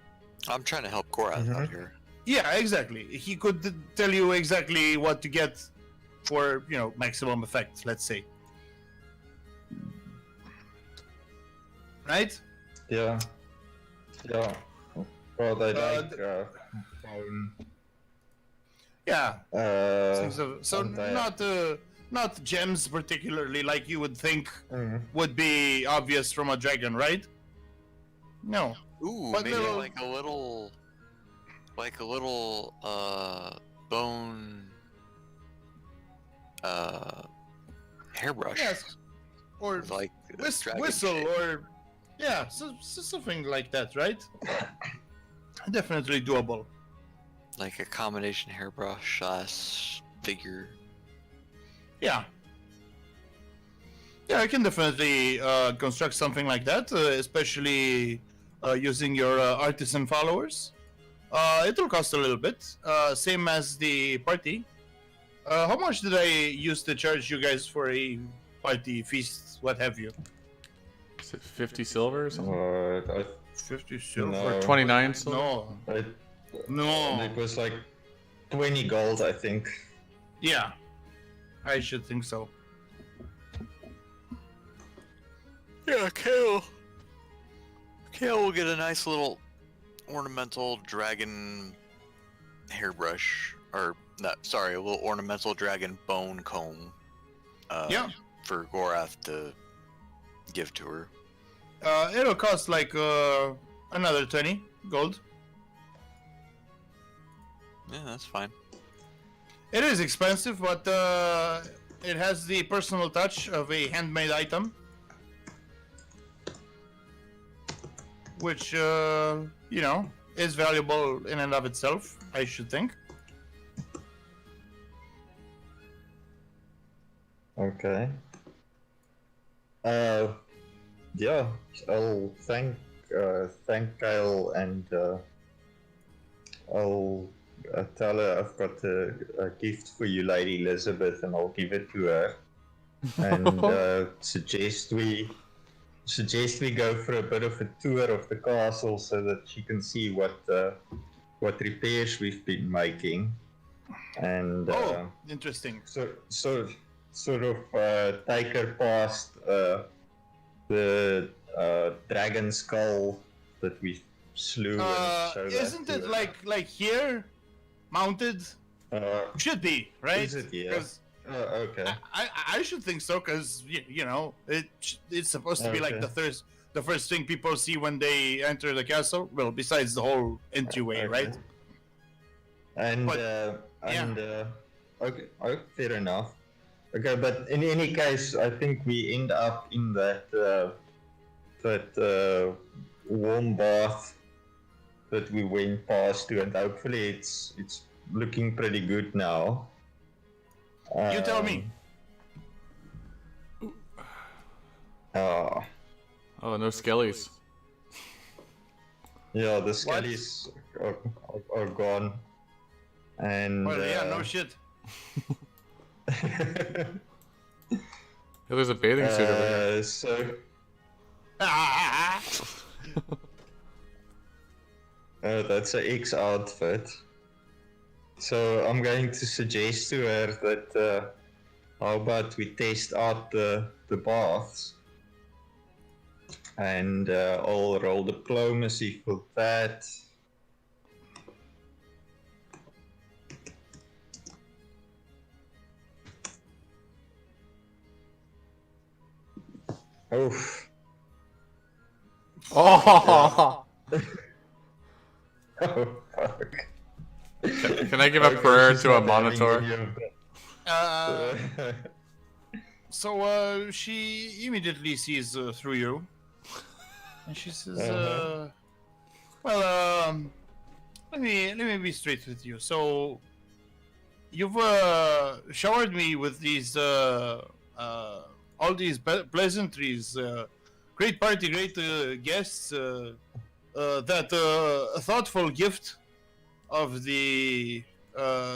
I'm trying to help Gorath out here. Yeah, exactly. He could tell you exactly what to get for, maximum effect, let's say. Right? Yeah. Well, they like phone. Yeah. Uh, So and they- not gems particularly, like you would think would be obvious from a dragon, right? No. Ooh, But maybe little- like a little bone hairbrush. Yes, or Like dragon whistle, shape. or yeah, something like that, right? Definitely doable. Like a combination hairbrush / figure. Yeah. Yeah, I can definitely construct something like that, especially using your artisan followers. It'll cost a little bit, same as the party. How much did I used to charge you guys for a party feast, what have you? Is it 50 silver or something? 50 silver? No. 29 silver? No. No. It was like 20 gold, I think. Yeah. I should think so. Yeah, Kale will get a nice little ornamental dragon hairbrush, or no, sorry, a little ornamental dragon bone comb. Yeah. For Gorath to give to her. It'll cost like another 20 gold. Yeah, that's fine. It is expensive, but it has the personal touch of a handmade item. Which, you know, is valuable in and of itself, I should think. Okay. Yeah, I'll thank Kyle, and I'll tell her I've got a gift for you, Lady Elizabeth, and I'll give it to her. And suggest we go for a bit of a tour of the castle so that she can see what repairs we've been making. And interesting. So sort of take her past the dragon skull that we slew. And show isn't that it to like here, mounted? her. Should be, right? Is it? Yeah. 'Cause Okay. I should think so, because you know it's supposed to be like Okay. the first thing people see when they enter the castle. Well, besides the whole entryway, Okay. right? And But, okay, fair enough. Okay, but in any case, I think we end up in that warm bath that we went past to, and hopefully it's looking pretty good now. You tell me. Oh, no skellies. yeah, the skellies are gone. And Well, yeah, no shit. Yeah, there's a bathing suit over here. So that's an X outfit. So I'm going to suggest to her that how about we test out the baths, and I'll roll diplomacy for that. Oof. Oh! Oh, fuck. Can I give a prayer to a monitor? So she immediately sees through you, and she says, "Well, let me be straight with you. So you've showered me with these all these pleasantries, great party, great guests, that thoughtful gift of the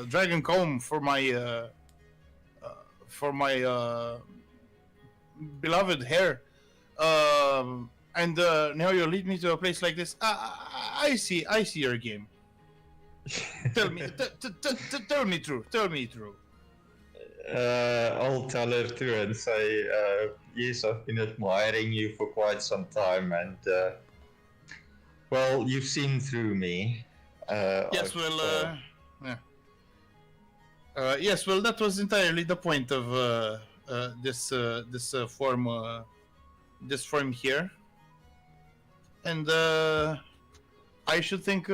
dragon comb for my beloved hair, and now you lead me to a place like this. I see your game. Tell me, tell me true. I'll tell her too and say, yes, I've been admiring you for quite some time, and well, you've seen through me. Yes, well, yes, well, that was entirely the point of this form here, and I should think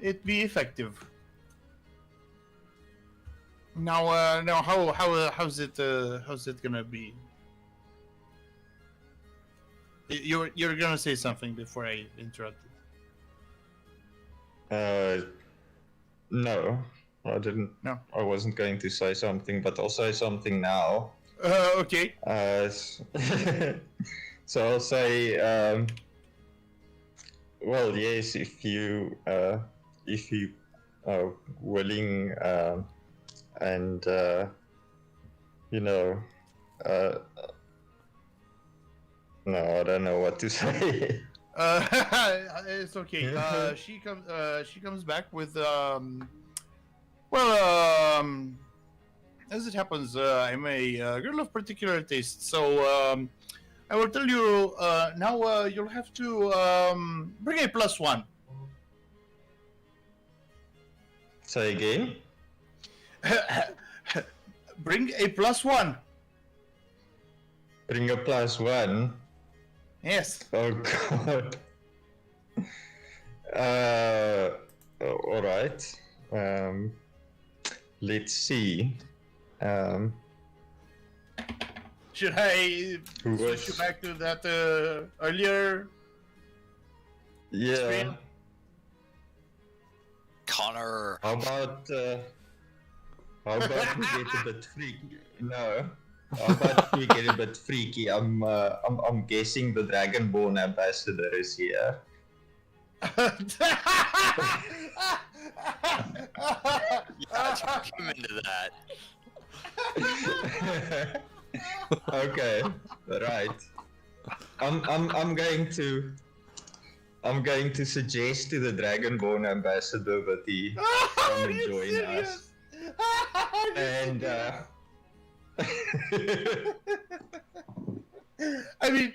it be effective. Now, how's it gonna be? You're gonna say something before I interrupt No, I didn't. No. I wasn't going to say something, but I'll say something now. Okay. So I'll say, well, yes, if you are willing, and no, I don't know what to say. It's okay. She comes back with as it happens, I'm a girl of particular taste, so I will tell you now. You'll have to bring a +1. Say again. Bring a +1. Bring a +1. Yes. Oh God. All right. Let's see. Should I switch you back to that earlier? Yeah. Screen? Connor. How about we get a bit freaky? No. How about we get a bit freaky? I'm guessing the Dragonborn ambassador is here. Yeah, talk him into that. Okay, right. I'm going to suggest to the Dragonborn ambassador that he come and join us. And I mean,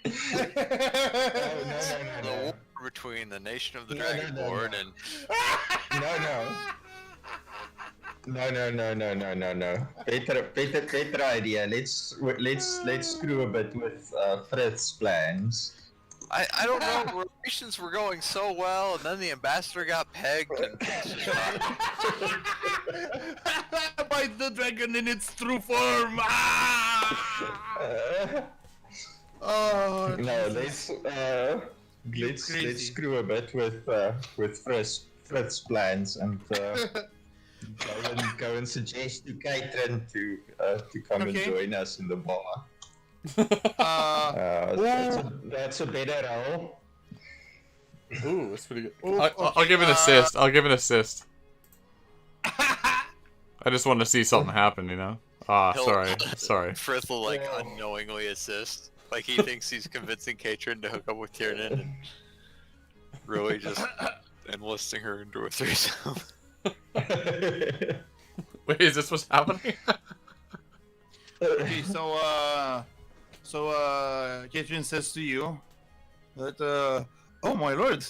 The war between the nation of the Dragonborn and No. Better idea. Let's screw a bit with Frith's plans. I don't know. Relations were going so well, and then the ambassador got pegged, and by the dragon in its true form. Oh No, let's screw a bit with Frith's plans and go and suggest to Katrin to come and join us in the bar. That's a better roll. Ooh, that's pretty good. I'll give an assist. I just want to see something happen, you know? Sorry. Frith will unknowingly assist. Like he thinks he's convincing Katrin to hook up with Tiernan and really just enlisting her into a threesome. Wait, is this what's happening? Okay, so Katrin says to you that, oh my lord,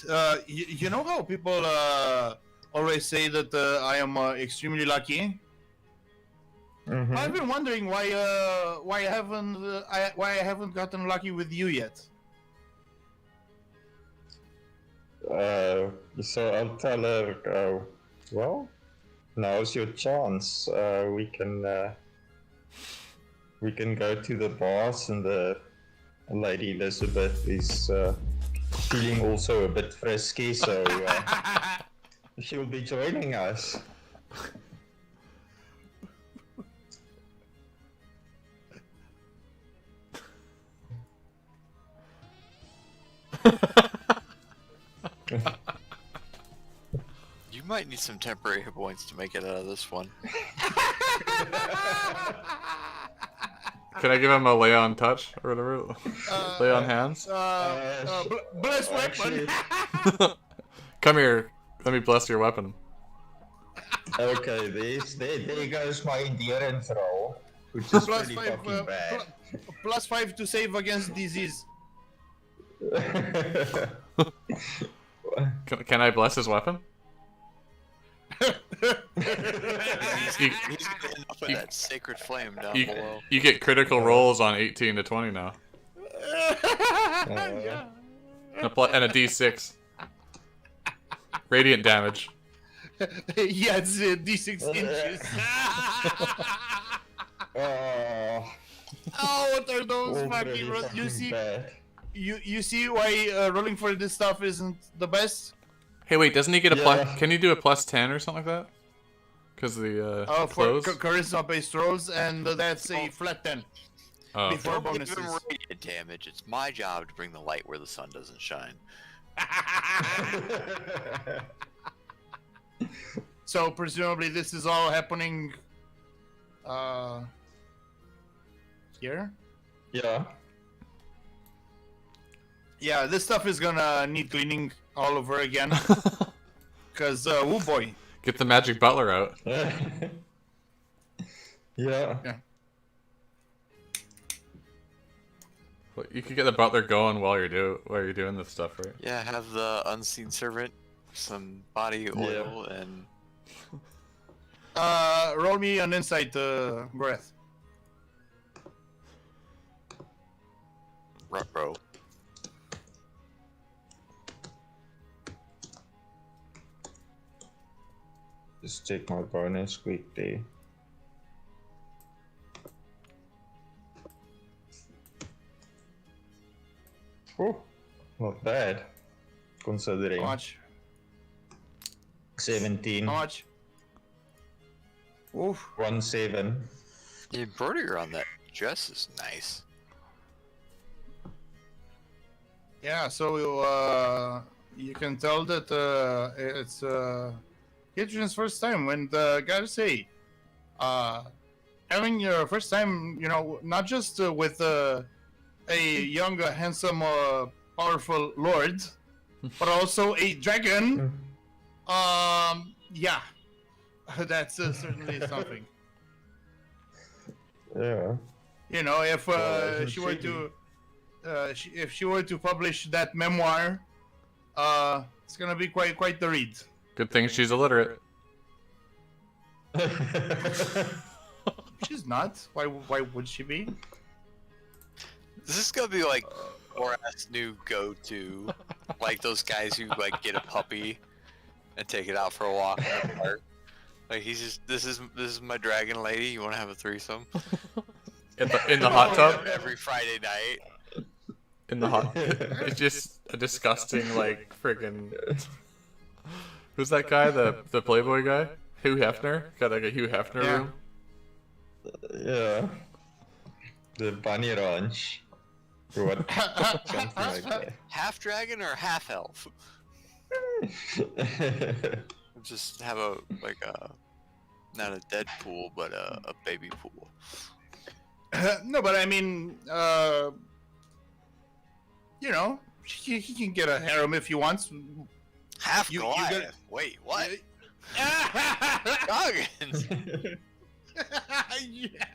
you know how people always say that I am extremely lucky? Mm-hmm. I've been wondering why I haven't gotten lucky with you yet. So I'll tell her, well, now's your chance. We can go to the bars, and the Lady Elizabeth is feeling also a bit frisky, so she'll be joining us. You might need some temporary hit points to make it out of this one. Can I give him a lay on touch or whatever? Lay on hands? Bless weapon! Come here. Let me bless your weapon. Okay, there goes my endurance roll, which is pretty fucking bad. +5 to save against disease. Can I bless his weapon? He's getting up at that sacred flame down below. You get critical rolls on 18 to 20 now. Yeah. And a D6. Radiant damage. Yeah, it's D6 inches. Oh, what are those fucking rolls? You see, bad. you see why rolling for this stuff isn't the best? Hey, wait, doesn't he get a plus? Yeah. Can you do a plus 10 or something like that? Because the For clothes? charisma-based rolls, and that's a flat 10. Oh, Before okay. Don't give him bonuses. radiant damage. It's my job to bring the light where the sun doesn't shine. So presumably this is all happening here. Yeah. Yeah, this stuff is gonna need cleaning all over again. Cause oh boy. Get the magic butler out. Yeah. Well, you could get the butler going while you're doing this stuff, right? Yeah, have the unseen servant, some body oil, and Roll me an insight, breath. Ruh-roh. Just check my bonus quickly. Oh, not bad. Considering. How much? 17. How much? Oof. 1-7. The embroidery on that dress is nice. Yeah, so you can tell that it's Kitchen's first time, and gotta say, having your first time, you know, not just with a young, handsome, powerful lord, but also a dragon. Yeah, that's certainly something. Yeah. You know, if Well, she were to, if she were to publish that memoir, it's gonna be quite the read. Good thing she's illiterate. She's not. Why would she be? This is gonna be like Borat's new go-to, like those guys who like get a puppy and take it out for a walk in the park. Like he's just this is my dragon lady. You want to have a threesome? In the hot tub? Every Friday night. In the hot. It's just a disgusting like friggin'. Who's that guy? The Playboy guy? Hugh Hefner? Got like a Hugh Hefner Yeah. room. Yeah. The bunny ranch. Or what? Something like that. Half dragon or half elf? Just have a like a not a dead pool, but a baby pool. No, but I mean, you know, he can get a harem if he wants. Half You Goliath. gotta- Wait, what? Goggins. Yeah.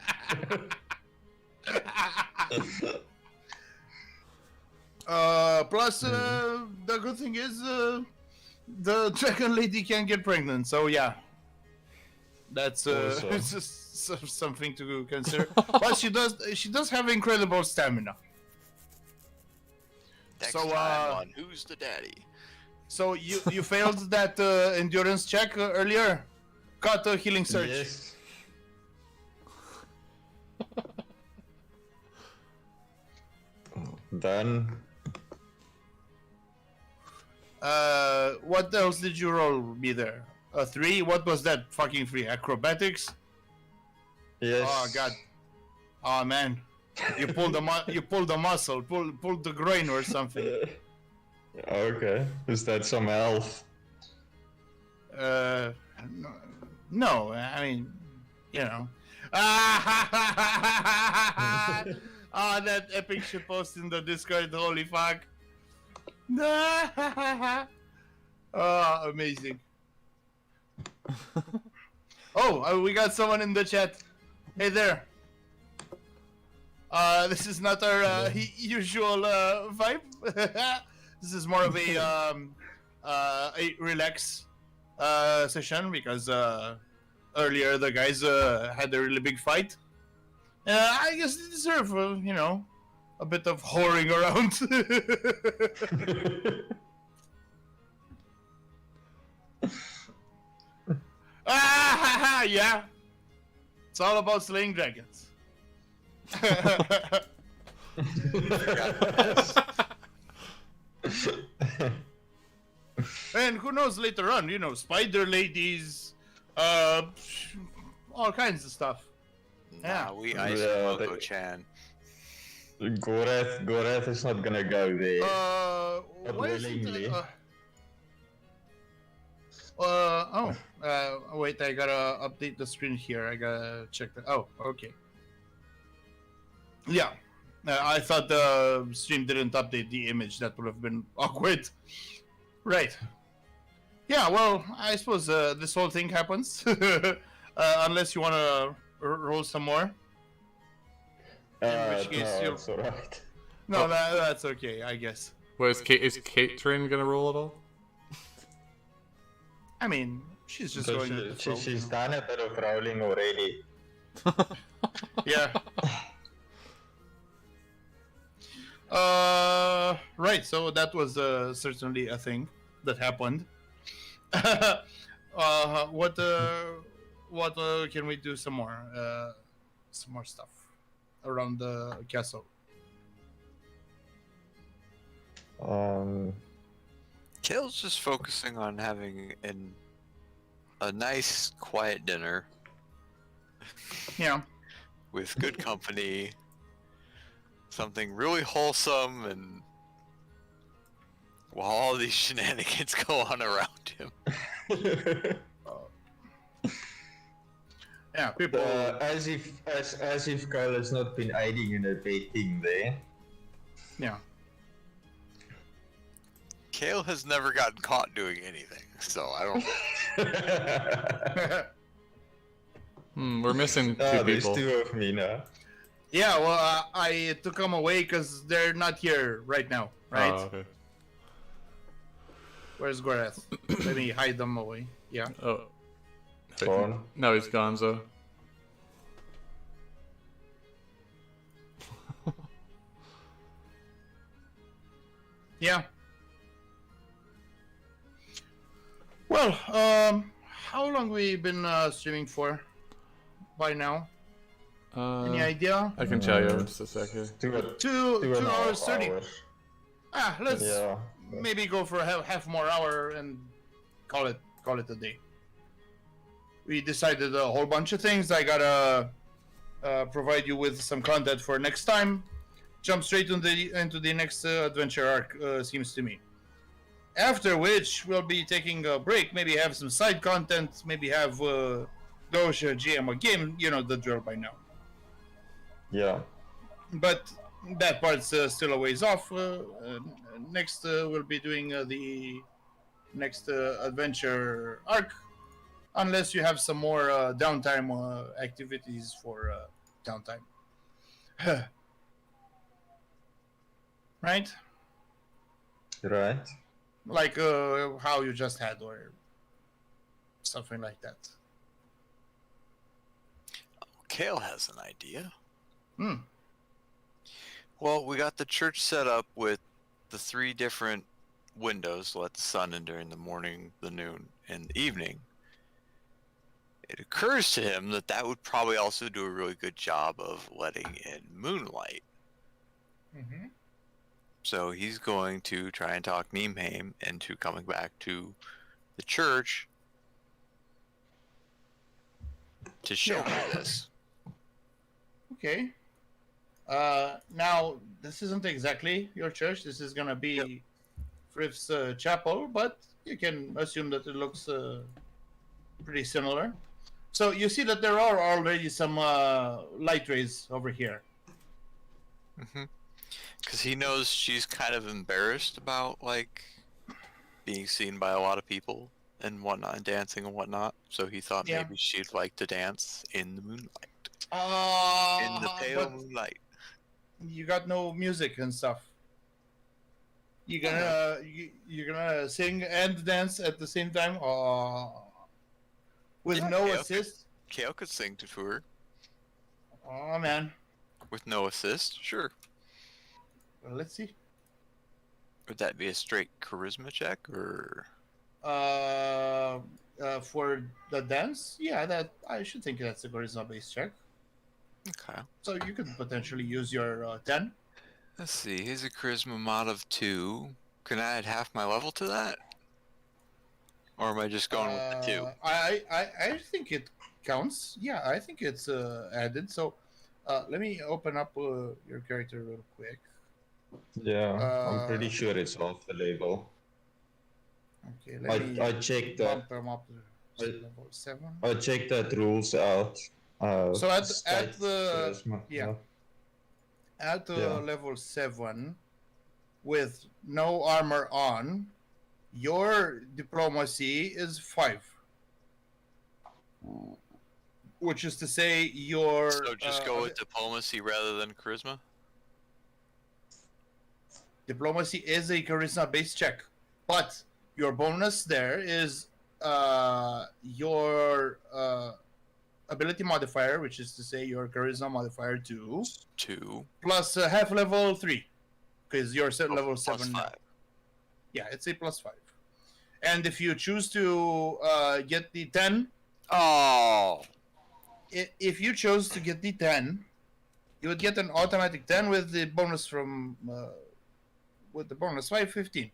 Plus, the good thing is, the dragon lady can get pregnant. So yeah, that's Awesome. it's just something to consider. But she does have incredible stamina. Next So, time on Who's the Daddy? So you failed that endurance check earlier. Got a healing surge. Yes. Done. What else did you roll me there? A 3? What was that fucking 3? Acrobatics? Yes. Oh god. Oh man. You pulled you pulled the muscle, pulled the groin or something. Okay. Is that some elf? No, I mean, you know. Ah, that epic shit post in the Discord, holy fuck. Oh, amazing. Oh, we got someone in the chat. Hey there. This is not our usual vibe. This is more of a relax session because earlier the guys had a really big fight. I guess they deserve, you know, a bit of whoring around. Yeah. It's all about slaying dragons. And who knows later on, spider ladies, all kinds of stuff. Nah, we ice Yeah, Moko-chan. Gorath is not gonna go there. Not Why isn't willingly. Wait, I gotta update the screen here. I gotta check that. Oh, okay. Yeah. I thought the stream didn't update the image. That would have been awkward. Right. Yeah, well, I suppose this whole thing happens. Unless you want to roll some more. In which case no, it's alright. No, that's okay, I guess. Well, is Katrin gonna roll at all? I mean, she's just So going with the flow, she's done a bit of rolling already. Yeah. Right, so that was certainly a thing that happened. What can we do some more stuff around the castle? Kale's just focusing on having a nice, quiet dinner. Yeah. With good company. Something really wholesome, and while all these shenanigans go on around him. Yeah, people. As if Kyle has not been aiding and abetting there. Yeah. Kale has never gotten caught doing anything, so I don't. We're missing two there's people. two of me now. Yeah, well, I took them away because they're not here right now, right? Oh, okay. Where's Gorath? Let me hide them away. Yeah. Oh. Gone. No, he's Gonzo. Yeah. Well, how long we been streaming for by now? Any idea? I can tell you in just a second. Two hours 30. Let's Yeah. maybe go for a half more hour and call it a day. We decided a whole bunch of things. I gotta provide you with some content for next time. Jump straight into the next adventure arc, seems to me. After which, we'll be taking a break. Maybe have some side content. Maybe have Doge GM a game. You know the drill by now. Yeah. But that part's still a ways off. Next, we'll be doing the next adventure arc. Unless you have some more downtime activities for downtime. Right? Right. Like how you just had, or something like that. Kale has an idea. Hmm. Well, we got the church set up with the 3 different windows to let the sun in during the morning, the noon, and the evening. It occurs to him that that would probably also do a really good job of letting in moonlight. Mm-hmm. So he's going to try and talk Neemheim into coming back to the church to show me this. Okay. Now, this isn't exactly your church. This is gonna be Frith's chapel, but you can assume that it looks pretty similar. So you see that there are already some light rays over here. Mm-hmm. Because he knows she's kind of embarrassed about, like, being seen by a lot of people and whatnot, and dancing and whatnot. So he thought maybe she'd like to dance in the moonlight. In the pale moonlight. You got no music and stuff. You're gonna sing and dance at the same time? With no assist? Kale could sing to her. Oh man. With no assist? Sure. Well, let's see. Would that be a straight charisma check, or? for the dance, yeah, that I should think that's a charisma based check. Okay. So you could potentially use your 10. Let's see. Here's a charisma mod of 2. Can I add half my level to that? Or am I just going with the 2? I think it counts. Yeah, I think it's added. So let me open up your character real quick. Yeah, I'm pretty sure it's half the level. Okay, let me I checked that. bump them up to level 7. I checked that rules out. So at State the charisma, yeah. At Yeah. level 7, with no armor on, your diplomacy is 5. Which is to say, your So just go with diplomacy rather than charisma? diplomacy is a charisma-based check, but your bonus there is your ability modifier, which is to say your charisma modifier 2, 2. plus half level 3, because you're level Plus 7 now. 5. Yeah, it's a plus 5. And if you choose to get the 10, Oh! if you chose to get the 10, you would get an automatic 10 with the bonus from with the bonus 5, 15.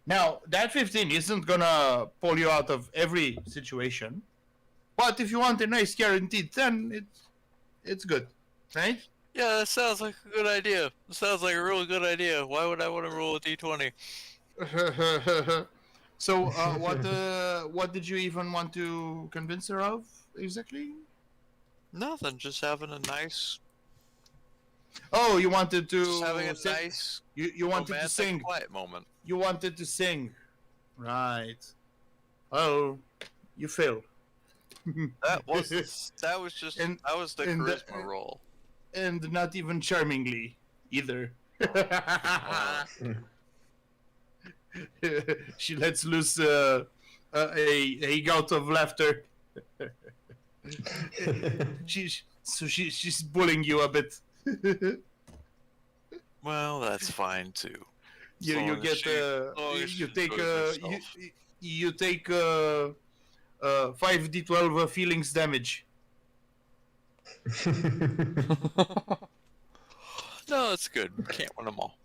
Now that 15 isn't gonna pull you out of every situation, but if you want a nice guaranteed 10, it's good, right? Yeah, that sounds like a good idea. That sounds like a really good idea. Why would I want to roll a d20? So what did you even want to convince her of exactly? Nothing, just having a nice... Oh, you wanted to Just having a nice, you wanted to romantic, sing. quiet moment. You wanted to sing. Right. Oh, you failed. That was just that was the charisma roll. And not even charmingly either. She lets loose a gout of laughter. She's bullying you a bit. Well, that's fine too. You take 5d12 feelings damage. No, it's good. Can't win them all.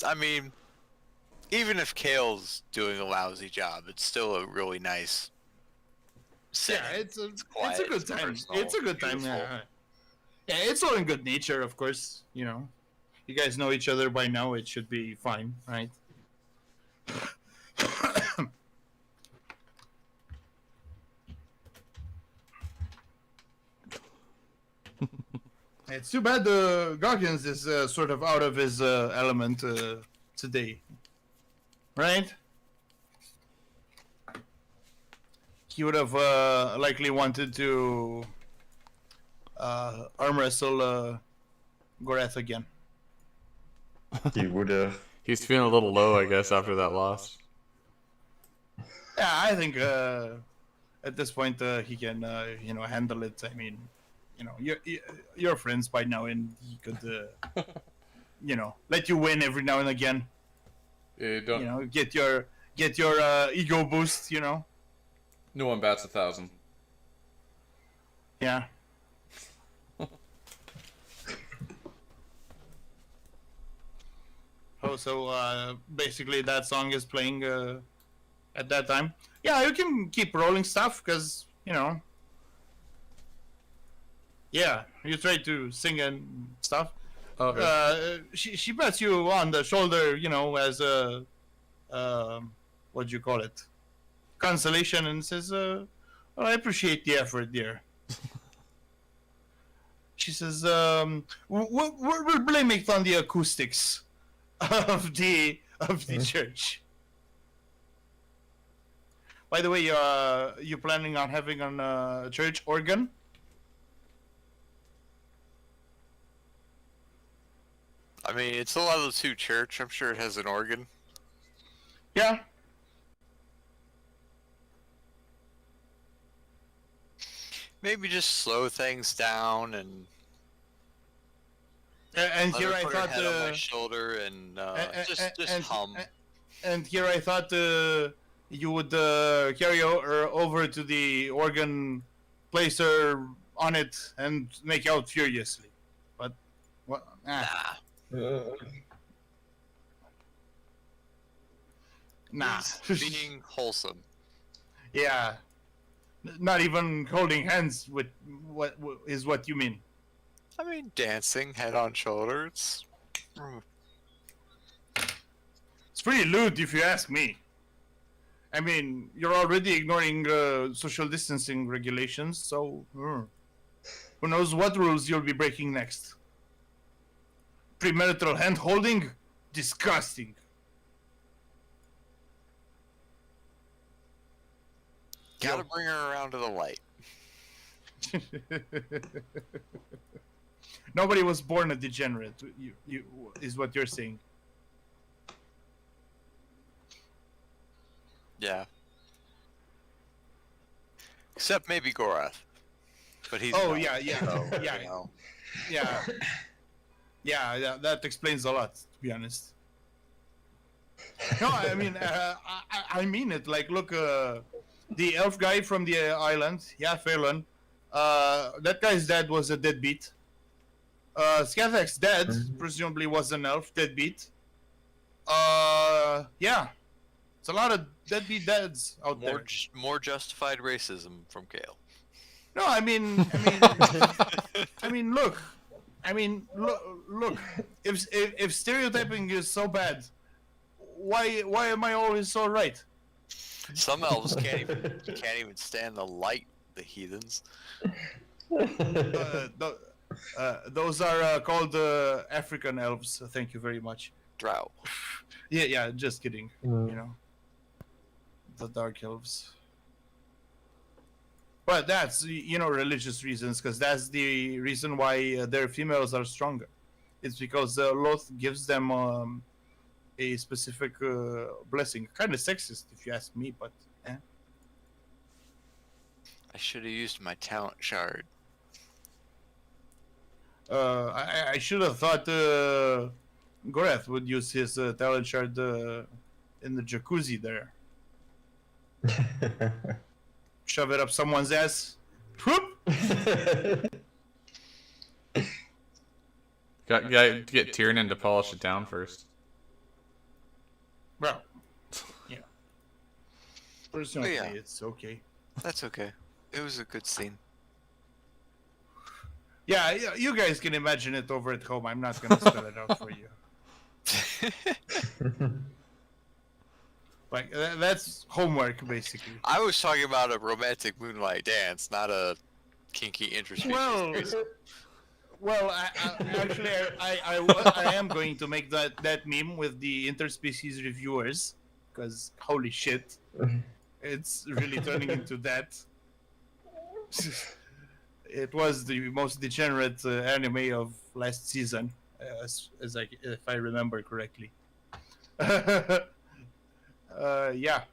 I mean, even if Kale's doing a lousy job, it's still a really nice setting. Yeah, it's quiet, a good time. personal, It's a good time. beautiful. Yeah, it's all in good nature, of course. You know, you guys know each other by now. It should be fine, right? It's too bad Goggins is sort of out of his element today, right? He would have likely wanted to arm wrestle Gorath again. He would have. He's feeling a little low, I guess, after that loss. Yeah, I think at this point he can handle it. I mean, you're friends by now, and he could let you win every now and again. Don't. Get your ego boost. No one bats 1,000. Yeah. Oh, so basically that song is playing at that time. Yeah, you can keep rolling stuff because yeah, you try to sing and stuff. Okay. She pats you on the shoulder, as a what do you call it? Consolation, and says, "Well, I appreciate the effort, dear." She says, "We'll blame it on the acoustics of the church." By the way, you planning on having a church organ? I mean, it's a level 2 church. I'm sure it has an organ. Yeah. Maybe just slow things down and And let here her I put her thought head on my shoulder and just hum. And here I thought you would carry her over to the organ, place her on it, and make out furiously. But what? Nah. He's being wholesome. Yeah. Not even holding hands with what is what you mean. I mean, dancing head on shoulders. It's pretty lewd if you ask me. I mean, you're already ignoring social distancing regulations, so who knows what rules you'll be breaking next. Premarital hand holding? Disgusting. Gotta bring her around to the light. Nobody was born a degenerate, you is what you're saying. Yeah. Except maybe Gorath. But he's Oh, not, yeah, yeah, so, yeah. you know. Yeah. Yeah, that explains a lot, to be honest. No, I mean, I mean it. Like, look, the elf guy from the island, yeah, Phelan, that guy's dad was a deadbeat. Scathach's dad presumably was an elf, deadbeat. Yeah. It's a lot of deadbeat dads out there. More justified racism from Kale. No, I mean, look. Look. If stereotyping is so bad, why am I always so right? Some elves can't even stand the light. The heathens. Those are called African elves. Thank you very much. Drow. Yeah. Just kidding. You know, the dark elves. But that's, religious reasons, because that's the reason why their females are stronger. It's because Loth gives them a specific blessing. Kind of sexist, if you ask me, but eh. I should have used my talent shard. I should have thought Gorath would use his talent shard in the jacuzzi there. Shove it up someone's ass. Whoop! Got to get Tiernan to polish it down first. Bro. Yeah. Personally, yeah. it's okay. That's okay. It was a good scene. Yeah, you guys can imagine it over at home. I'm not going to spell it out for you. Like, that's homework, basically. I was talking about a romantic moonlight dance, not a kinky interspecies. Well, actually, I am going to make that meme with the interspecies reviewers, because holy shit, it's really turning into that. It was the most degenerate anime of last season, if I remember correctly. Yeah.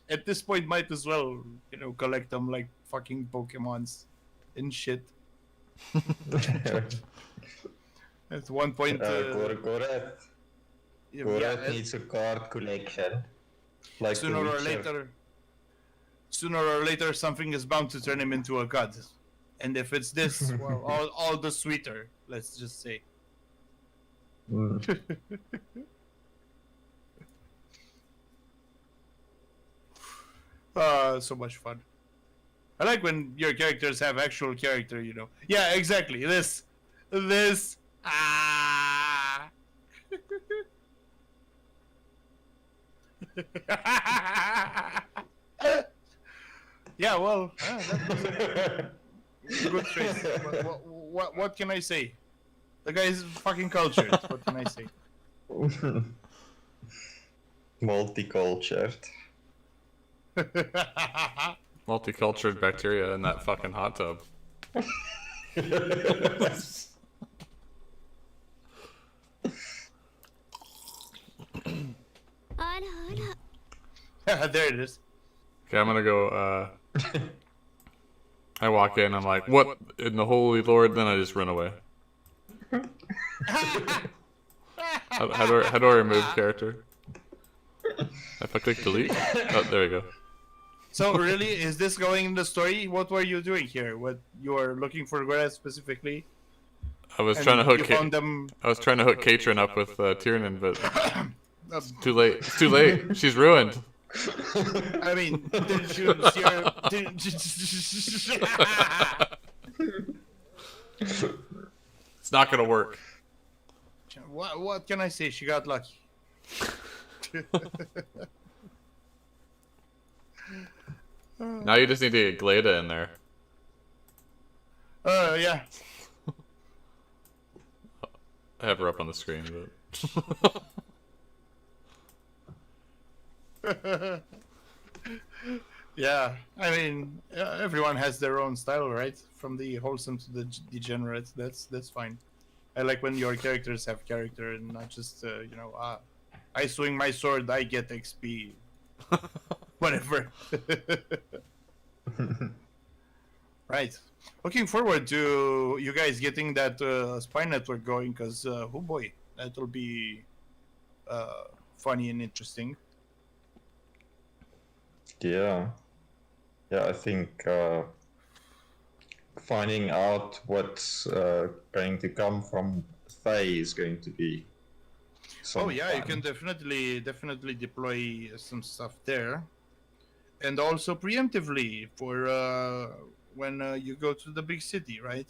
At this point, might as well, collect them like fucking Pokemons and shit. At one point, Gorath needs a card collection. Like sooner or later, something is bound to turn him into a god. And if it's this, well, all the sweeter, let's just say. So much fun. I like when your characters have actual character, Yeah, exactly. This. Ah. Yeah, well, that was a good choice. What can I say? The guy is fucking cultured. What can I say? Multicultured. Multicultured bacteria in that fucking hot tub. There it is. Okay, I'm gonna go, I walk in, I'm like, what in the holy lord? Then I just run away. How do I remove character? If I click delete? Oh, there we go. So really, is this going in the story? What were you doing here? What you were looking for Greta specifically? I was trying to hook. Them... I was trying to hook Katrin up with Tiernan, but it's too late. It's too late. She's ruined. I mean, didn't you see her? It's not gonna work. What can I say? She got lucky. Now you just need to get Glada in there. Yeah. I have her up on the screen, but... Yeah, I mean, everyone has their own style, right? From the wholesome to the degenerate. That's fine. I like when your characters have character and not just, I swing my sword, I get XP. Whatever. Right. Looking forward to you guys getting that spy network going, because, oh boy, that'll be funny and interesting. Yeah. Yeah, I think finding out what's going to come from Faye is going to be Oh yeah, fun. you can definitely deploy some stuff there. And also preemptively for when you go to the big city, right?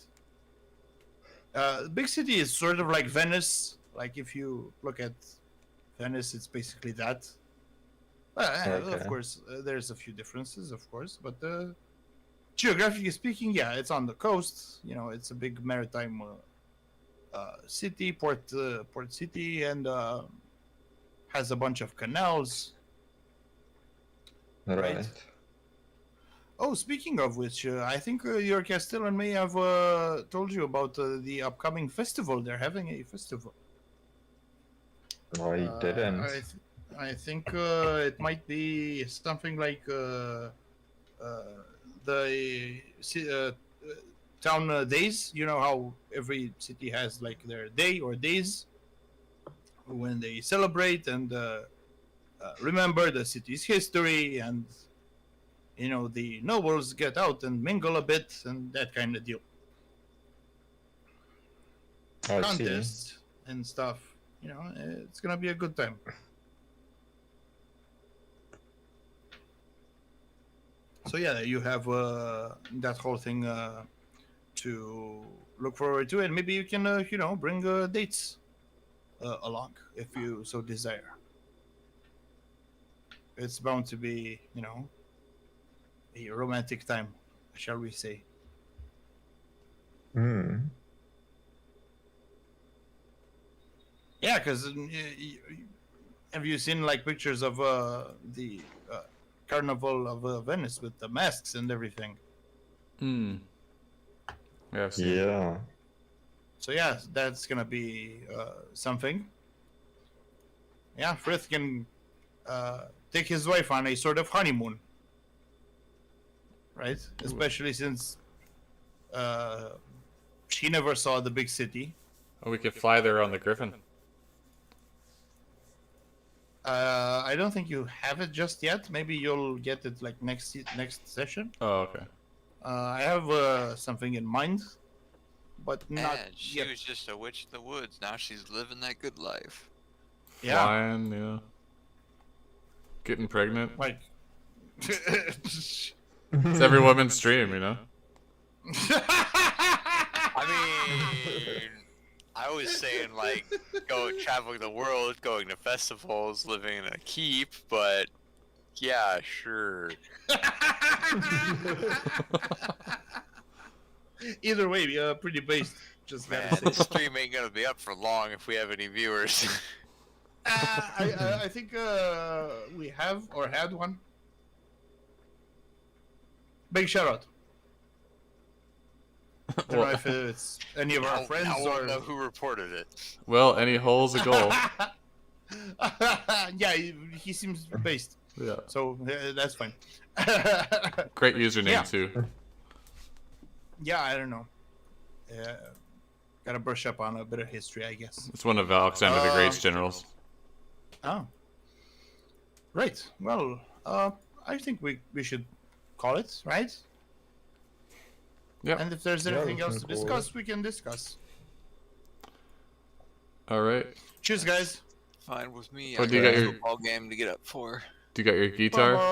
The big city is sort of like Venice. Like if you look at Venice, it's basically that. Okay. Of course, there's a few differences, of course, but geographically speaking, yeah, it's on the coast. You know, it's a big maritime city, port city, and has a bunch of canals. Right. Oh, speaking of which, I think your Castellan may have told you about the upcoming festival. They're having a festival. No, he didn't. I think it might be something like the town days. You know how every city has like their day or days when they celebrate and remember the city's history, and you know the nobles get out and mingle a bit and that kind of deal. I see. Contests and stuff. You know, it's gonna be a good time. So yeah, you have that whole thing to look forward to, and maybe you can, bring dates along if you so desire. It's bound to be, a romantic time, shall we say? Hmm. Yeah, because have you seen like pictures of the Carnival of Venice with the masks and everything? Yeah, I've seen it. Yeah. So yeah, that's gonna be something. Yeah, Frith can take his wife on a sort of honeymoon, right? Especially since she never saw the big city. Oh, we could fly there on the Griffin. I don't think you have it just yet. Maybe you'll get it like next session. Oh, okay. I have something in mind, but not Man, she yet. was just a witch in the woods. Now she's living that good life. Yeah, Flying, yeah. Getting pregnant. like. It's every woman's dream, you know? I mean, I was saying like traveling the world, going to festivals, living in a keep, but yeah, sure. Either way, pretty based. Just Man, gotta this say. stream ain't gonna be up for long if we have any viewers. I think we have or had one. Big shout out. I don't know if it's any of our friends I or. won't know who reported it. Well, any hole's a goal. Yeah, he seems based, Yeah. so that's fine. Great username, Yeah. too. Yeah, I don't know. Gotta brush up on a bit of history, I guess. It's one of Alexander the Great's generals. Oh. Right. Well, I think we should call it, right? Yeah. And if there's anything else to discuss, we can discuss. All right. Cheers, guys. Fine with me. Oh, I do you got got a your- football game to get up for. Do you got your guitar? Bye-bye.